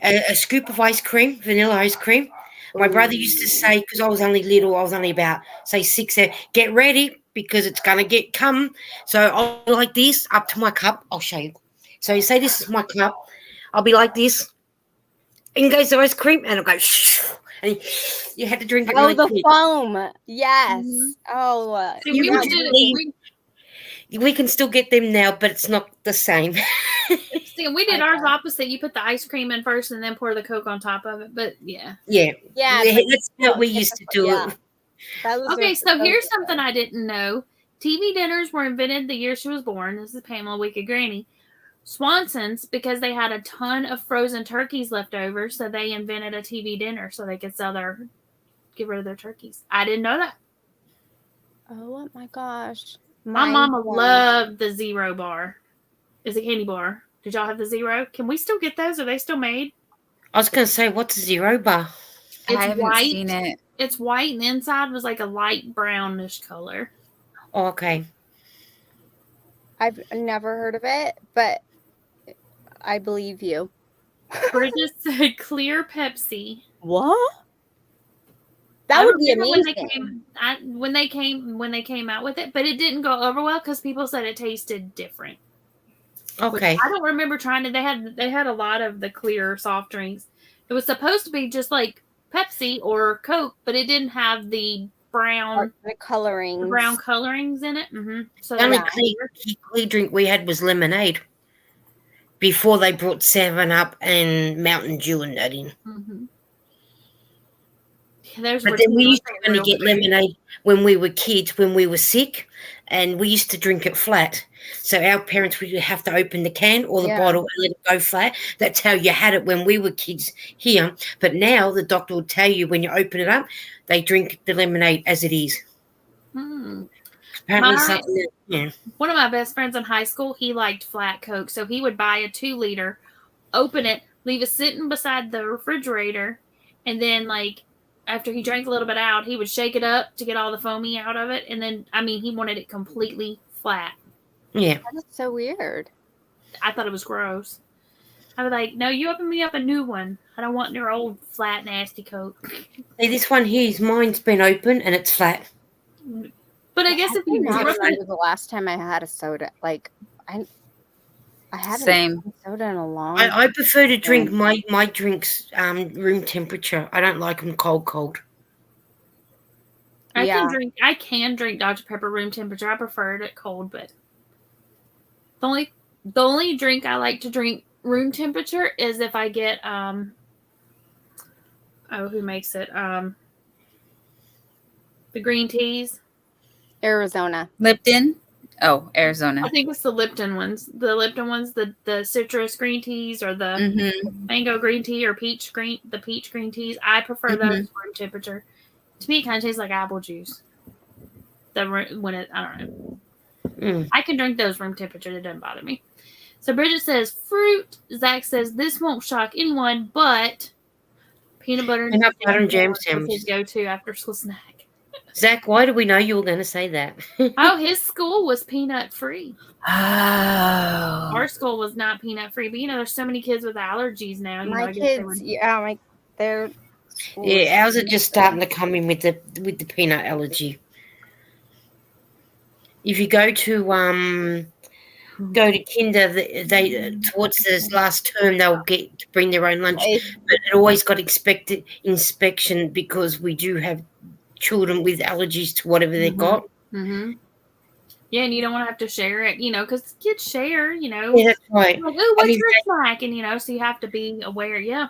a scoop of ice cream, vanilla ice cream. My brother used to say, because I was only little, I was only about, say, 6, get ready because it's going to come. So I'll be like this up to my cup. I'll show you. So you say, this is my cup. I'll be like this. In goes the ice cream, and I'll go, shh. And you had to drink it really the quick. foam. Yes. Mhm. Oh. See, You we, would did it, believe- we can still get them now, but it's not the same. see, we did ours opposite. You put the ice cream in first and then pour the Coke on top of it. But yeah. Yeah. Yeah. That's how we used to do it. Okay, so here's something I didn't know. TV dinners were invented the year she was born. This is Pamela Wicked Granny. Swanson's, because they had a ton of frozen turkeys left over, so they invented a TV dinner so they could get rid of their turkeys. I didn't know that. Oh my gosh. My mama loved the Zero bar. It's a candy bar. Did y'all have the Zero? Can we still get those? Are they still made? I was going to say, what's a Zero bar? It's I haven't white. seen it. It's white, and the inside was like a light brownish color. Oh, okay. I've never heard of it, but I believe you. Bridget said clear Pepsi. What? That would be amazing. When they came out with it, but it didn't go over well because people said it tasted different. Okay. I don't remember trying to. They had a lot of the clear soft drinks. It was supposed to be just like Pepsi or Coke, but it didn't have the brown colorings in it. Mm-hmm. So the only clear drink we had was lemonade before they brought 7-Up and Mountain Dew and that in. Mm-hmm. But then we used to only get lemonade when we were kids, when we were sick, and we used to drink it flat. So our parents would have to open the can or the bottle and let it go flat. That's how you had it when we were kids here. But now the doctor will tell you when you open it up, they drink the lemonade as it is. Apparently one of my best friends in high school, he liked flat Coke. So he would buy a 2-liter, open it, leave it sitting beside the refrigerator, and then after he drank a little bit out, he would shake it up to get all the foamy out of it. And then, he wanted it completely flat. Yeah. That is so weird. I thought it was gross. I was like, no, you open me up a new one. I don't want your old flat, nasty Coke. Hey, this one here's mine's been open and it's flat. But I guess if you remember the last time I had a soda, I haven't had soda in a long time. I prefer to drink my drinks room temperature. I don't like them cold. I can drink Dr. Pepper room temperature. I prefer it cold, but the only drink I like to drink room temperature is if I get who makes it? The green teas. Arizona. Lipton. Oh, Arizona. I think it's the Lipton ones. The Lipton ones, the citrus green teas or the mango green tea or peach green teas. I prefer those room temperature. To me, it kind of tastes like apple juice. I don't know. I can drink those room temperature. It doesn't bother me. So Bridget says fruit. Zach says this won't shock anyone, but peanut butter and jam sandwich. His go-to after school snack. Zach, why do we know you were going to say that? Oh, his school was peanut free. Oh. Our school was not peanut free, but there's so many kids with allergies now. My kids, they're. Yeah, ours are just starting to come in with the peanut allergy. If you go to Kinder, they towards this last term they'll get to bring their own lunch, but it always got inspection because we do have children with allergies to whatever they got. Mm-hmm. Yeah, and you don't want to have to share it, because kids share, Yeah, that's right. Like, oh, what's your snack? And, so you have to be aware, yeah.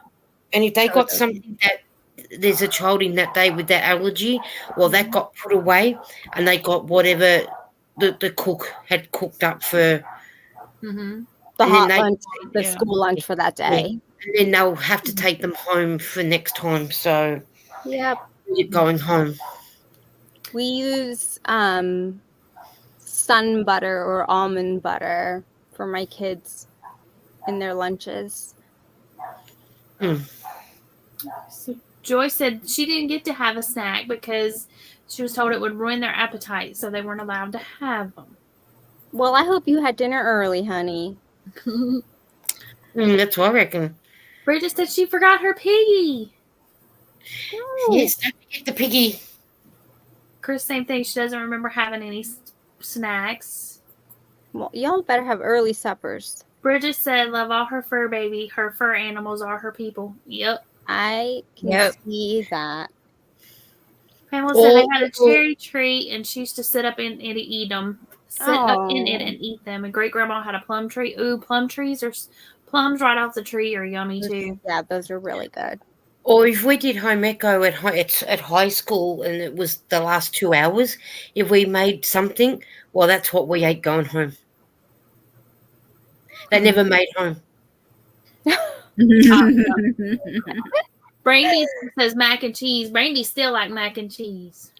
And if they got something that there's a child in that day with that allergy, well, that got put away and they got whatever the cook had cooked up for the hot lunch, the school lunch for that day. And then they'll have to take them home for next time. So, going home. We use sun butter or almond butter for my kids in their lunches. So Joy said she didn't get to have a snack because she was told it would ruin their appetite, so they weren't allowed to have them. Well, I hope you had dinner early, honey. That's what I reckon. Bridget said she forgot her piggy. Oh. Yes, don't forget the piggy. Chris, same thing. She doesn't remember having any snacks. Well, y'all better have early suppers. Bridget said, love all her fur baby. Her fur animals are her people. Yep. I can see that. Pamela said they had a cherry tree and she used to sit up in it to eat them. Sit up in it and eat them. And great grandma had a plum tree. Ooh, plums right off the tree are yummy too. Yeah, those are really good. Or if we did home eco at high school and it was the last 2 hours, if we made something, well, that's what we ate going home. They never made home. Brandy says mac and cheese. Brandy still like mac and cheese.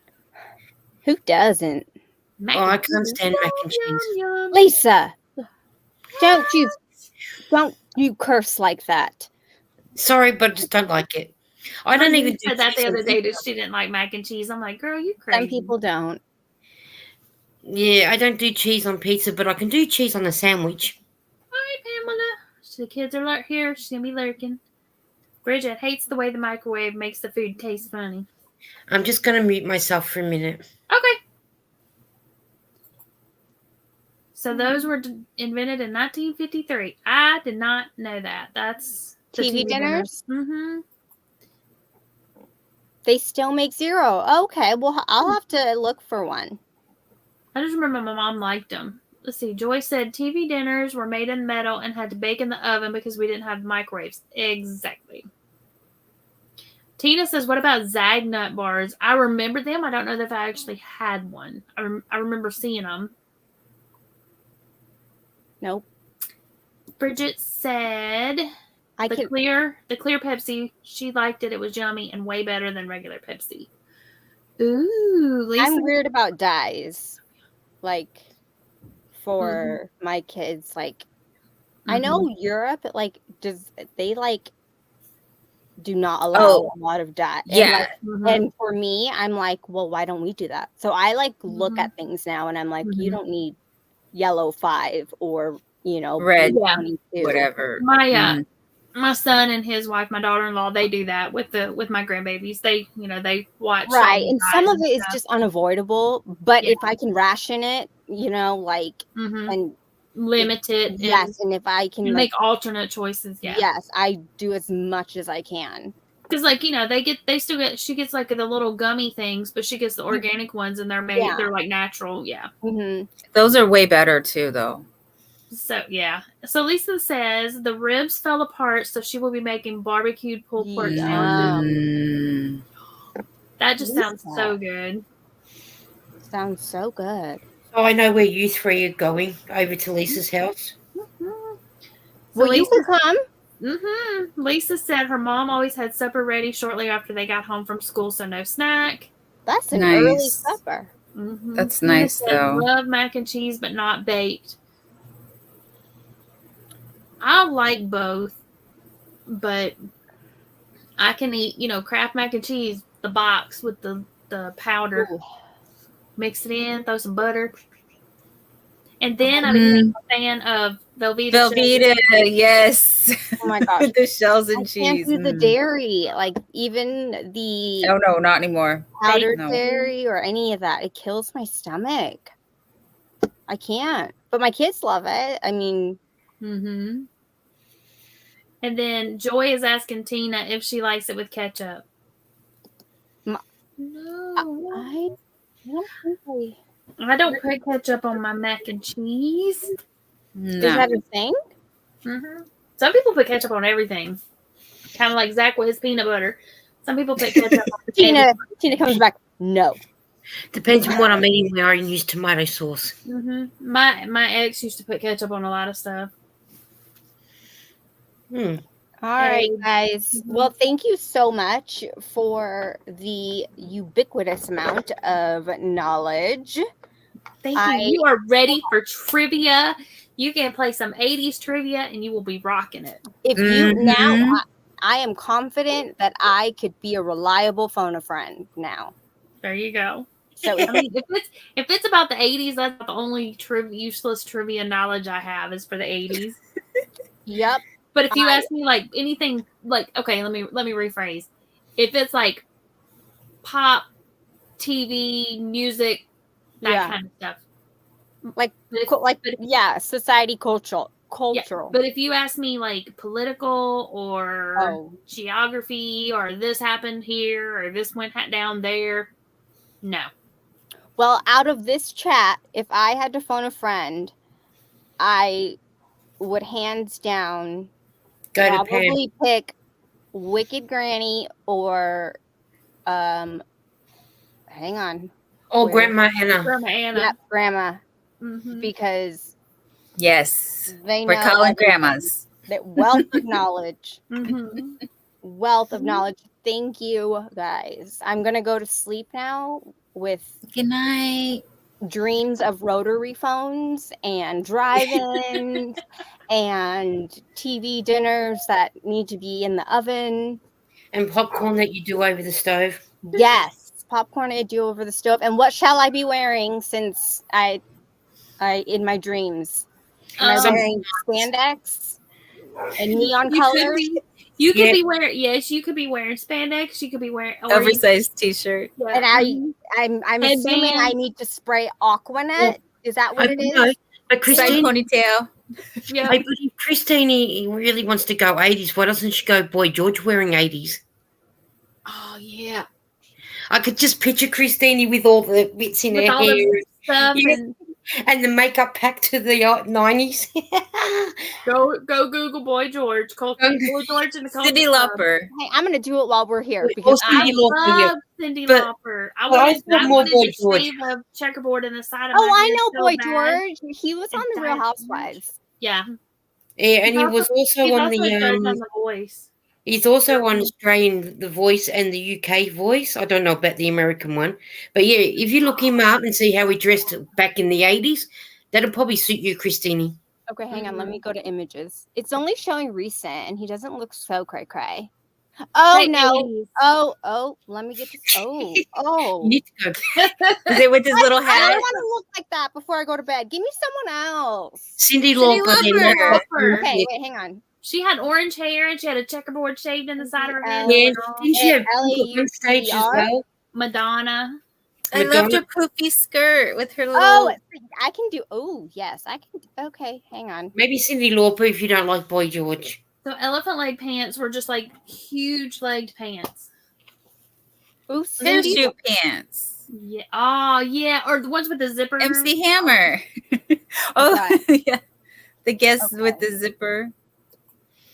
Who doesn't? I can't stand mac and cheese. Yum. Lisa, don't you curse like that. Sorry, but I just don't like it. I don't even do that the other day that she didn't like mac and cheese. I'm like, girl, you crazy. Some people don't. Yeah, I don't do cheese on pizza, but I can do cheese on a sandwich. All right, Pamela. So the kids are here. She's going to be lurking. Bridget hates the way the microwave makes the food taste funny. I'm just going to mute myself for a minute. Okay. So those were invented in 1953. I did not know that. That's TV dinners? Mm-hmm. They still make 0. Okay, well, I'll have to look for one. I just remember my mom liked them. Let's see. Joy said TV dinners were made in metal and had to bake in the oven because we didn't have microwaves. Exactly. Tina says, what about Zag nut bars? I remember them. I don't know if I actually had one. I remember seeing them. Nope. Bridget said the clear Pepsi, she liked it. It was yummy and way better than regular Pepsi. Ooh, Lisa. I'm weird about dyes. Like, for my kids, like, I know Europe, do not allow a lot of dye. Yeah. And for me, I'm like, well, why don't we do that? So I look at things now and I'm like, you don't need yellow 5 or, red, blue 22. whatever. My son and his wife, my daughter-in-law, they do that with my grandbabies. They, they watch. Right. And some of it is just unavoidable. But if I can ration it, and limit it. Yes. And if I can make alternate choices. Yeah. Yes. I do as much as I can. Because she gets like the little gummy things, but she gets the organic ones and they're made, they're like natural. Yeah. Mm-hmm. Those are way better too, though. So yeah. So Lisa says the ribs fell apart, so she will be making barbecued pulled pork sandwiches. Yum. That just sounds Lisa. so good. Sounds so good. So I know where you three are going over to Lisa's house. So Well, you Lisa, can come. Lisa said her mom always had supper ready shortly after they got home from school, so no snack. That's an Nice. early supper. That's Tina nice, said, though. love mac and cheese, but not baked. I like both, but I can eat, Kraft mac and cheese, the box with the powder. Ooh. Mix it in, throw some butter. And then I became a fan of Velveeta. Velveeta, yes. Oh my gosh. With the shells and I cheese. can't do the dairy, like even the Oh no, not anymore. powdered No. dairy or any of that. It kills my stomach. I can't. But my kids love it. I mean, And then Joy is asking Tina if she likes it with ketchup. No. No. I don't think I don't put ketchup on my mac and cheese. Is No. that a thing? Some people put ketchup on everything. Kind of like Zach with his peanut butter. Some people put ketchup on Tina comes back. No. Depends on what I'm eating. Where I use tomato sauce. My ex used to put ketchup on a lot of stuff. Hmm. All right, guys. Well, thank you so much for the ubiquitous amount of knowledge. Thank you. You are ready for trivia. You can play some 80s trivia and you will be rocking it. If you now, I am confident that I could be a reliable phone a friend now. There you go. So I mean, if it's about the 80s, that's the only useless trivia knowledge I have is for the 80s. Yep. But if you ask me like anything, like okay, let me rephrase. If it's like pop, TV, music, that kind of stuff, society, cultural. Yeah, but if you ask me like political or geography or this happened here or this went down there, no. Well, out of this chat, if I had to phone a friend, I would hands down probably pick Wicked Granny or hang on. Grandma Anna. Grandma Anna. Yep, Grandma. Because yes, they we're know calling grandmas. That wealth of knowledge. Wealth of knowledge. Thank you, guys. I'm gonna go to sleep now with good night. Dreams of rotary phones and drive-ins and TV dinners that need to be in the oven. And popcorn that you do over the stove. Yes, popcorn I do over the stove. And what shall I be wearing since I in my dreams? Am I wearing spandex and neon colors? You could be wearing you could be wearing spandex. You could be wearing oversized t-shirt. Yeah. And I'm assuming I need to spray Aquanet. Is that what it is? But Christine, ponytail. Yeah. But if Christine really wants to go 80s, why doesn't she go Boy George wearing 80s? Oh yeah. I could just picture Christine with all the bits in her hair. Stuff and the makeup pack to the 90s. Go Google Boy George. Call Boy George in the Cyndi Lauper. Hey, I'm going to do it while we're here because I love Cyndi Lauper. I wanted to shave a checkerboard in the side of my I hair know so Boy bad. George. He was on The Real Housewives. Yeah. Yeah, and he was also on the Voice. He's also on Australian The Voice and the UK Voice. I don't know about the American one. But yeah, if you look him up and see how he dressed back in the 80s, that'll probably suit you, Christine. Okay, hang on. Let me go to images. It's only showing recent, and he doesn't look so cray-cray. Oh, no. Oh, let me get this. Oh. You need to go. Is it with his little hat? I don't want to look like that before I go to bed. Give me someone else. Cyndi Lauper. Okay, wait, hang on. She had orange hair and she had a checkerboard shaved in the side of her head. Yeah, didn't she have on stage as well? Madonna. I loved her poofy skirt with her little. Oh, I can do. Oh, yes, I can. Okay, hang on. Maybe Cyndi Lauper if you don't like Boy George. So elephant leg pants were just like huge legged pants. Ooh, parachute pants. Yeah. Oh, yeah. Or the ones with the zipper. MC Hammer. Yeah. The guest Okay. with the zipper.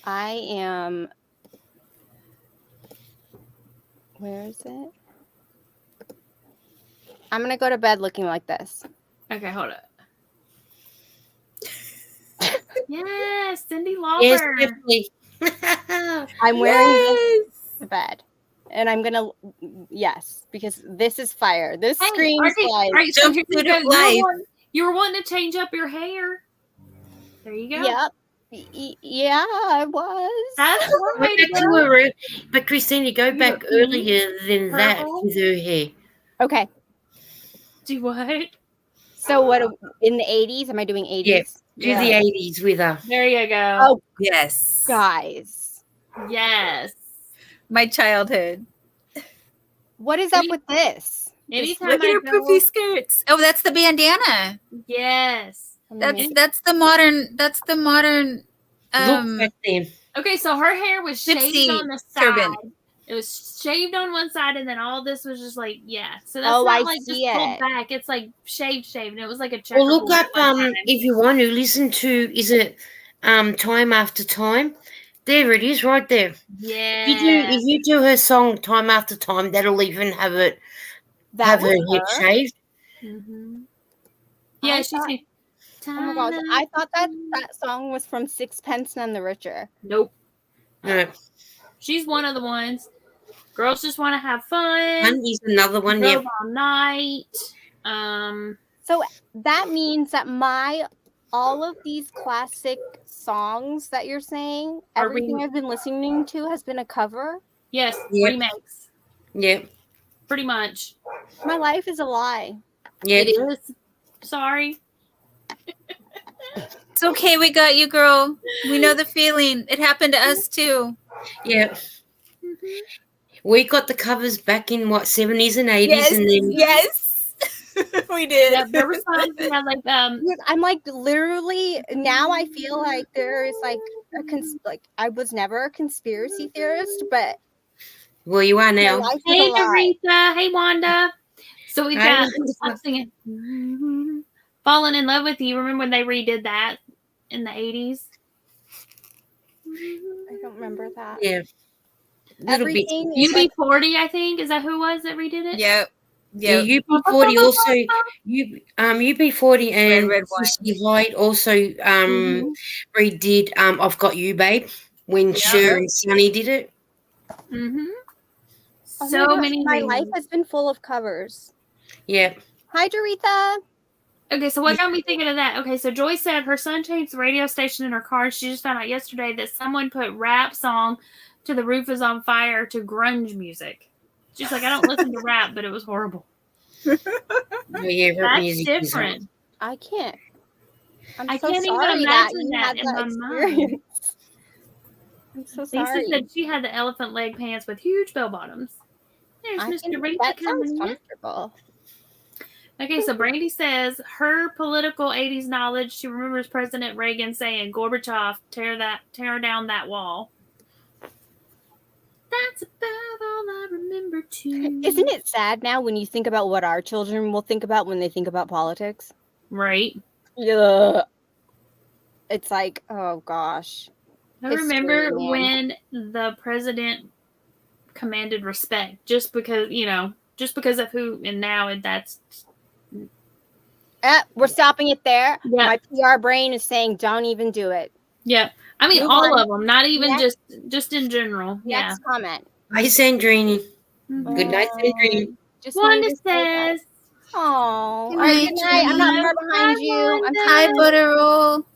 I am. Where is it? I'm gonna go to bed looking like this. Okay, hold up. Yes, Cindy Yes, Lauper. definitely. I'm wearing this Yes. to bed, and I'm gonna because this is fire. This Hey, screams all like right, so here's the Jumpsuit deal. of life. You were wanting to change up your hair. There you go. yep. Yeah, I was. That's one way to Back to go. her, but Christina, go You back look pink, earlier than that purple. with her hair. Okay. Do what? So what in the 80s? Am I doing 80s? Yeah. Do Yeah. the 80s with her. There you go. Oh, Yes. guys. Yes. My childhood. What is up with this? Anytime Look at I her go, poofy skirts. Oh, that's the bandana. yes. That's the modern. That's the modern. Look back then. Okay, so her hair was shaved Gypsy on the side. turban. It was shaved on one side, and then all this was just like, yeah. So that's Oh, not I like just see pulled it. back. It's like shaved, and it was like a Or checkerboard. look up at one time. if you want to listen to Time After Time. There it is, right there. Yeah. If you do her song Time After Time, that'll even have her That head was her. shaved. Mm-hmm. Yeah, she's. Oh my gosh, I thought that song was from Sixpence None the Richer. Nope. No, She's one of the ones. Girls just want to have fun. Bundy's another one. Drove Yeah, all night. So that means that all of these classic songs that you're saying, Are everything I've been listening to has been a cover. Yes, Yep. remakes. yeah, Pretty much. My life is a lie. yeah. It is. Sorry. It's okay. We got you, girl. We know the feeling. It happened to us too. Yeah. Mm-hmm. We got the covers back in 70s and 80s, and then Yes. We did. Yeah, there were times we had like I'm like literally now I feel like there is like I was never a conspiracy theorist, but well, you are my now. life is hey a lie. Narita, hey Wanda. So we've Hey, got Wanda. I'm singing Falling in Love with You. Remember when they redid that in the 80s? I don't remember that. Yeah, little bit. Everything is like, UB40, I think. Is that who it was that redid it? Yep. Yeah, Yep. UB40 also UB40 and Red Wine. Christy Hyde also redid I've Got You, Babe, when Cher and Sonny did it. Mm-hmm. oh So my gosh, many my remakes. life has been full of covers. Yeah. Hi Doretha. Okay, so what got me thinking of that? Okay, so Joy said her son changed the radio station in her car. She just found out yesterday that someone put rap song to The Roof Is on Fire to grunge music. She's like, I don't listen to rap, but it was horrible. Oh, yeah, rap That's music is different. I can't. I so can't even sorry imagine you that had in that my mind. experience. I'm so Lisa sorry. said she had the elephant leg pants with huge bell bottoms. There's Mr. Rita that sounds coming in. comfortable. Okay, so Brandy says her political 80s knowledge, she remembers President Reagan saying, Gorbachev, tear down that wall. That's about all I remember too. Isn't it sad now when you think about what our children will think about when they think about politics? Right. Yeah. It's like, oh gosh. I It's remember scary, man. when the president commanded respect just because, just because of who, and now that's. We're stopping it there. Yeah. My PR brain is saying, don't even do it. Yeah. I mean, Move all on. of them, not even Next. just in general. Yeah. Next comment. Hi, Sandrini. Mhm. Good night, Sandrini. Just Wanda wanted to say that. says, Oh, Good all right, night, good night. I'm not Jenny. far behind Hi, you. I'm Wanda. Hi, Butter Roll.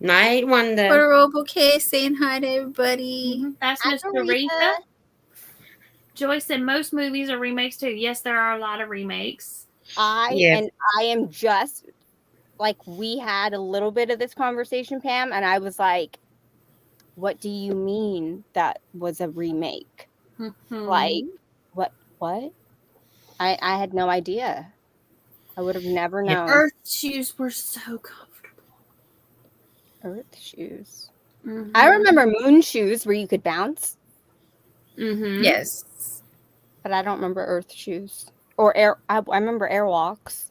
Night, Wanda. Butter Roll Bouquet saying hi to everybody. That's Hi, Miss Doretha. Doretha. Joy said most movies are remakes too. Yes, there are a lot of remakes. I am just like, we had a little bit of this conversation, Pam, and I was like, what do you mean that was a remake? Like, what? I had no idea. I would have never known. Earth shoes were so comfortable. Earth shoes. Mm-hmm. I remember moon shoes where you could bounce, Mm-hmm. Yes. but I don't remember earth shoes. Or air. I remember airwalks.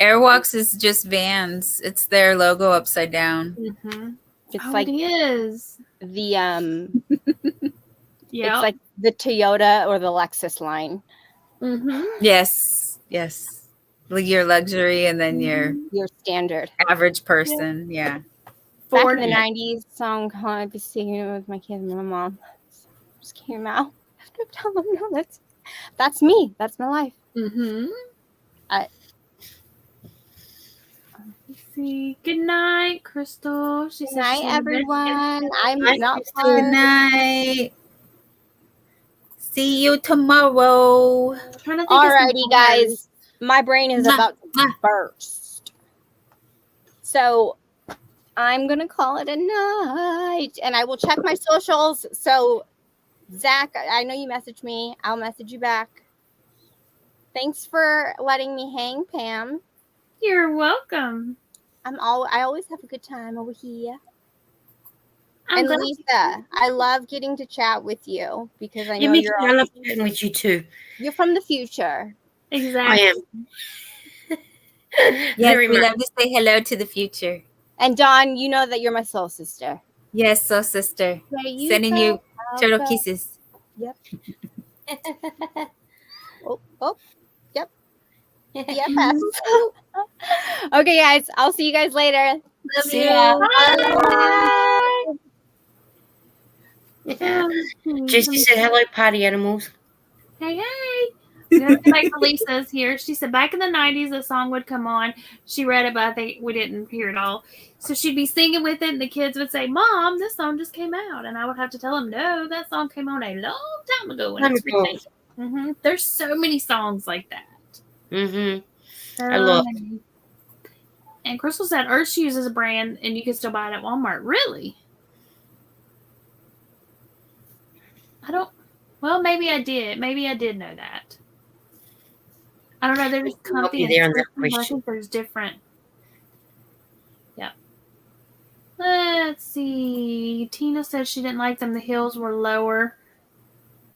Airwalks is just Vans. It's their logo upside down. Mm-hmm. It's Oh, like it is. the Yeah. it's like the Toyota or the Lexus line. Mm-hmm. Yes. Yes. Like your luxury and then your Your standard. average person. Yeah. Back Ford. in the 90s, song I'd be singing it with my kids and my mom. Just came out. I have to tell them, no, that's me. That's my life. Mm-hmm. I- Let's see. Good night, Crystal. She Good said she's night, in bed. everyone. I'm Night, not Crystal. far. Good night. See you tomorrow. I'm trying to think of some Alrighty, guys. My brain is Mwah, about to mwah. burst. So I'm gonna call it a night, and I will check my socials. So Zach, I know you messaged me. I'll message you back. Thanks for letting me hang, Pam. You're welcome. I always have a good time over here. I'm And glad. Lisa, I love getting to chat with you because I Yeah, know me too. I you're love chatting with you too. from the future. Exactly. I am. Yes, Very we much. love to say hello to the future. And Dawn, you know that you're my soul sister. Yes, so sister. Yeah, Sending you turtle go. kisses. Yep. Oh, yep. Yep. Okay, guys. I'll see you guys later. Love See you. ya. Bye. Yeah. Jessie said, hello, party animals. Hey, hey. I'm gonna say like Lisa's here. She said back in the 90s a song would come on. She read it, but I think we didn't hear it all. So she'd be singing with it, and the kids would say, Mom, this song just came out. And I would have to tell them, no, that song came on a long time ago. And it's ridiculous. There's so many songs like that. Mm-hmm. So I love it. many. And Crystal said Earth Shoes is a brand, and you can still buy it at Walmart. Really? Well, maybe I did. Maybe I did know that. I don't know. They're just I'll comfy be there on and that I question. think there's different. Yeah. Let's see. Tina said she didn't like them. The heels were lower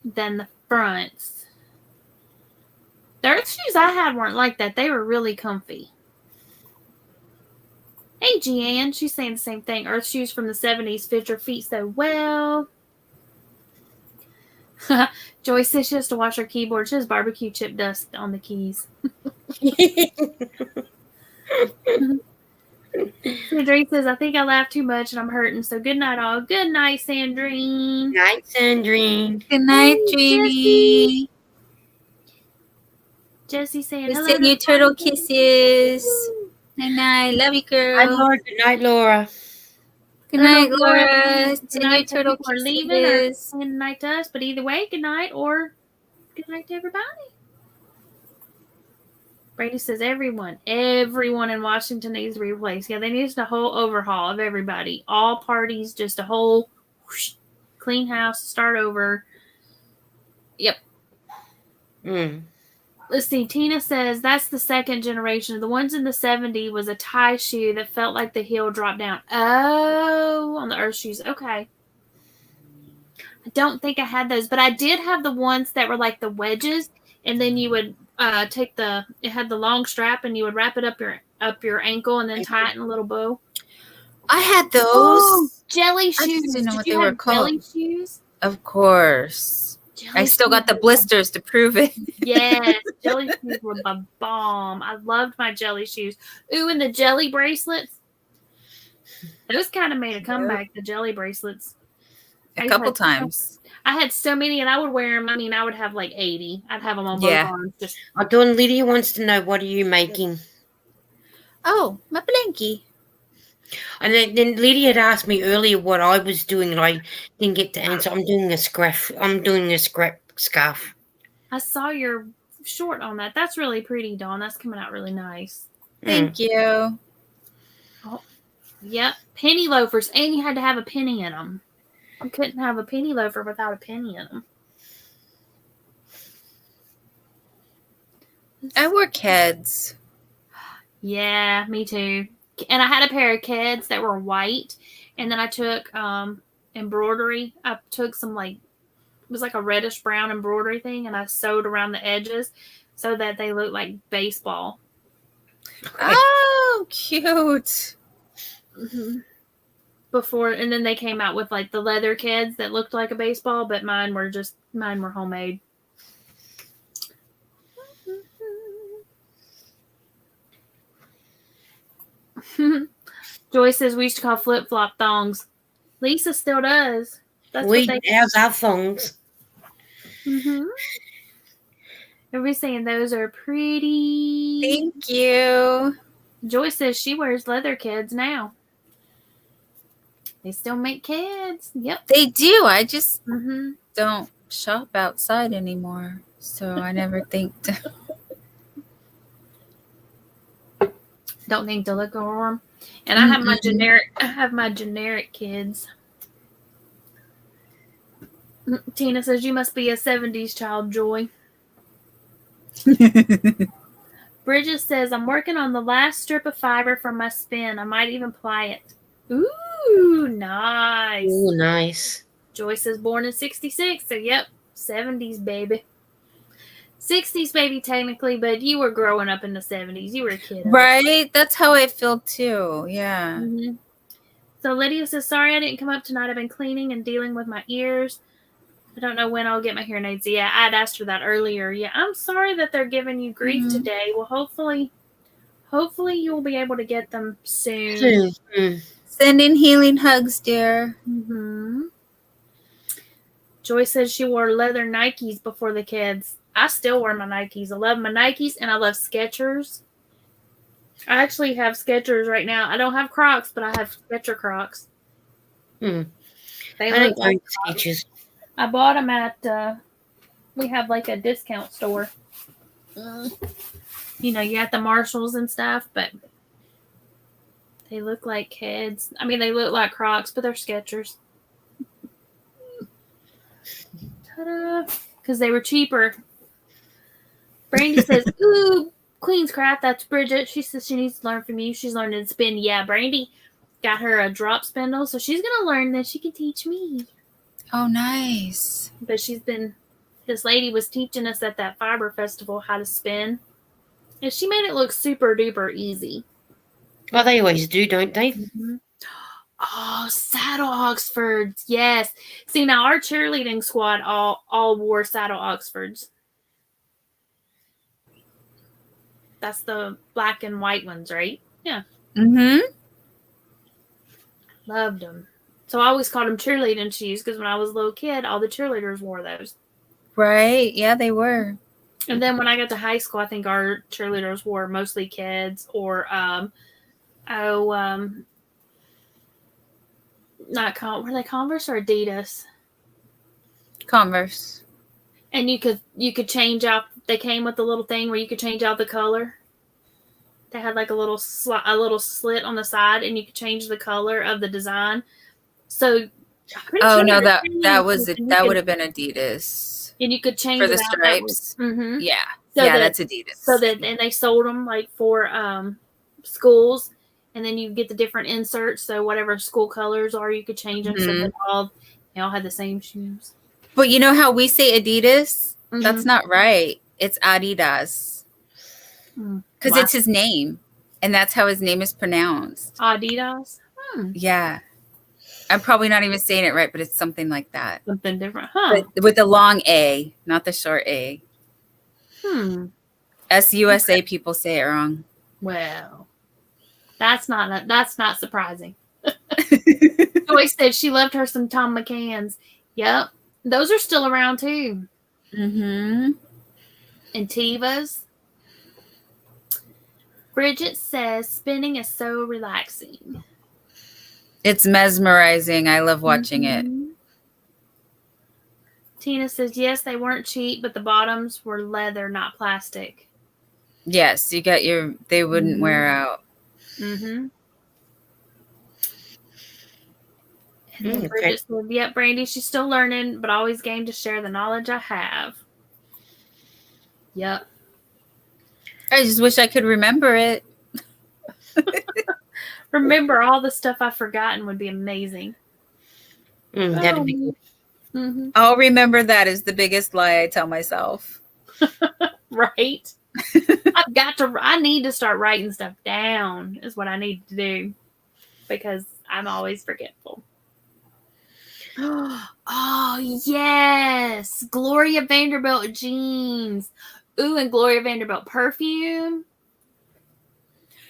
than the fronts. The Earth shoes I had weren't like that. They were really comfy. Hey, Jeanne. She's saying the same thing. Earth shoes from the 70s fit your feet so well. Joyce says she has to wash her keyboard. She has barbecue chip dust on the keys. Sandrine says, I think I laughed too much and I'm hurting. So good night, all. Good night, Sandrine. Night, Sandrine. Good night, Hey, Dreamy. Jessie saying We hello. send you turtle kisses. Night night. Love you, Hi, girl. Laura. Good night, Laura. Good Hello, night, Laura. Good Send you night to turtle people who are leaving or kisses. saying good night to us. But either way, good night or good night to everybody. Brady says everyone in Washington needs to be replaced. Yeah, they need a whole overhaul of everybody. All parties, just a whole whoosh, clean house, start over. Yep. Let's see. Tina says that's the second generation. The ones in the 70s was a tie shoe that felt like the heel dropped down. Oh, on the Earth shoes. Okay. I don't think I had those, but I did have the ones that were like the wedges, and then you would take it had the long strap, and you would wrap it up your ankle, and then tie it in a little bow. I had those. Oh, jelly shoes. I just didn't know what Did they you were have called. jelly shoes? Of course. I still got the blisters to prove it. Yes, jelly shoes were the bomb. I loved my jelly shoes. Ooh, and the jelly bracelets. Those kind of made a comeback, the jelly bracelets. A couple times. I had so many, and I would wear them. I mean, I would have like 80. I'd have them on both arms. Just Dawn, Lydia wants to know, what are you making? Oh, my blankie. And then Lydia had asked me earlier what I was doing, and I didn't get to answer. I'm doing a scrap scarf. I saw your short on that. That's really pretty, Dawn. That's coming out really nice. Thank you. Oh, yep. Penny loafers, and you had to have a penny in them. You couldn't have a penny loafer without a penny in them. I wore Keds. Yeah, me too. And I had a pair of Keds that were white, and then I took embroidery. I took some it was like a reddish brown embroidery thing, and I sewed around the edges so that they looked like baseball. Oh, cute. Mm-hmm. Before, and then they came out with like the leather kids that looked like a baseball, but mine were homemade. Joy says we used to call flip flop thongs. Lisa still does. That's what they. How's our thongs? Mm-hmm. Everybody's saying those are pretty. Thank you. Joy says she wears leather kids now. They still make kids. Yep. They do. I just Mm-hmm. don't shop outside anymore. So I never think to. Don't think to look for them. And I have my generic. I have my generic kids. Tina says you must be a 70s child, Joy. Bridget says I'm working on the last strip of fiber for my spin. I might even ply it. Ooh, nice. Ooh, nice. Joy says born in 66, so yep, 70s baby. 60s baby technically, but you were growing up in the 70s. You were a kid. Right? That's how I feel too. Yeah. Mm-hmm. So Lydia says, sorry I didn't come up tonight. I've been cleaning and dealing with my ears. I don't know when I'll get my hearing aids. Yeah, I'd asked her that earlier. Yeah, I'm sorry that they're giving you grief today. Well, hopefully you'll be able to get them soon. Sending healing hugs, dear. Mm-hmm. Joy says she wore leather Nikes before the kids. I still wear my Nikes. I love my Nikes and I love Skechers. I actually have Skechers right now. I don't have Crocs, but I have Sketcher Crocs. They They I look don't like Skechers. I bought them at, we have like a discount store. You know, you got the Marshalls and stuff, but they look like kids. I mean, they look like Crocs, but they're Skechers. Ta-da! Because they were cheaper. Brandy says, ooh, Queen's Craft, that's Bridget. She says she needs to learn from you. She's learning to spin. Yeah, Brandy got her a drop spindle, so she's going to learn that she can teach me. Oh, nice. But this lady was teaching us at that fiber festival how to spin. And she made it look super duper easy. Well, they always do, don't they? Mm-hmm. Oh, saddle Oxfords. Yes. See, now our cheerleading squad all wore saddle Oxfords. That's the black and white ones, right? Yeah. Mm-hmm. Loved them. So I always called them cheerleading shoes because when I was a little kid, all the cheerleaders wore those. Right. Yeah, they were. And then when I got to high school, I think our cheerleaders wore mostly kids or, were they Converse or Adidas? Converse. And you could change out. They came with a little thing where you could change out the color. They had like a little slit on the side, and you could change the color of the design. So, oh no, that would have been Adidas. And you could change for the stripes. Mm-hmm. Yeah, so that's Adidas. So that and they sold them like for schools, and then you get the different inserts. So whatever school colors are, you could change them so they all had the same shoes. But you know how we say Adidas? Mm-hmm. That's not right. It's Adidas. Because it's his name. And that's how his name is pronounced. Adidas? Yeah. I'm probably not even saying it right, but it's something like that. Something different, huh? But with the long A, not the short A. S-U-S-A people say it wrong. Well, that's not surprising. Joyce said she loved her some Tom McCann's. Yep. Those are still around too. Mm-hmm. And Tevas. Bridget says spinning is so relaxing. It's mesmerizing. I love watching it. Tina says, yes, they weren't cheap, but the bottoms were leather, not plastic. Yes, they wouldn't wear out. Mm-hmm. And Bridget said, yep, Brandy, she's still learning, but always game to share the knowledge I have. Yep. I just wish I could remember it. Remember all the stuff I've forgotten would be amazing. That'd be good. Mm-hmm. I'll remember that is the biggest lie I tell myself. Right? I need to start writing stuff down is what I need to do because I'm always forgetful. Oh, yes. Gloria Vanderbilt jeans. Ooh, and Gloria Vanderbilt perfume.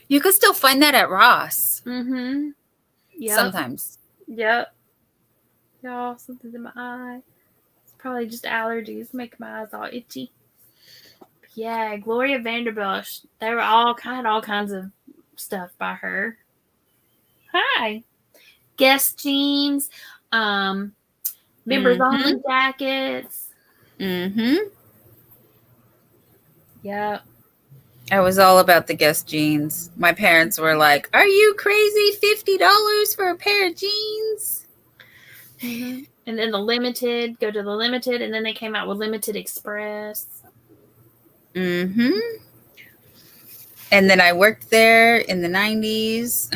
You could still find that at Ross. Mm-hmm. Yep. Sometimes. Yep. Y'all, something's in my eye. It's probably just allergies making my eyes all itchy. Yeah, Gloria Vanderbilt. They were all kinds of stuff by her. Hi. Guess jeans. Members only jackets. Mm-hmm. Yep. I was all about the Guess jeans. My parents were like, "Are you crazy? $50 for a pair of jeans?" Mm-hmm. And then go to the limited, and then they came out with Limited Express. Mm-hmm. And then I worked there in the 90s.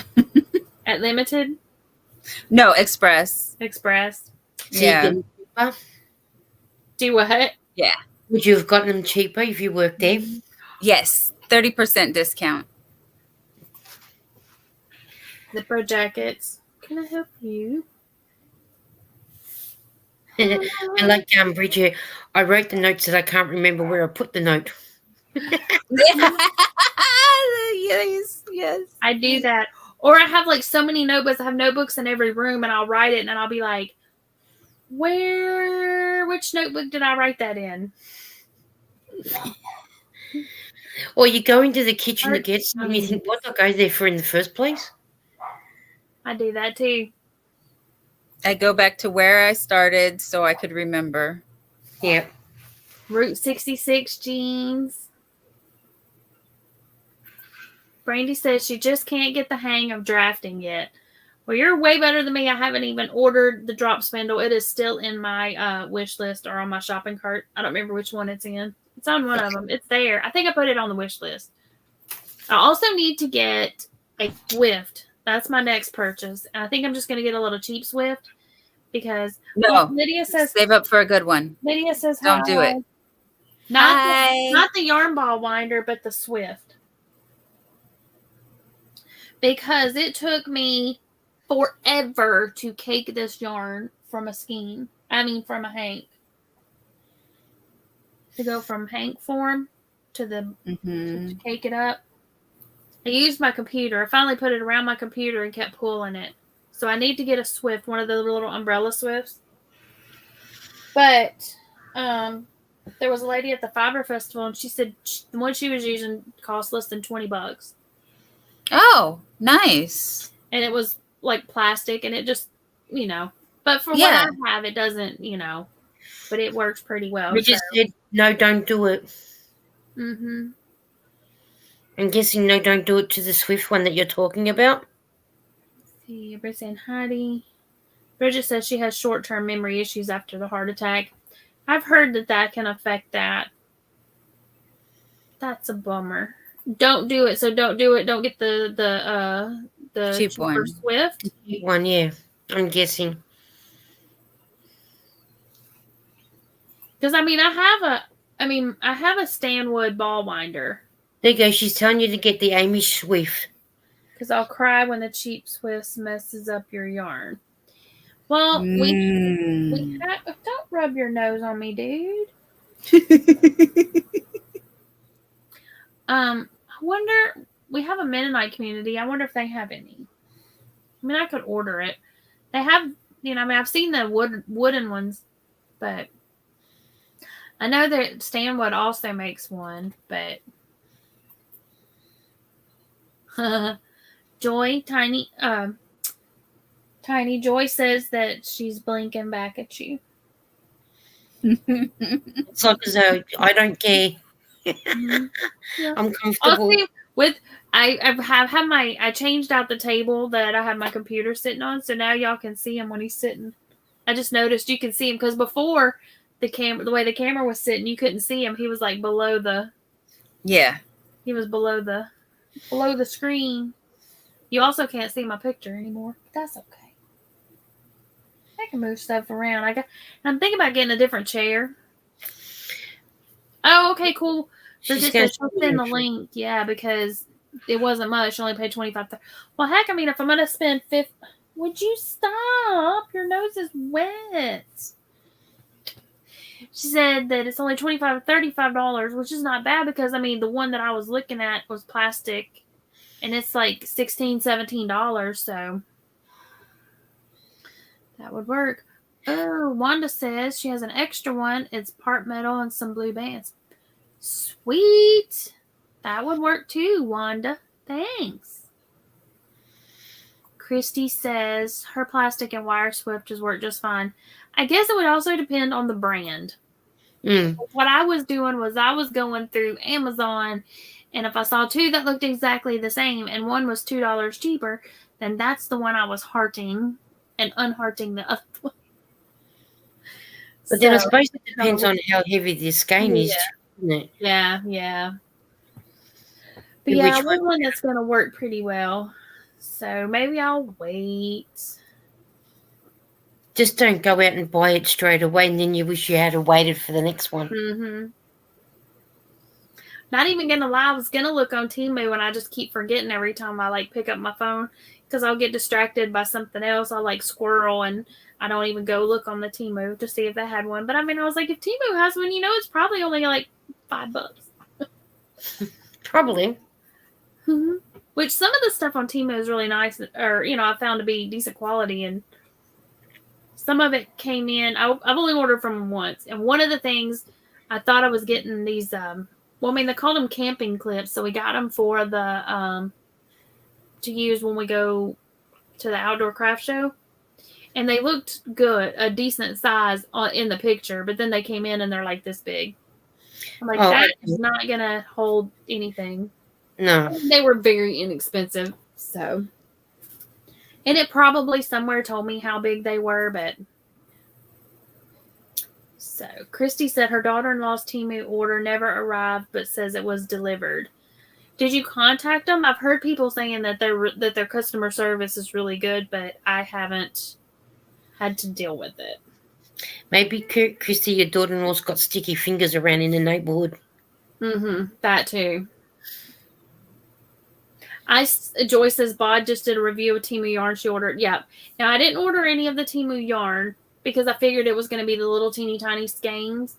At Limited? No, Express. Express. So Yeah. you get them cheaper? Do what? Yeah. Would you have gotten them cheaper if you worked there? Yes. 30% discount. Zipper jackets. Can I help you? And like Bridget, I wrote the notes that I can't remember where I put the note. Yes. I do that. Or I have like so many notebooks. I have notebooks in every room, and I'll write it, and I'll be like, which notebook did I write that in? Or you go into the kitchen to get some and you think, what did I go there for in the first place? I do that too. I go back to where I started so I could remember. Yeah. Route 66 jeans. Brandy says she just can't get the hang of drafting yet. Well, you're way better than me. I haven't even ordered the drop spindle. It is still in my wish list or on my shopping cart. I don't remember which one it's in. It's on one of them. It's there. I think I put it on the wish list. I also need to get a Swift. That's my next purchase. And I think I'm just going to get a little cheap Swift because Lydia says save up for a good one. Lydia says don't do it. Not the yarn ball winder, but the Swift. Because it took me forever to cake this yarn from a skein. From a hank. To go from hank form to to cake it up. I used my computer. I finally put it around my computer and kept pulling it. So I need to get a Swift, one of the little umbrella Swifts. But there was a lady at the Fiber Festival, and she said the one she was using cost less than $20. Oh, nice. And it was like plastic, and it just, but for what I have, it doesn't, but it works pretty well. We just said, no, don't do it. Mm-hmm. I'm guessing no, don't do it to the Swift one that you're talking about. Let's see, everybody's saying Heidi. Bridget says she has short-term memory issues after the heart attack. I've heard that can affect that. That's a bummer. Don't do it. So don't do it. Don't get the cheap one. Swift. The cheap one, yeah. I'm guessing. Because I have a Stanwood ball winder. There you go. She's telling you to get the Amy Swift. Because I'll cry when the cheap Swift messes up your yarn. Well, we don't rub your nose on me, dude. I wonder, we have a Mennonite community. I wonder if they have any. I could order it. They have, I've seen the wooden ones, but I know that Stanwood also makes one, but Tiny Joy says that she's blinking back at you. It's like as though I don't care. Mm-hmm. Yeah. I'm comfortable. I changed out the table that I have my computer sitting on, so now y'all can see him when he's sitting. I just noticed you can see him because before the way the camera was sitting, you couldn't see him. He was like below the. Yeah. He was below the screen. You also can't see my picture anymore. But that's okay. I can move stuff around. I'm thinking about getting a different chair. Oh, okay, cool. So just said she'll send the link. Yeah, because it wasn't much. She only paid $25. Well, heck, I mean, if I'm gonna spend would you stop? Your nose is wet. She said that it's only $25 or $35, which is not bad because I mean the one that I was looking at was plastic, and it's like $16, $17. So that would work. Oh, Wanda says she has an extra one. It's part metal and some blue bands. Sweet. That would work too, Wanda. Thanks. Christy says her plastic and wire switches work just fine. I guess it would also depend on the brand. What I was doing was I was going through Amazon, and if I saw two that looked exactly the same and one was $2 cheaper, then that's the one I was hearting and unhearting the other one. But then I suppose it depends on how heavy the skein is, doesn't it? Yeah. But yeah, I want one that's going to work pretty well. So maybe I'll wait. Just don't go out and buy it straight away, and then you wish you had waited for the next one. Mm-hmm. Not even going to lie, I was going to look on Temu, and I just keep forgetting every time I pick up my phone because I'll get distracted by something else. I'll squirrel, and I don't even go look on the Temu to see if they had one. But I mean, I was like, if Temu has one, it's probably only $5. Probably. Mm-hmm. Which some of the stuff on Temu is really nice, or I found to be decent quality, and some of it came in. I've only ordered from them once, and one of the things I thought I was getting these. They called them camping clips, so we got them for the to use when we go to the outdoor craft show, and they looked good, a decent size in the picture, but then they came in and they're like this big. I'm like, that is not gonna hold anything. No. They were very inexpensive, so. And it probably somewhere told me how big they were, but. So, Christy said her daughter-in-law's Temu order never arrived, but says it was delivered. Did you contact them? I've heard people saying that their customer service is really good, but I haven't had to deal with it. Maybe, Christy, your daughter-in-law's got sticky fingers around in the neighborhood. Mm-hmm. That too. Joyce says, Bod just did a review of Temu yarn she ordered. Yep. Now, I didn't order any of the Temu yarn because I figured it was going to be the little teeny tiny skeins.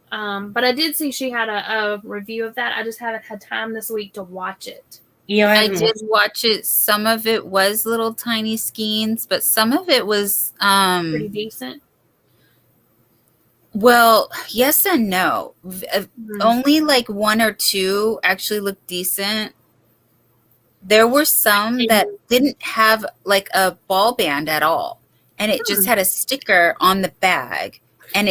But I did see she had a review of that. I just haven't had time this week to watch it. Yeah, I did watch it. Some of it was little tiny skeins, but some of it was pretty decent. Well, yes and no. Only one or two actually looked decent. There were some that didn't have a ball band at all, and it just had a sticker on the bag, and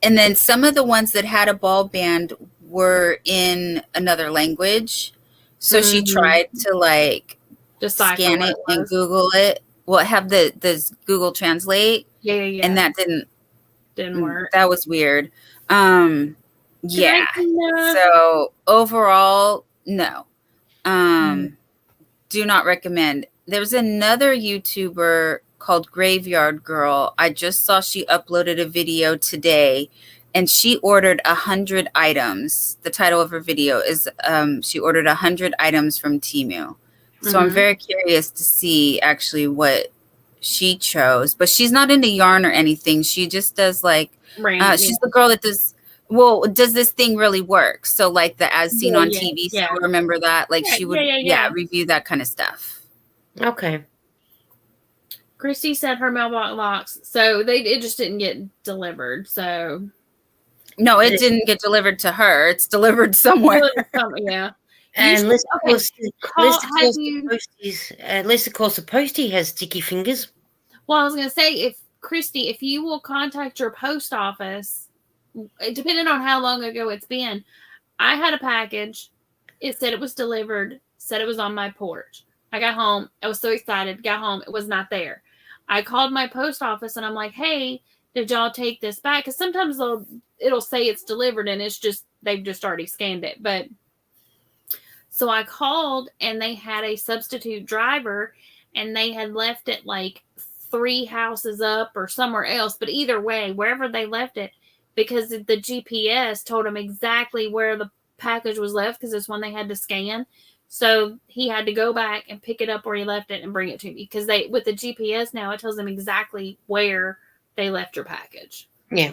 and then some of the ones that had a ball band were in another language. So she tried to scan it and Google it. Well, have the Google Translate. Yeah. And that didn't work. That was weird. Yeah. So overall, no. Do not recommend. There's another YouTuber called Graveyard Girl. I just saw she uploaded a video today, and she ordered 100 items. The title of her video is she ordered 100 items from Temu. So I'm very curious to see actually what she chose. But she's not into yarn or anything. She just does she's the girl that does. Well, does this thing really work? So the as seen on TV. So remember that? She would review that kind of stuff. Okay. Christy said her mailbox locks, so it just didn't get delivered. So no, it didn't get delivered to her. It's delivered somewhere. Yeah. And unless of course the postie has sticky fingers. Well, I was going to say, Christy, if you will contact your post office, depending on how long ago it's been, I had a package. It said it was delivered, said it was on my porch. I got home. I was so excited. Got home. It was not there. I called my post office and I'm like, hey, did y'all take this back? Because sometimes it'll say it's delivered and it's just, they've just already scanned it. But so I called and they had a substitute driver and they had left it 3 houses up or somewhere else. But either way, wherever they left it, because the GPS told them exactly where package was left because it's one they had to scan. So he had to go back and pick it up where he left it and bring it to me because with the GPS now it tells them exactly where they left your package. Yeah.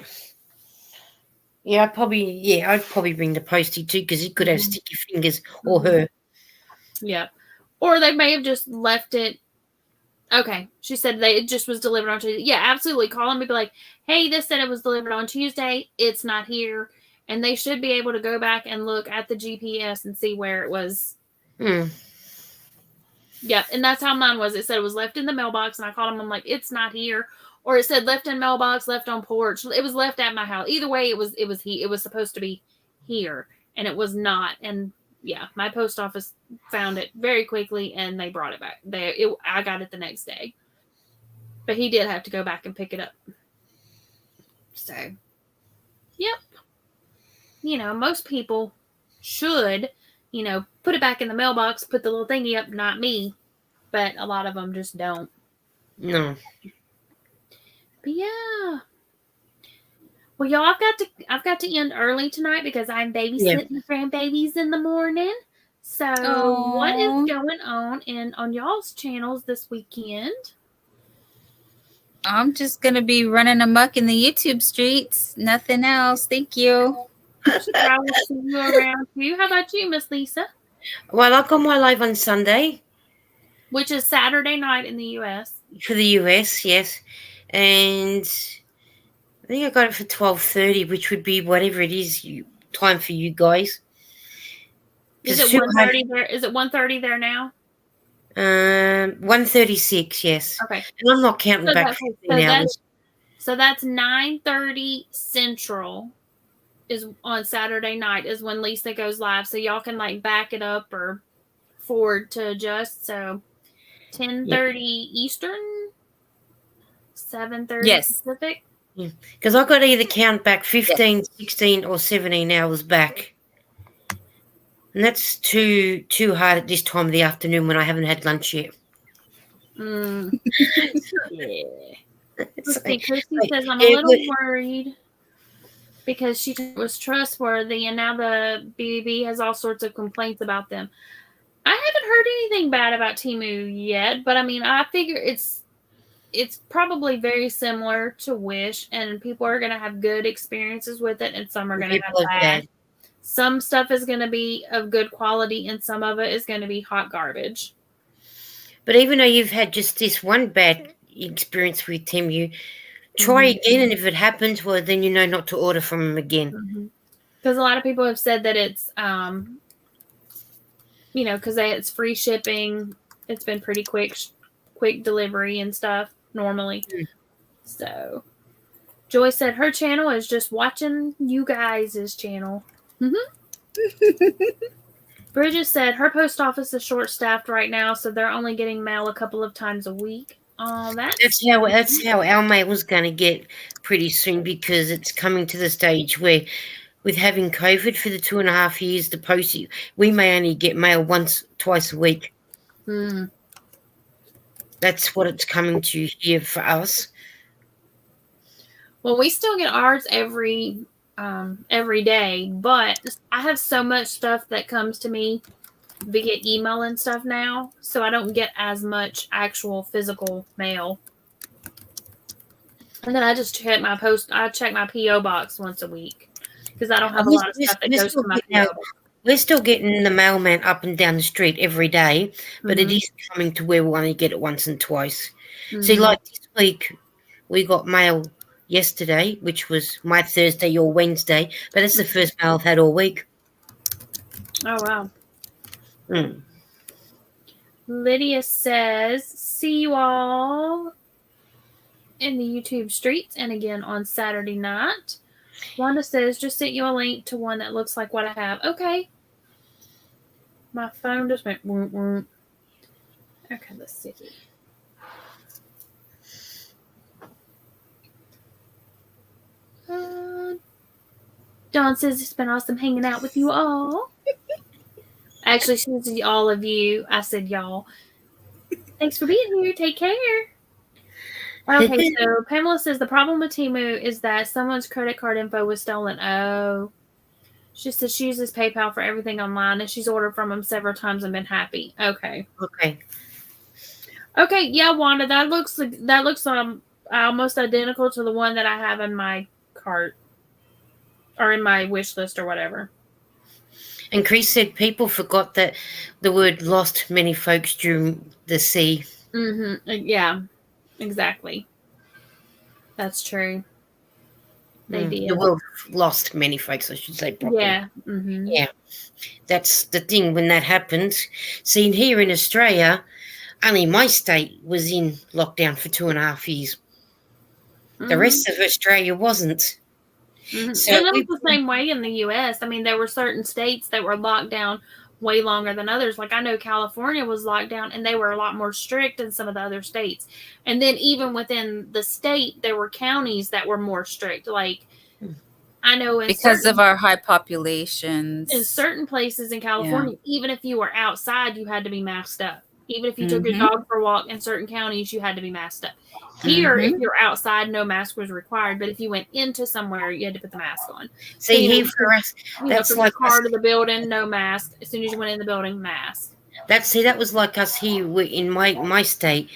Yeah, I'd probably bring the postie too because he could have sticky fingers or her. Yeah. Or they may have just left it. Okay. She said it just was delivered on Tuesday. Yeah, absolutely. Call them and be like, hey, this said it was delivered on Tuesday. It's not here. And they should be able to go back and look at the GPS and see where it was. Yeah, and that's how mine was. It said it was left in the mailbox, and I called them. I'm like, it's not here. Or it said left in mailbox, left on porch. It was left at my house. Either way, it was supposed to be here, and it was not. And yeah, my post office found it very quickly, and they brought it back. I got it the next day, but he did have to go back and pick it up. So, yep. Most people should, put it back in the mailbox, put the little thingy up. Not me, but a lot of them just don't. No. But yeah. Well, y'all, I've got to end early tonight because I'm babysitting the grandbabies in the morning. So, what is going on y'all's channels this weekend? I'm just gonna be running amok in the YouTube streets. Nothing else. Thank you. I will see you around too. How about you, Miss Lisa? Well, I got my live on Sunday, which is Saturday night in the U.S. For the U.S., yes, and I think I got it for 12:30, which would be whatever it is time for you guys. Is it 1:30 there? Is it 1:30 there now? 1:36, yes. Okay. And I'm not counting back 15 hours. So that's 9:30 Central is on Saturday night is when Lisa goes live. So y'all can back it up or forward to adjust. So 10:30 Eastern, 7:30 Pacific. Because I got to either count back 15, 16, or 17 hours back. And that's too hard at this time of the afternoon when I haven't had lunch yet. Yeah. Christy says, I'm a little worried because she was trustworthy and now the BBB has all sorts of complaints about them. I haven't heard anything bad about Temu yet, but I mean, I figure it's probably very similar to Wish, and people are going to have good experiences with it, and some are going to have bad. Some stuff is going to be of good quality, and some of it is going to be hot garbage. But even though you've had just this one bad experience with Temu, try again, and if it happens, well, then you know not to order from them again. Because a lot of people have said that it's, because it's free shipping. It's been pretty quick delivery and stuff normally. So, Joy said her channel is just watching you guys' channel. Bridget said her post office is short-staffed right now, so they're only getting mail a couple of times a week. That's how our mail was going to get pretty soon, because it's coming to the stage where, with having COVID for the 2.5 years, the post we may only get mail twice a week. That's what it's coming to here for us. Well, we still get ours every day, but I have so much stuff that comes to me via email and stuff now, so I don't get as much actual physical mail. And then I just check my PO box once a week because I don't have a lot of stuff that goes to my PO box. We're still getting the mailman up and down the street every day, but it is coming to where we'll only get it once and twice. See, like this week, we got mail yesterday, which was my Thursday or Wednesday, but it's the first mail I've had all week. Oh, wow. Lydia says, see you all in the YouTube streets and again on Saturday night. Wanda says, just sent you a link to one that looks like what I have. Okay. My phone just went whoop, whoop. Okay, let's see. Dawn says it's been awesome hanging out with you all. Actually, she said all of you. I said y'all. Thanks for being here. Take care. Okay, so Pamela says the problem with Temu is that someone's credit card info was stolen. Oh. She says she uses PayPal for everything online, and she's ordered from them several times and been happy. Okay. Okay. Yeah, Wanda, that looks almost identical to the one that I have in my cart or in my wish list or whatever. And Chris said people forgot that the word lost many folks during the sea. Yeah, exactly. That's true. They did. The world lost many folks, I should say properly. Yeah. Yeah. That's the thing when that happens. See, here in Australia, only my state was in lockdown for 2.5 years. The rest of Australia wasn't. So and it was the same way in the U.S. I mean, there were certain states that were locked down way longer than others. Like I know California was locked down, and they were a lot more strict than some of the other states. And then even within the state, there were counties that were more strict. Like I know because of our high populations. In certain places in California, even if you were outside, you had to be masked up. Even if you took your dog for a walk in certain counties, you had to be masked up. Here, if you're outside, no mask was required. But if you went into somewhere, you had to put the mask on. See, here for us, that's like car to the building, no mask. As soon as you went in the building, mask. That was like us here in my state.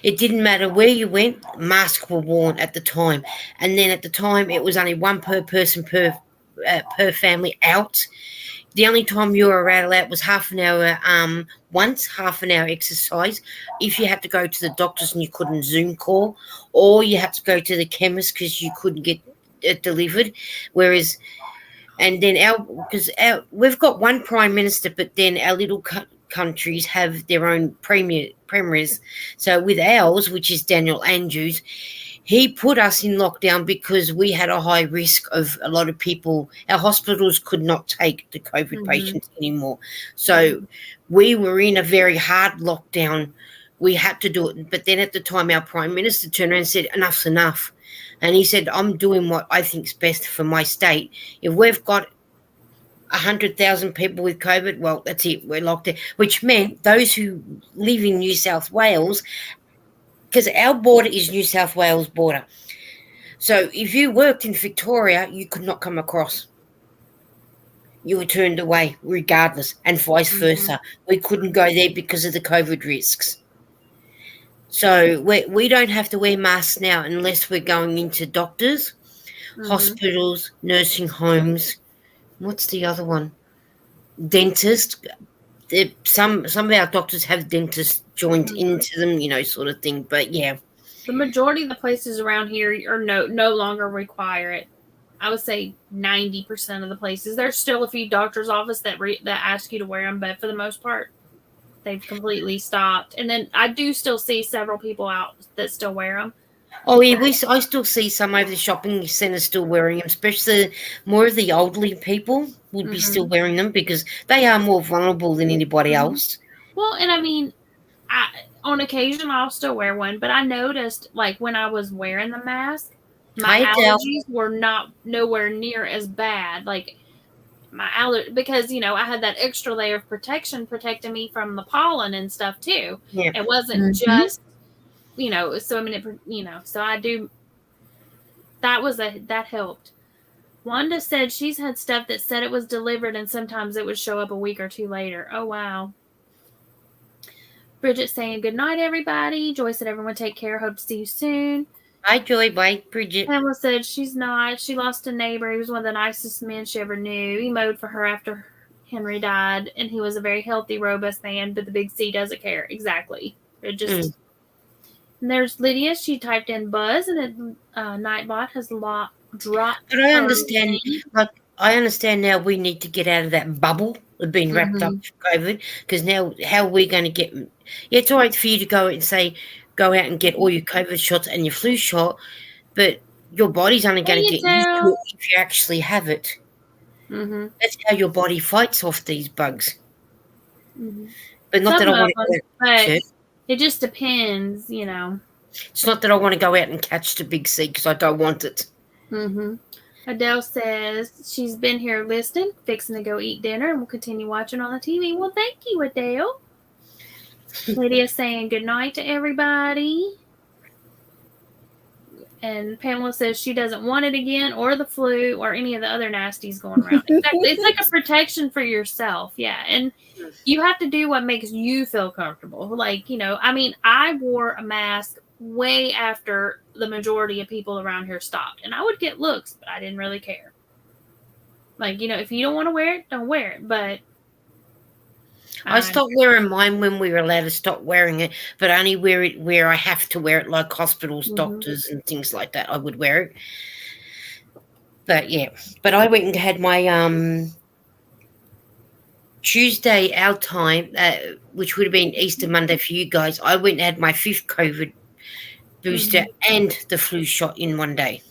It didn't matter where you went, masks were worn at the time. And then at the time, it was only one per person per family out. The only time you were allowed was half an hour half an hour exercise. If you had to go to the doctors and you couldn't Zoom call, or you had to go to the chemist because you couldn't get it delivered. Whereas, and then we've got one prime minister, but then our little countries have their own premiers. So with ours, which is Daniel Andrews, he put us in lockdown because we had a high risk of a lot of people. Our hospitals could not take the COVID patients anymore. So we were in a very hard lockdown. We had to do it. But then at the time, our Prime Minister turned around and said, enough's enough. And he said, I'm doing what I think is best for my state. If we've got 100,000 people with COVID, well, that's it. We're locked in. Which meant those who live in New South Wales, because our border is New South Wales border. So if you worked in Victoria, you could not come across. You were turned away regardless, and vice versa. We couldn't go there because of the COVID risks. So we don't have to wear masks now unless we're going into doctors, hospitals, nursing homes. What's the other one? Dentist. Some of our doctors have dentists joined into them, sort of thing. But yeah, the majority of the places around here are no longer require it. I would say 90% of the places. There's still a few doctor's office that ask you to wear them, but for the most part, they've completely stopped. And then I do still see several people out that still wear them. Oh yeah, I still see some over the shopping centre still wearing them, especially more of the elderly people would be still wearing them because they are more vulnerable than anybody else. Well, and I mean, on occasion I'll still wear one, but I noticed like when I was wearing the mask, my allergies were nowhere near as bad. Like my allergy, because I had that extra layer of protection protecting me from the pollen and stuff too. Yeah. It wasn't just so I mean, so I do. That helped. Wanda said she's had stuff that said it was delivered and sometimes it would show up a week or two later. Oh, wow. Bridget saying good night, everybody. Joy said everyone take care. Hope to see you soon. Bye, Joy. Bye, Bridget. Pamela said she's not. She lost a neighbor. He was one of the nicest men she ever knew. He mowed for her after Henry died, and he was a very healthy, robust man, but the big C doesn't care. Exactly. It just... And there's Lydia. She typed in Buzz, and Nightbot has dropped. But I understand. I understand now. We need to get out of that bubble of being wrapped up with COVID. Because now, how are we going to get? Yeah, it's all right for you to go and say, go out and get all your COVID shots and your flu shot, but your body's only going to get used to it if you actually have it. That's how your body fights off these bugs. But not that I want to catch it. It just depends, It's not that I want to go out and catch the big C because I don't want it. Adele says she's been here listening, fixing to go eat dinner, and we'll continue watching on the TV. Well, thank you, Adele. Lydia's saying good night to everybody. And Pamela says she doesn't want it again, or the flu, or any of the other nasties going around. Exactly. It's like a protection for yourself. Yeah. And you have to do what makes you feel comfortable. Like, I mean, I wore a mask way after the majority of people around here stopped. And I would get looks, but I didn't really care. Like, if you don't want to wear it, don't wear it. But I stopped wearing mine when we were allowed to stop wearing it, but only wear it where I have to wear it, like hospitals, doctors, and things like that. I would wear it. But yeah, I went and had my Tuesday our time, which would have been Easter Monday for you guys. I went and had my 5th COVID booster and the flu shot in one day.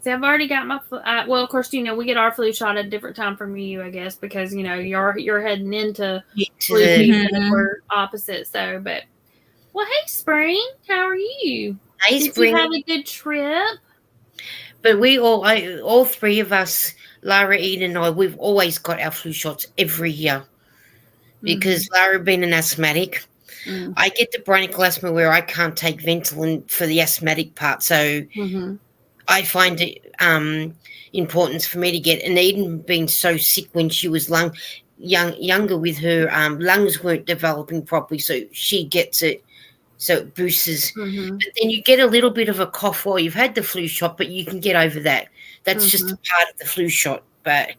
See, I've already got my well, of course, we get our flu shot at a different time from you, I guess, because you're heading into flu season. We're opposite, so. But well, hey, Spring, how are you? Hey, Did Spring. you have a good trip? But we all 3 of us, Lara, Eden, and I, we've always got our flu shots every year because Lara being an asthmatic. I get the bronchial asthma where I can't take Ventolin for the asthmatic part, so. I find it important for me to get, and Eden being so sick when she was younger with her lungs weren't developing properly, so she gets it, so it boosts. But then you get a little bit of a cough while you've had the flu shot, but you can get over that. That's just a part of the flu shot, but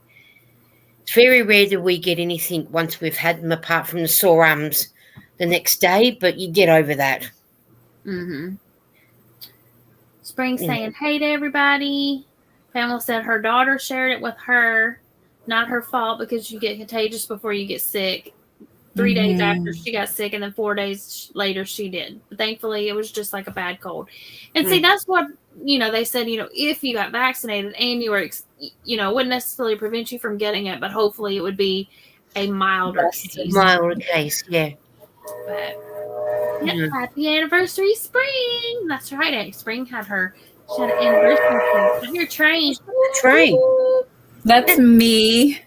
it's very rare that we get anything once we've had them, apart from the sore arms the next day, but you get over that. Spring saying, hey to everybody. Pamela said her daughter shared it with her. Not her fault because you get contagious before you get sick. 3 days after she got sick, and then 4 days later she did. But thankfully, it was just like a bad cold. And see, that's what, they said, if you got vaccinated and you were, it wouldn't necessarily prevent you from getting it, but hopefully it would be a milder case. Milder case, yeah. But, yeah, happy anniversary, Spring. That's right. Spring she had an anniversary. Your train. That's me.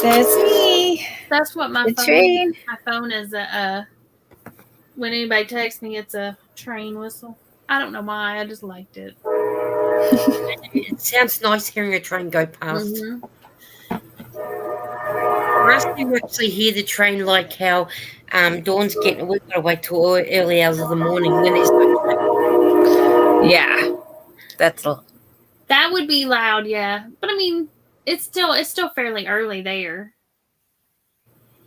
That's me. That's what my phone is. When anybody texts me, it's a train whistle. I don't know why. I just liked it. It sounds nice hearing a train go past. For us to actually hear the train, like how Dawn's getting, we've got to wait till early hours of the morning when there's no train. Yeah, that would be loud, yeah. But I mean, it's still fairly early there.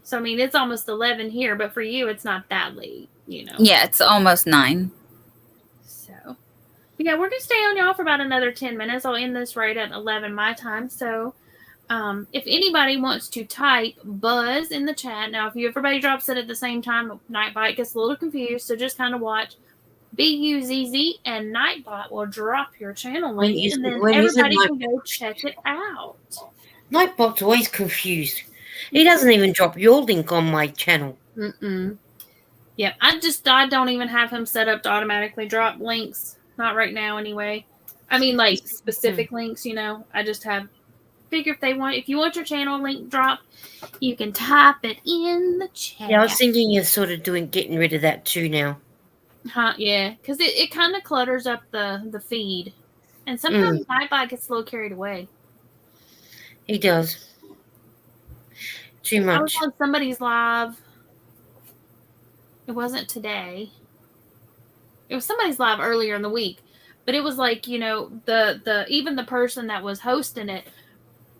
So I mean, it's almost 11 here, but for you, it's not that late, Yeah, it's almost 9. So, yeah, we're gonna stay on y'all for about another 10 minutes. I'll end this right at 11 my time. So. If anybody wants to type buzz in the chat, now if everybody drops it at the same time, Nightbot gets a little confused, so just kind of watch. BUZZ and Nightbot will drop your channel link, and then everybody can go check it out. Nightbot's always confused. He doesn't even drop your link on my channel. Yep, I don't even have him set up to automatically drop links. Not right now, anyway. I mean, like specific links, I just have. Figure if you want your channel link dropped, you can type it in the chat. Yeah, I was thinking you're sort of getting rid of that too now. Yeah, because it kind of clutters up the feed, and sometimes Nightbot gets a little carried away. He does. Too much. I was on somebody's live. It wasn't today. It was somebody's live earlier in the week, but it was like the even the person that was hosting it.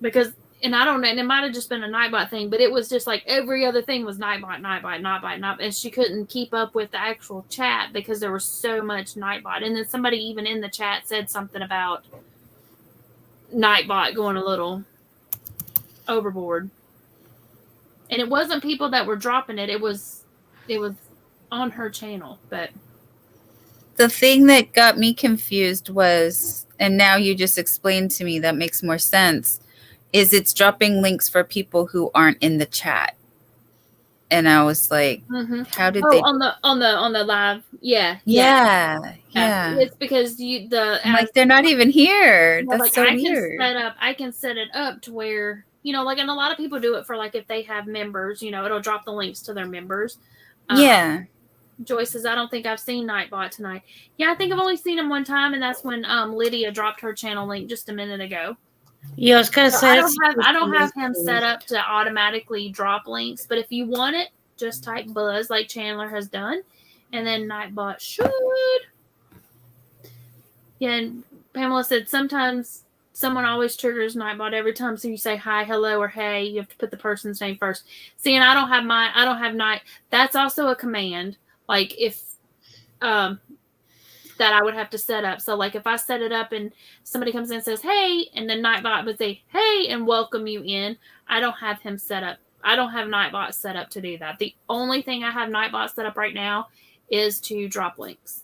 Because, and I don't know, and it might have just been a Nightbot thing, but it was just like every other thing was Nightbot, and she couldn't keep up with the actual chat because there was so much Nightbot. And then somebody even in the chat said something about Nightbot going a little overboard. And it wasn't people that were dropping it. It was on her channel, but. The thing that got me confused was, and now you just explained to me that makes more sense, is it's dropping links for people who aren't in the chat. And I was like, how did they on the live? Yeah. It's because they're not even here. That's like, so weird. I can set it up to where, and a lot of people do it for like if they have members, it'll drop the links to their members. Joyce says, I don't think I've seen Nightbot tonight. Yeah, I think I've only seen him one time, and that's when Lydia dropped her channel link just a minute ago. Yeah, I was going to say I don't have him set up to automatically drop links, but if you want it, just type Buzz like Chandler has done, and then Nightbot should. Yeah, and Pamela said sometimes someone always triggers Nightbot every time. So you say hi, hello, or hey, you have to put the person's name first. See, and I don't have Night. That's also a command. Like if that I would have to set up. So like if I set it up and somebody comes in and says, hey, and then Nightbot would say, hey, and welcome you in, I don't have him set up. I don't have Nightbot set up to do that. The only thing I have Nightbot set up right now is to drop links.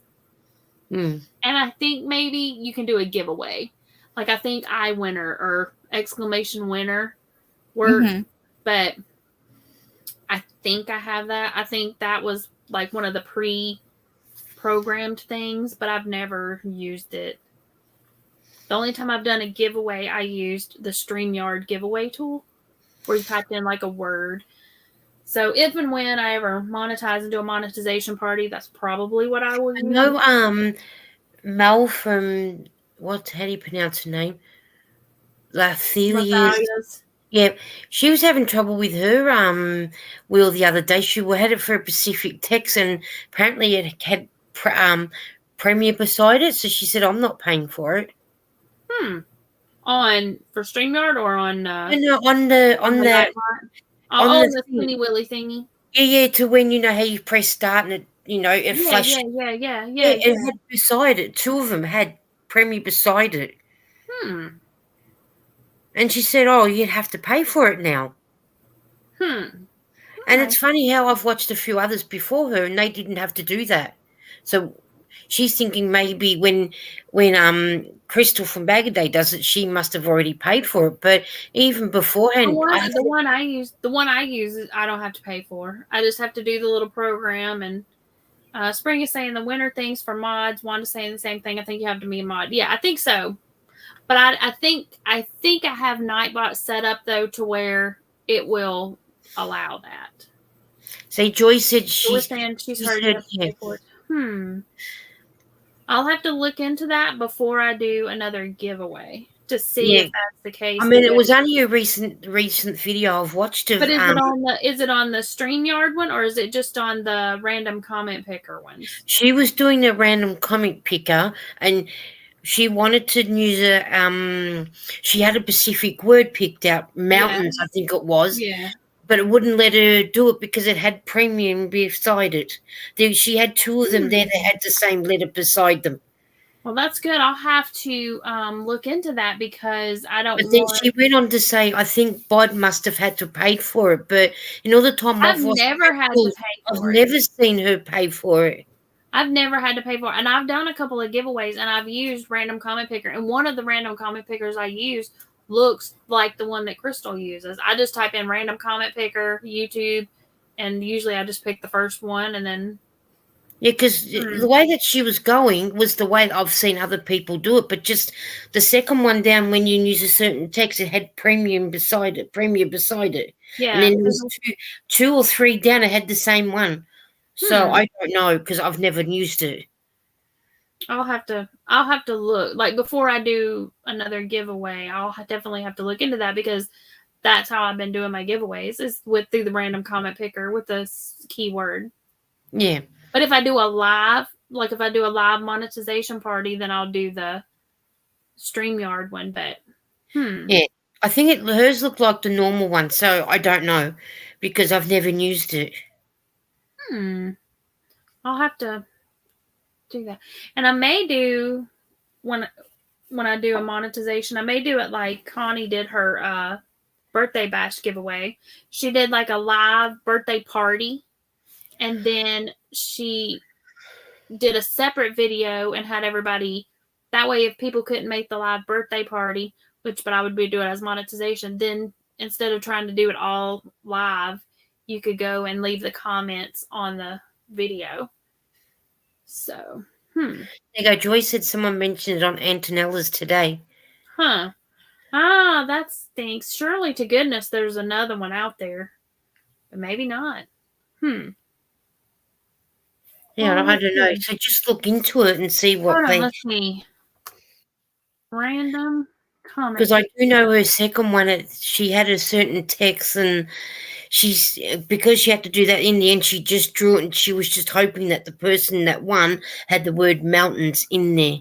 Mm. And I think maybe you can do a giveaway. Like I think winner or exclamation winner work. Mm-hmm. But I think I have that. I think that was like one of the pre-programmed things, but I've never used it. The only time I've done a giveaway, I used the StreamYard giveaway tool where you typed in like a word. So if and when I ever monetize and do a monetization party, that's probably what I will use. No, Mel from how do you pronounce her name? Lathelia's. Yeah, she was having trouble with her wheel the other day. She had it for a Pacific Tex, and apparently it had Premiere beside it. So she said, "I'm not paying for it." On for StreamYard or on? No, on the Spinny Willy thingy. Yeah, to when you know how you press start and it flashes. Yeah. It had beside it. Two of them had Premiere beside it. And she said, "Oh, you'd have to pay for it now." And it's funny how I've watched a few others before her, and they didn't have to do that. So she's thinking maybe when Crystal from Bag a Day does it, she must have already paid for it. But even beforehand, the one I use, I don't have to pay for. I just have to do the little program. And Spring is saying the winter things for mods. Wanda's saying the same thing. I think you have to be a mod. Yeah, I think so. But I think I have Nightbot set up though to where it will allow that. See, Joy said she's heard you have to pay for it. I'll have to look into that before I do another giveaway to see if that's the case. I mean, it was only a recent video I've watched of. But is it on the StreamYard one, or is it just on the random comment picker ones? She was doing the random comment picker, and she wanted to use she had a specific word picked out, mountains, I think it was. Yeah. But it wouldn't let her do it because it had premium beside it. She had two of them there that had the same letter beside them. Well, that's good. I'll have to look into that because I don't. But then she went on to say, I think Bod must have had to pay for it. But in all the time I've never had to pay for it. I've never seen her pay for it. I've never had to pay for it. And I've done a couple of giveaways and I've used random comment picker. And one of the random comment pickers I use looks like the one that Crystal uses. I just type in random comment picker, YouTube, and usually I just pick the first one and then. Yeah, because the way that she was going was the way I've seen other people do it. But just the second one down, when you use a certain text, it had Premiere beside it. Yeah. And then there was two or three down, it had the same one. So I don't know because I've never used it. I'll have to look. Like before I do another giveaway, I'll definitely have to look into that because that's how I've been doing my giveaways is through the random comment picker with the keyword. Yeah. But if I do a live monetization party, then I'll do the StreamYard one. But yeah, I think hers looked like the normal one, so I don't know because I've never used it. I'll have to do that, and I may do when I do a monetization. I may do it like Connie did her birthday bash giveaway. She did like a live birthday party. And then she did a separate video and had everybody, that way if people couldn't make the live birthday party, but I would be doing it as monetization, then instead of trying to do it all live, you could go and leave the comments on the video. So, There you go. Joy said someone mentioned it on Antonella's today. That stinks. Surely to goodness there's another one out there. But maybe not. Yeah, Well, I let's don't know. see. So just look into it and see what Hold on, they. let's see. Random comment. Because I do know her second one, she had a certain text, and she's because she had to do that in the end. She just drew it, and she was just hoping that the person that won had the word mountains in there.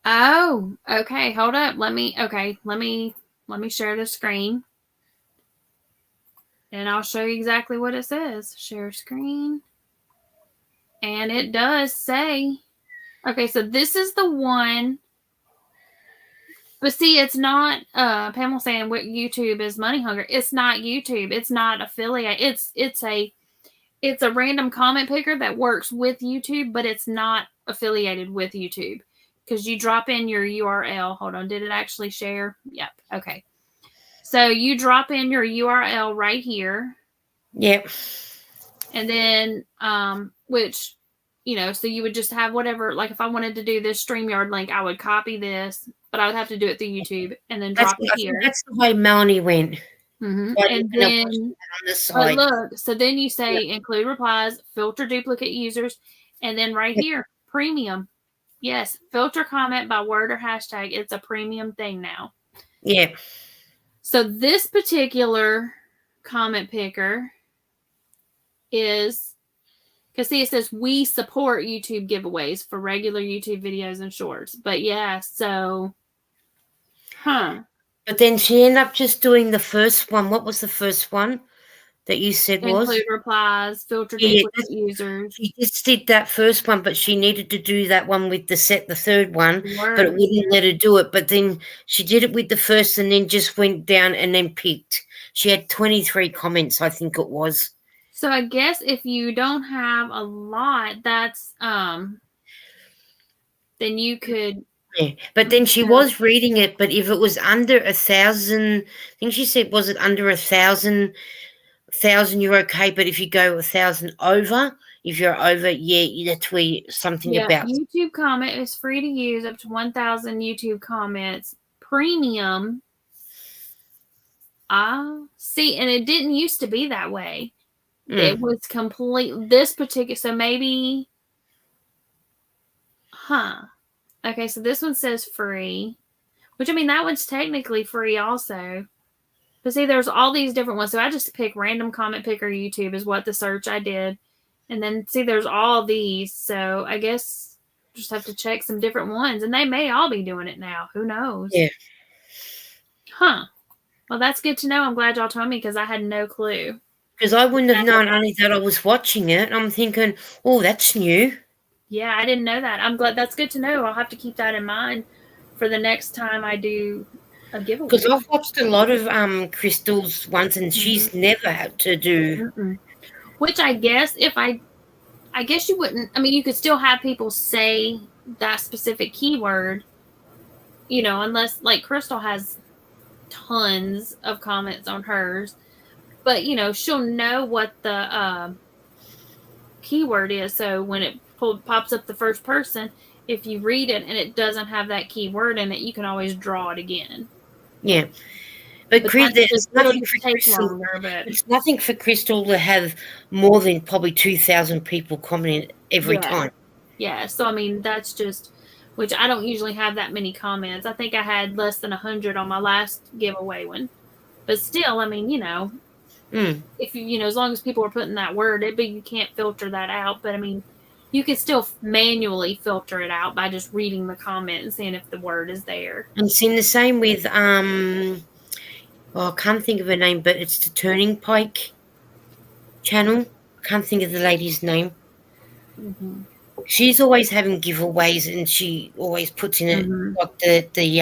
Oh, okay. Hold up. Let me share the screen. And I'll show you exactly what it says. Share screen. And it does say, okay, so this is the one. But see, it's not Pamela saying what YouTube is money hunger. It's not YouTube. It's not affiliate. It's a random comment picker that works with YouTube, but it's not affiliated with YouTube. Because you drop in your URL. Hold on, did it actually share? Yep. Okay. So you drop in your URL right here. Yep. And then, which, so you would just have whatever, like if I wanted to do this StreamYard link, I would copy this, but I would have to do it through YouTube and then drop it here. That's the way Melanie went. Mm-hmm. So And then, on the but side. look, so then you say include replies, filter duplicate users, and then right here, premium. Yes, filter comment by word or hashtag. It's a premium thing now. Yeah. So this particular comment picker is, because see, it says we support YouTube giveaways for regular YouTube videos and shorts. But yeah, so, But then she ended up just doing the first one. What was the first one that you said was? Include replies, filter duplicate users. She just did that first one, but she needed to do that one with the third one, but it wouldn't let her do it. But then she did it with the first and then just went down and then picked. She had 23 comments, I think it was. So I guess if you don't have a lot, that's then you could. Yeah, but then she was reading it. But if it was under 1,000, I think she said, was it under 1,000? You're okay, but if you go 1,000 over, if you're over, that's where something about. YouTube comment is free to use up to 1,000 YouTube comments. Premium. See, and it didn't used to be that way. It was complete this particular, so maybe, okay, so this one says free, which I mean, that one's technically free also. But see, there's all these different ones. So I just pick random comment picker YouTube is what the search I did. And then see, there's all these. So I guess just have to check some different ones. And they may all be doing it now. Who knows? Yeah. Well, that's good to know. I'm glad y'all told me because I had no clue. Because I wouldn't have known only that I was watching it. I'm thinking, oh, that's new. Yeah, I didn't know that. I'm glad. That's good to know. I'll have to keep that in mind for the next time I do a giveaway. Because I've watched a lot of Crystal's ones, and she's never had to do. Which I guess I guess you wouldn't. I mean, you could still have people say that specific keyword, unless like Crystal has tons of comments on hers, but she'll know what the keyword is. So when it pops up the first person, if you read it and it doesn't have that keyword in it, you can always draw it again. Yeah. But it's nothing for Crystal to have more than probably 2,000 people commenting every time. Yeah. So, I mean, that's just, which I don't usually have that many comments. I think I had less than 100 on my last giveaway one. But still, I mean, if you, as long as people are putting that word, but you can't filter that out. But I mean, you can still manually filter it out by just reading the comment and seeing if the word is there. And seeing the same with I can't think of her name, but it's the Turning Pike channel. I can't think of the lady's name. She's always having giveaways, and she always puts in it like the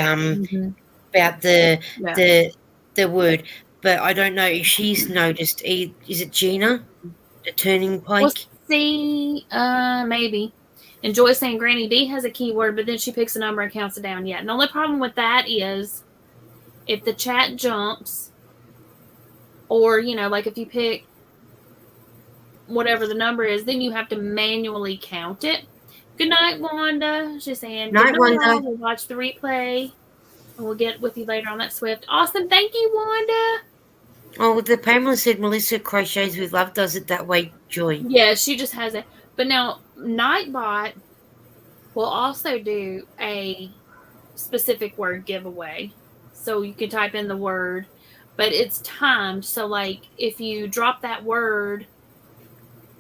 about the word. But I don't know if she's noticed. Is it Gina, the Turning Pike? Well, see, maybe. And Joy's saying Granny D has a keyword, but then she picks a number and counts it down. Yeah. And the only problem with that is if the chat jumps, or like if you pick whatever the number is, then you have to manually count it. Good night, Wanda. She's saying, night, Wanda. We'll watch the replay, and we'll get with you later on that Swift. Awesome. Thank you, Wanda. Oh, the Pamela said Melissa crochets with love, does it that way, Joy. Yeah, she just has it. But now Nightbot will also do a specific word giveaway. So you can type in the word, but it's timed. So like if you drop that word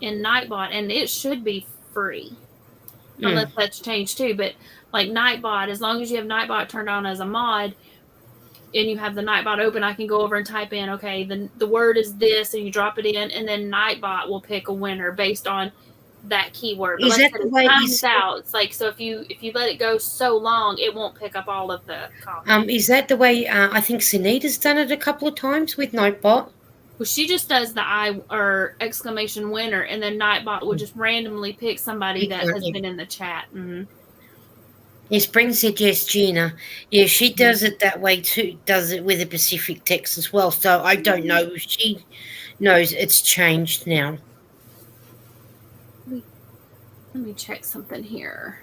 in Nightbot, and it should be free. Unless that's changed too, but like Nightbot, as long as you have Nightbot turned on as a mod and you have the Nightbot open, I can go over and type in, okay, the word is this, and you drop it in, and then Nightbot will pick a winner based on that keyword. But Is like I that said, the it way times out. It's like, so if you let it go so long, it won't pick up all of the comments. is that the way I think Sunita's done it a couple of times with Nightbot? Well, she just does the I or exclamation winner, and then Nightbot will just randomly pick somebody that has been in the chat. Mm-hmm. Yes, Brent said yes, Gina. Yeah, she does it that way too, does it with a Pacific text as well. So I don't know if she knows it's changed now. Let me check something here.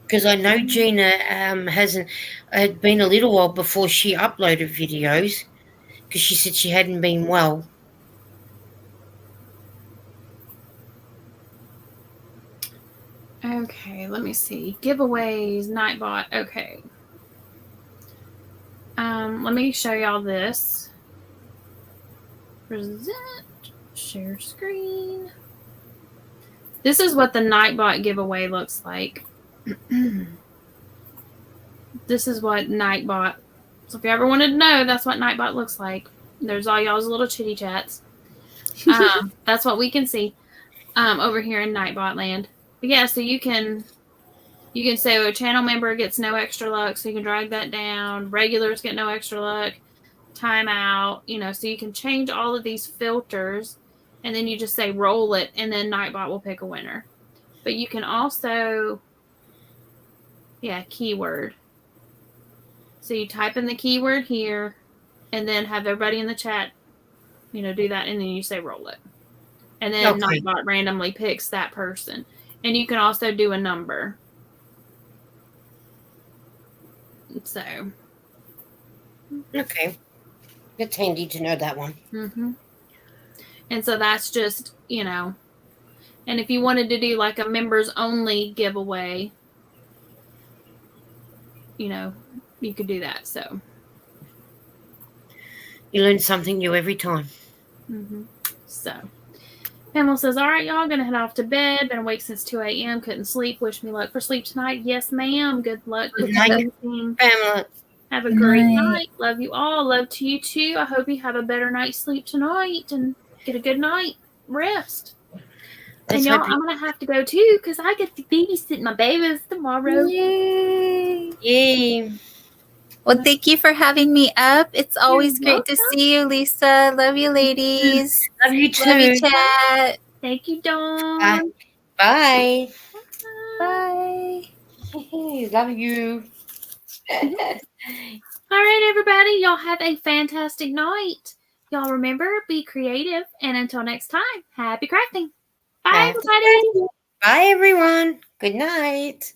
Because I know Gina had been a little while before she uploaded videos because she said she hadn't been well. Okay, let me see. Giveaways, Nightbot. Okay. Let me show y'all this. Present, share screen. This is what the Nightbot giveaway looks like. This is what Nightbot. So if you ever wanted to know, that's what Nightbot looks like. There's all y'all's little chitty chats. That's what we can see over here in Nightbot land. But yeah, so you can say a channel member gets no extra luck, so you can drag that down. Regulars get no extra luck. Timeout, so you can change all of these filters, and then you just say roll it, and then Nightbot will pick a winner. But you can also, keyword. So you type in the keyword here, and then have everybody in the chat, do that, and then you say roll it. And then Nightbot randomly picks that person. And you can also do a number. So. Okay. It's handy to know that one. Mm-hmm. And so that's just, and if you wanted to do like a members only giveaway, you could do that. So you learn something new every time. Mm-hmm. So Pamela says, all right, y'all, gonna head off to bed. Been awake since 2 a.m. Couldn't sleep. Wish me luck for sleep tonight. Yes, ma'am. Good luck with everything. Pamela. Have a great night. Love you all. Love to you too. I hope you have a better night's sleep tonight and get a good night rest. And y'all, I'm going to have to go too because I get to babysit my babies tomorrow. Yay. Yay. Well, thank you for having me up. It's always great to see you, Lisa. Love you, ladies. Love you too. Love you, chat. Thank you, Dawn. Bye. Bye. Love you. All right, everybody. Y'all have a fantastic night. Y'all remember, be creative. And until next time, happy crafting. Bye, everybody. Bye, everyone. Good night.